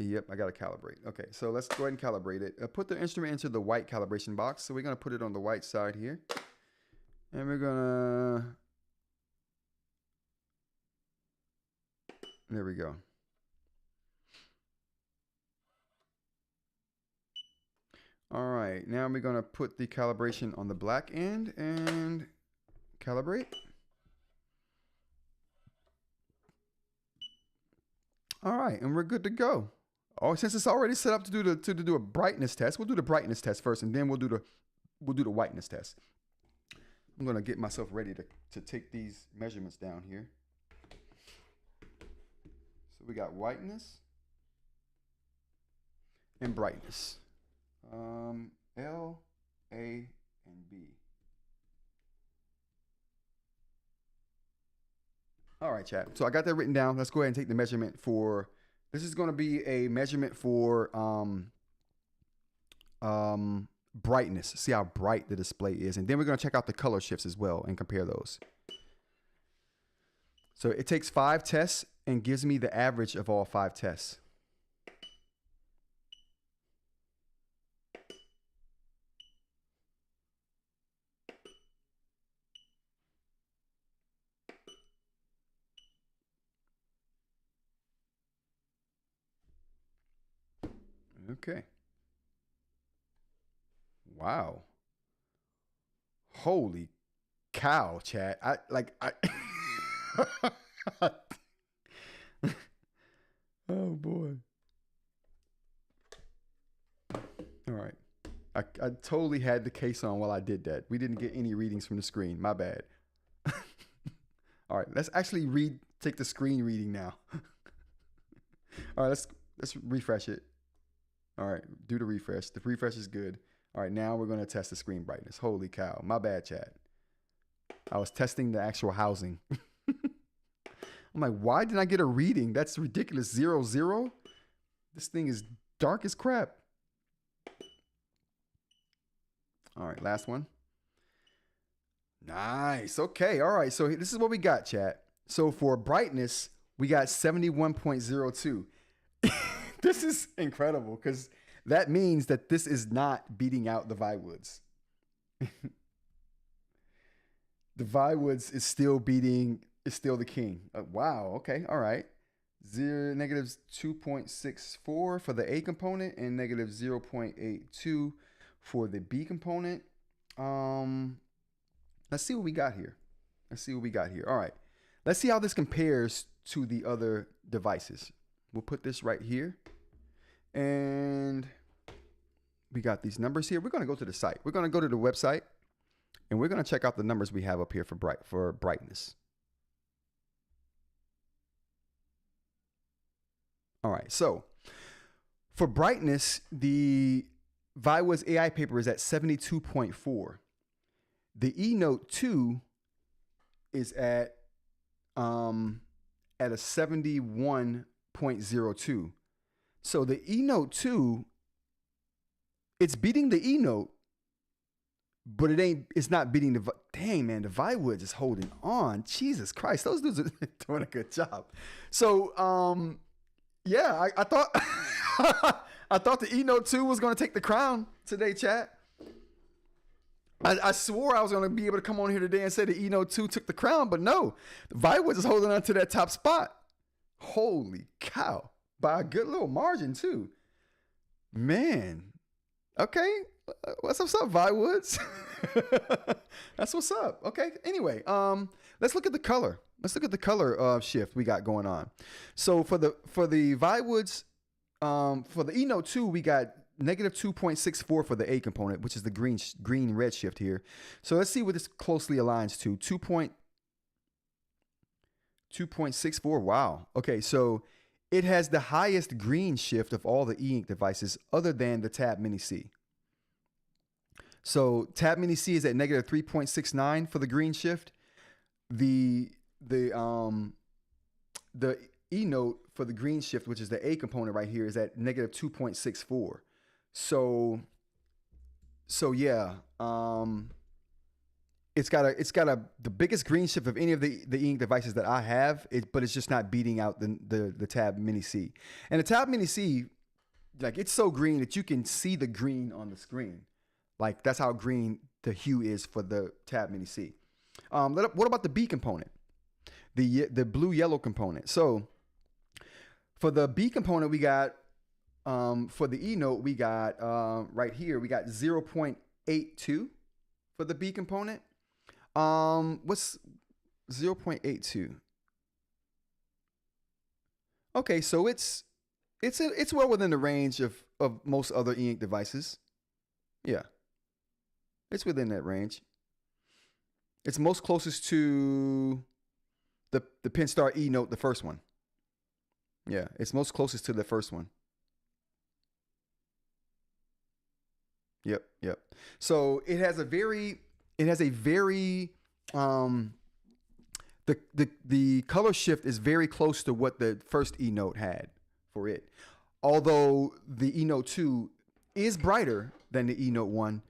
Yep, I got to calibrate. Okay, so let's go ahead and calibrate it. Put the instrument into the white calibration box. So we're going to put it on the white side here. And we're going to... There we go. All right, now we're going to put the calibration on the black end and calibrate. All right, and we're good to go. Oh, since it's already set up to do a brightness test, we'll do the brightness test first, and then we'll do the whiteness test. I'm gonna get myself ready to take these measurements down here. So we got whiteness and brightness. L, A, and B. All right, chat. So I got that written down. Let's go ahead and take the measurement for. This is going to be a measurement for brightness. See how bright the display is, and then we're going to check out the color shifts as well and compare those. So it takes 5 tests and gives me the average of all 5 tests. Okay. Wow. Holy cow, chat. I oh boy. All right. I totally had the case on while I did that. We didn't get any readings from the screen. My bad. All right, let's actually take the screen reading now. All right, let's refresh it. All right, do the refresh. The refresh is good. All right, now we're going to test the screen brightness. Holy cow. My bad, chat. I was testing the actual housing. I'm like, why didn't I get a reading? That's ridiculous. 0, 0. This thing is dark as crap. All right, last one. Nice. Okay, all right. So this is what we got, chat. So for brightness, we got 71.02. This is incredible because that means that this is not beating out the Viwoods. The Viwoods is still the king. Wow. Okay. All right. Negative 2.64 for the A component and negative 0.82 for the B component. Let's see what we got here. All right. Let's see how this compares to the other devices. We'll put this right here. And we got these numbers here. We're going to go to the site. We're going to go to the website. And we're going to check out the numbers we have up here for brightness. All right. So for brightness, the Viwoods AI paper is at 72.4. The eNote 2 is at a 71.02. So the eNote 2, it's beating the eNote, but it's not beating the, dang man, the Viwoods is holding on. Jesus Christ, those dudes are doing a good job. So, yeah, I thought, I thought the eNote 2 was going to take the crown today, chat. I swore I was going to be able to come on here today and say the eNote 2 took the crown, but no, the Viwoods is holding on to that top spot. Holy cow. By a good little margin, too. Man. Okay. What's up, Viwoods? That's what's up. Okay. Anyway, let's look at the color. Let's look at the color shift we got going on. So for the Viwoods, for the eNote 2, we got negative 2.64 for the A component, which is the green red shift here. So let's see what this closely aligns to. 2.64. Wow. Okay, so it has the highest green shift of all the eInk devices other than the Tab Mini C. So Tab Mini C is at negative 3.69 for the green shift. The eNote for the green shift, which is the A component right here, is at negative 2.64. So yeah, the biggest green shift of any of the eInk devices that I have, but it's just not beating out the Tab Mini C. And the Tab Mini C, like, it's so green that you can see the green on the screen. Like, that's how green the hue is for the Tab Mini C. What about the B component? The blue yellow component. So for the B component, we got for the eNote, we got right here, we got 0.82 for the B component. What's 0.82? Okay, so it's well within the range of most other eInk devices. Yeah, it's within that range. It's most closest to the Penstar eNote, the first one. Yeah, it's most closest to the first one. Yep. So it has a very the color shift is very close to what the first eNote had for it. Although the eNote 2 is brighter than the eNote 1,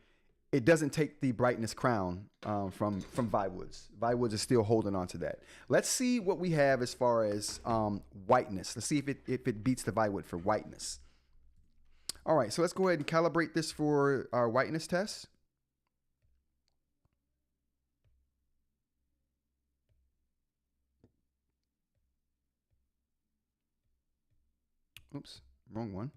it doesn't take the brightness crown from Viwoods. Viwoods is still holding on to that. Let's see what we have as far as whiteness. Let's see if it beats the Viwood for whiteness. All right, so let's go ahead and calibrate this for our whiteness test. Oops, wrong one.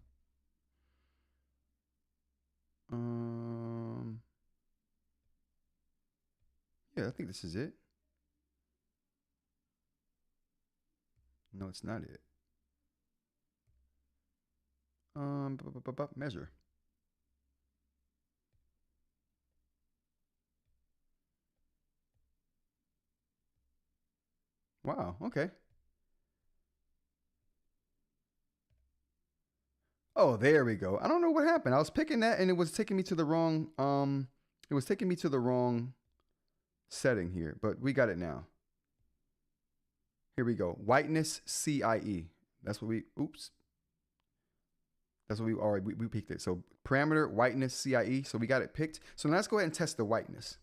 Yeah, I think this is it. No, it's not it. Measure. Wow, okay. Oh, there we go. I don't know what happened. I was picking that and it was taking me to the wrong setting here, but we got it now. Here we go. Whiteness CIE. That's what we already we picked it. So parameter whiteness CIE. So we got it picked. So now let's go ahead and test the whiteness.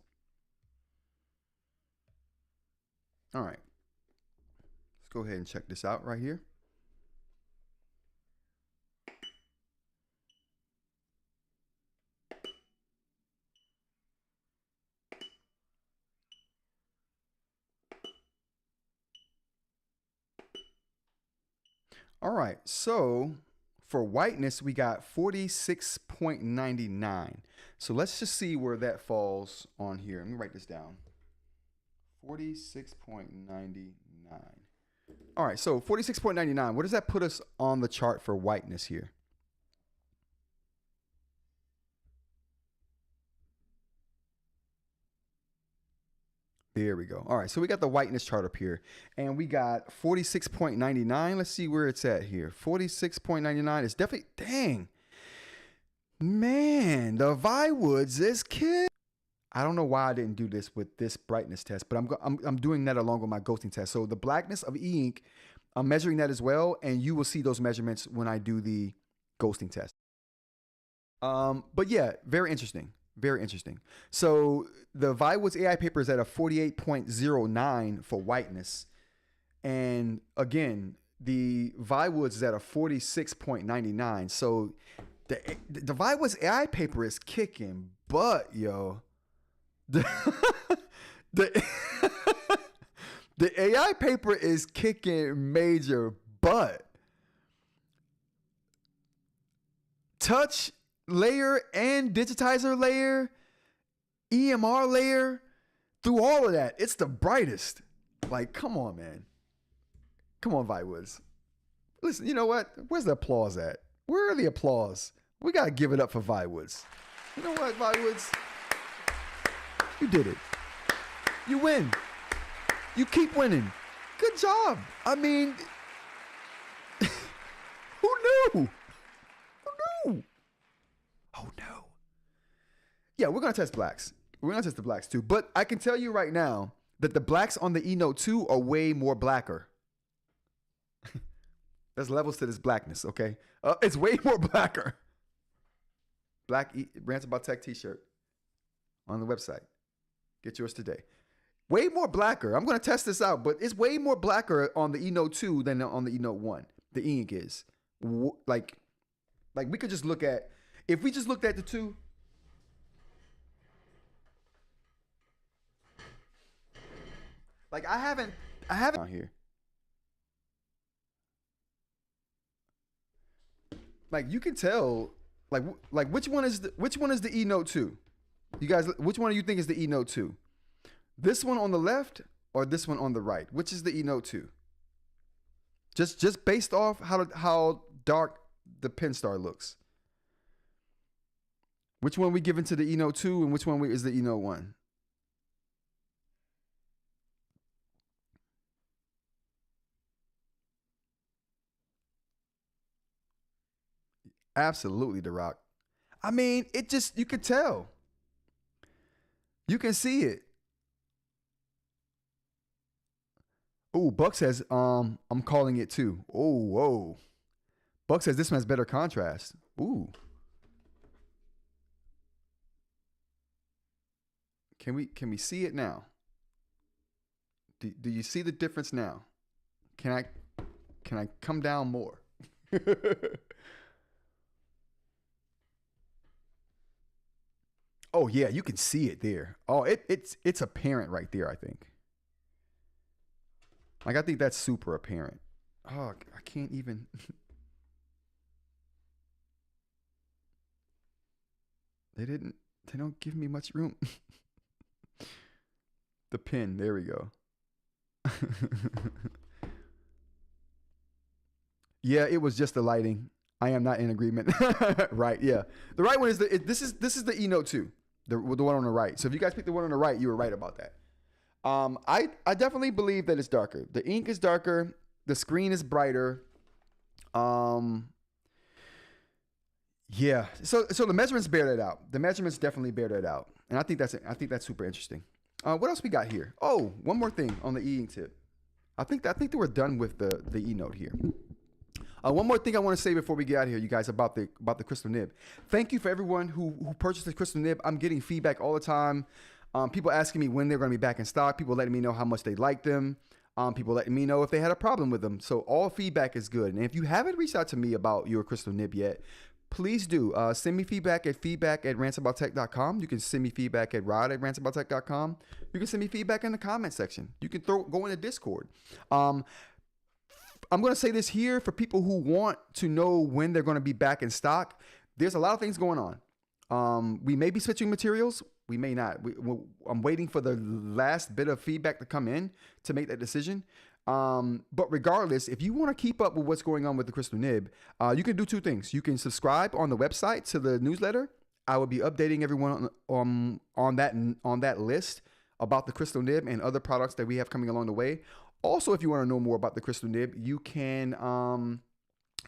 All right. Let's go ahead and check this out right here. All right, so for whiteness, we got 46.99. So let's just see where that falls on here. Let me write this down. 46.99. All right, so 46.99. What does that put us on the chart for whiteness here? There we go. All right, so we got the whiteness chart up here, and we got 46.99. Let's see where it's at here. 46.99 is definitely, dang, man, the Viwoods is kid. I don't know why I didn't do this with this brightness test, but I'm doing that along with my ghosting test. So the blackness of eInk, I'm measuring that as well, and you will see those measurements when I do the ghosting test. But yeah, very interesting. Very interesting. So the Viwoods AI paper is at a 48.09 for whiteness. And again, the Viwoods is at a 46.99. So the Viwoods AI paper is kicking butt, yo. The AI paper is kicking major butt. Touch layer and digitizer layer, EMR layer, through all of that, it's the brightest. Like, come on, man. Come on, Viwoods. Listen, you know what? Where's the applause at? Where are the applause? We got to give it up for Viwoods. You know what, Viwoods? You did it. You win. You keep winning. Good job. I mean, who knew? Oh no. Yeah, we're going to test blacks. We're going to test the blacks too. But I can tell you right now that the blacks on the eNote 2 are way more blacker. There's levels to this blackness, okay? It's way more blacker. Black Rants About Tech t-shirt on the website. Get yours today. Way more blacker. I'm going to test this out, but it's way more blacker on the eNote 2 than on the eNote 1. The eInk is. Like we could just look at, if we just looked at the two, like I haven't out here. Like you can tell, like which one is the eNote 2? You guys, which one do you think is the eNote 2? This one on the left or this one on the right? Which is the eNote 2? Just based off how dark the pen star looks. Which one we giving to the eNote 2 and which one is the eNote 1? Absolutely, The Rock. I mean, you could tell. You can see it. Oh, Buck says, I'm calling it too. Oh, whoa. Buck says this one has better contrast. Ooh. Can we see it now? Do you see the difference now? Can I come down more? Oh yeah, you can see it there. Oh, it's apparent right there, I think. Like I think that's super apparent. Oh, I can't even. They don't give me much room. The pen, there we go. Yeah, it was just the lighting. I am not in agreement. Right, yeah. The right one is this is the eNote 2. The one on the right. So if you guys picked the one on the right, you were right about that. I definitely believe that it's darker. The ink is darker. The screen is brighter. Yeah. So the measurements bear that out. The measurements definitely bear that out, and I think that's super interesting. What else we got here? Oh, one more thing on the eInk tip. I think that we're done with the eNote here. One more thing I want to say before we get out of here, you guys, about the Crystal Nib. Thank you for everyone who purchased the Crystal Nib. I'm getting feedback all the time. People asking me when they're going to be back in stock. People letting me know how much they like them. People letting me know if they had a problem with them. So all feedback is good. And if you haven't reached out to me about your Crystal Nib yet, please do. Send me feedback at rantsaboutTech.com. You can send me feedback at rod@rantsaboutTech.com. You can send me feedback in the comment section. You can go in the Discord. I'm going to say this here for people who want to know when they're going to be back in stock. There's a lot of things going on. We may be switching materials. We may not. I'm waiting for the last bit of feedback to come in to make that decision. But regardless, if you want to keep up with what's going on with the Crystal Nib, you can do two things. You can subscribe on the website to the newsletter. I will be updating everyone on that list about the Crystal Nib and other products that we have coming along the way. Also, if you want to know more about the Crystal Nib, you can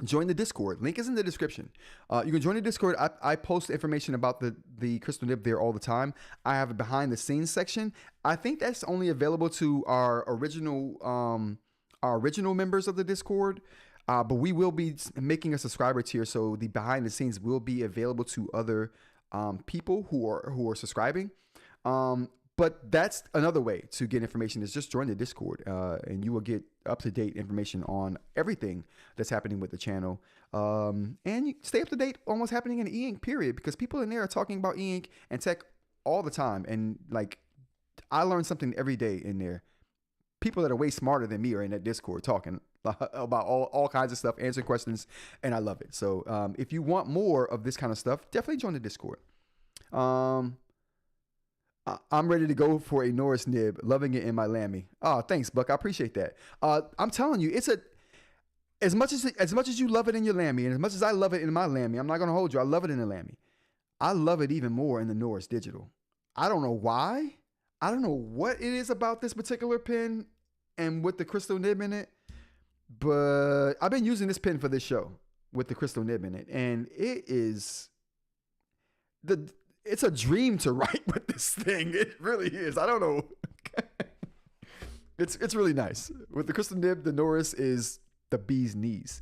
join the Discord. Link is in the description. You can join the Discord. I post information about the Crystal Nib there all the time. I have a behind the scenes section. I think that's only available to our original members of the Discord. But we will be making a subscriber tier, so the behind the scenes will be available to other people who are subscribing. But that's another way to get information is just join the Discord, and you will get up-to-date information on everything that's happening with the channel. And you stay up to date on what's happening in eInk, period, because people in there are talking about eInk and tech all the time. And like, I learn something every day in there. People that are way smarter than me are in that Discord talking about all kinds of stuff, answering questions, and I love it. So if you want more of this kind of stuff, definitely join the Discord. I'm ready to go for a Norris nib. Loving it in my Lammy. Oh, thanks, Buck. I appreciate that. I'm telling you, it's as much as you love it in your Lammy, and as much as I love it in my Lammy, I'm not gonna hold you. I love it in the Lammy. I love it even more in the Norris Digital. I don't know why. I don't know what it is about this particular pen and with the Crystal Nib in it, but I've been using this pen for this show with the Crystal Nib in it, and it's a dream to write with this thing. It really is. I don't know. It's really nice. With the Crystal Nib, the Norris is the bee's knees.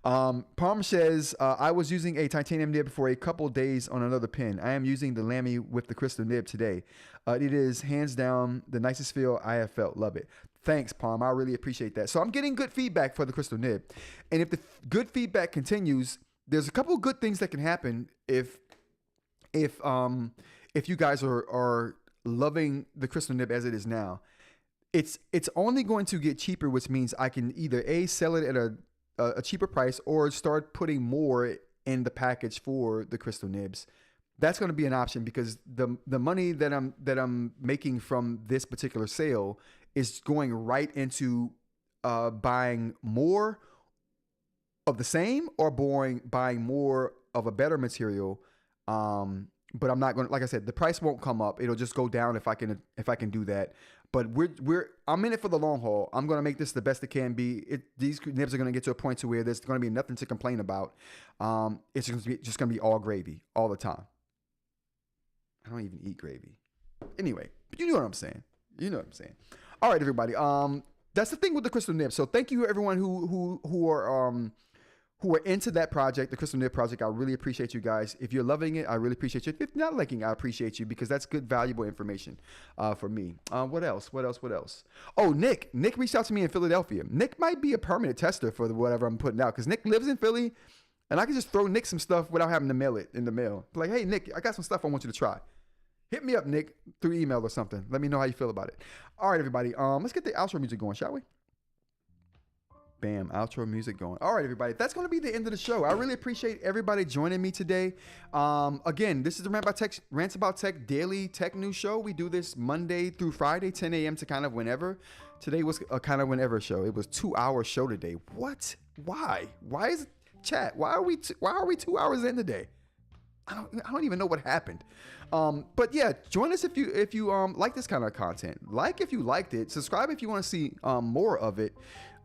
Palm says, I was using a titanium nib for a couple days on another pen. I am using the Lamy with the crystal nib today. It is hands down the nicest feel I have felt. Love it. Thanks, Palm. I really appreciate that. So I'm getting good feedback for the crystal nib. And if the good feedback continues, there's a couple good things that can happen if you guys are loving the crystal nib as it is now. It's only going to get cheaper, which means I can either sell it at a cheaper price or start putting more in the package for the crystal nibs. That's going to be an option because the money that I'm making from this particular sale is going right into buying more of the same or buying more of a better material. But I'm not going to, like I said, the price won't come up. It'll just go down if I can do that. But I'm in it for the long haul. I'm going to make this the best it can be. These nibs are going to get to a point to where there's going to be nothing to complain about. It's just going to be all gravy all the time. I don't even eat gravy. Anyway, but you know what I'm saying. All right, everybody. That's the thing with the crystal nib. So thank you everyone who are into that project, the crystal nib project. I really appreciate you guys. If you're loving it, I really appreciate you. If you're not liking it, I appreciate you because that's good, valuable information for me. What else? Oh, Nick reached out to me in Philadelphia. Nick might be a permanent tester for whatever I'm putting out because Nick lives in Philly, and I can just throw Nick some stuff without having to mail it in the mail. Like, hey, Nick, I got some stuff I want you to try. Hit me up, Nick, through email or something. Let me know how you feel about it. All right, everybody. Let's get the outro music going, shall we? Bam, outro music going. All right, everybody. That's going to be the end of the show. I really appreciate everybody joining me today. Again, this is the Rants About Tech daily tech news show. We do this Monday through Friday, 10 a.m. to kind of whenever. Today was a kind of whenever show. It was 2-hour show today. What? Why? Why is chat? Why are we 2 hours in today? I don't even know what happened. But yeah, join us if you like this kind of content. Like if you liked it. Subscribe if you want to see more of it.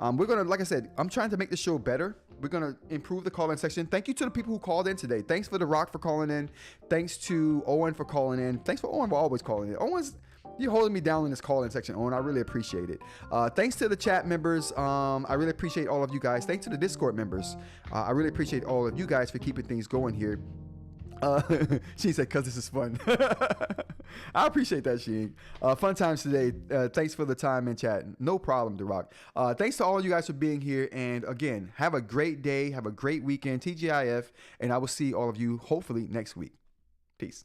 We're gonna, like I said, I'm trying to make the show better. We're gonna improve the call-in section. Thank you to the people who called in today. Thanks for The Rock for calling in. Thanks to Owen for calling in. Thanks for Owen for always calling in. You're holding me down in this call-in section, Owen. I really appreciate it. Thanks to the chat members. I really appreciate all of you guys. Thanks to the Discord members. I really appreciate all of you guys for keeping things going here. She said, "Cause this is fun." I appreciate that, Sheen. Fun times today. Thanks for the time in chat. No problem, The Rock. Thanks to all of you guys for being here. And again, have a great day. Have a great weekend. TGIF. And I will see all of you hopefully next week. Peace.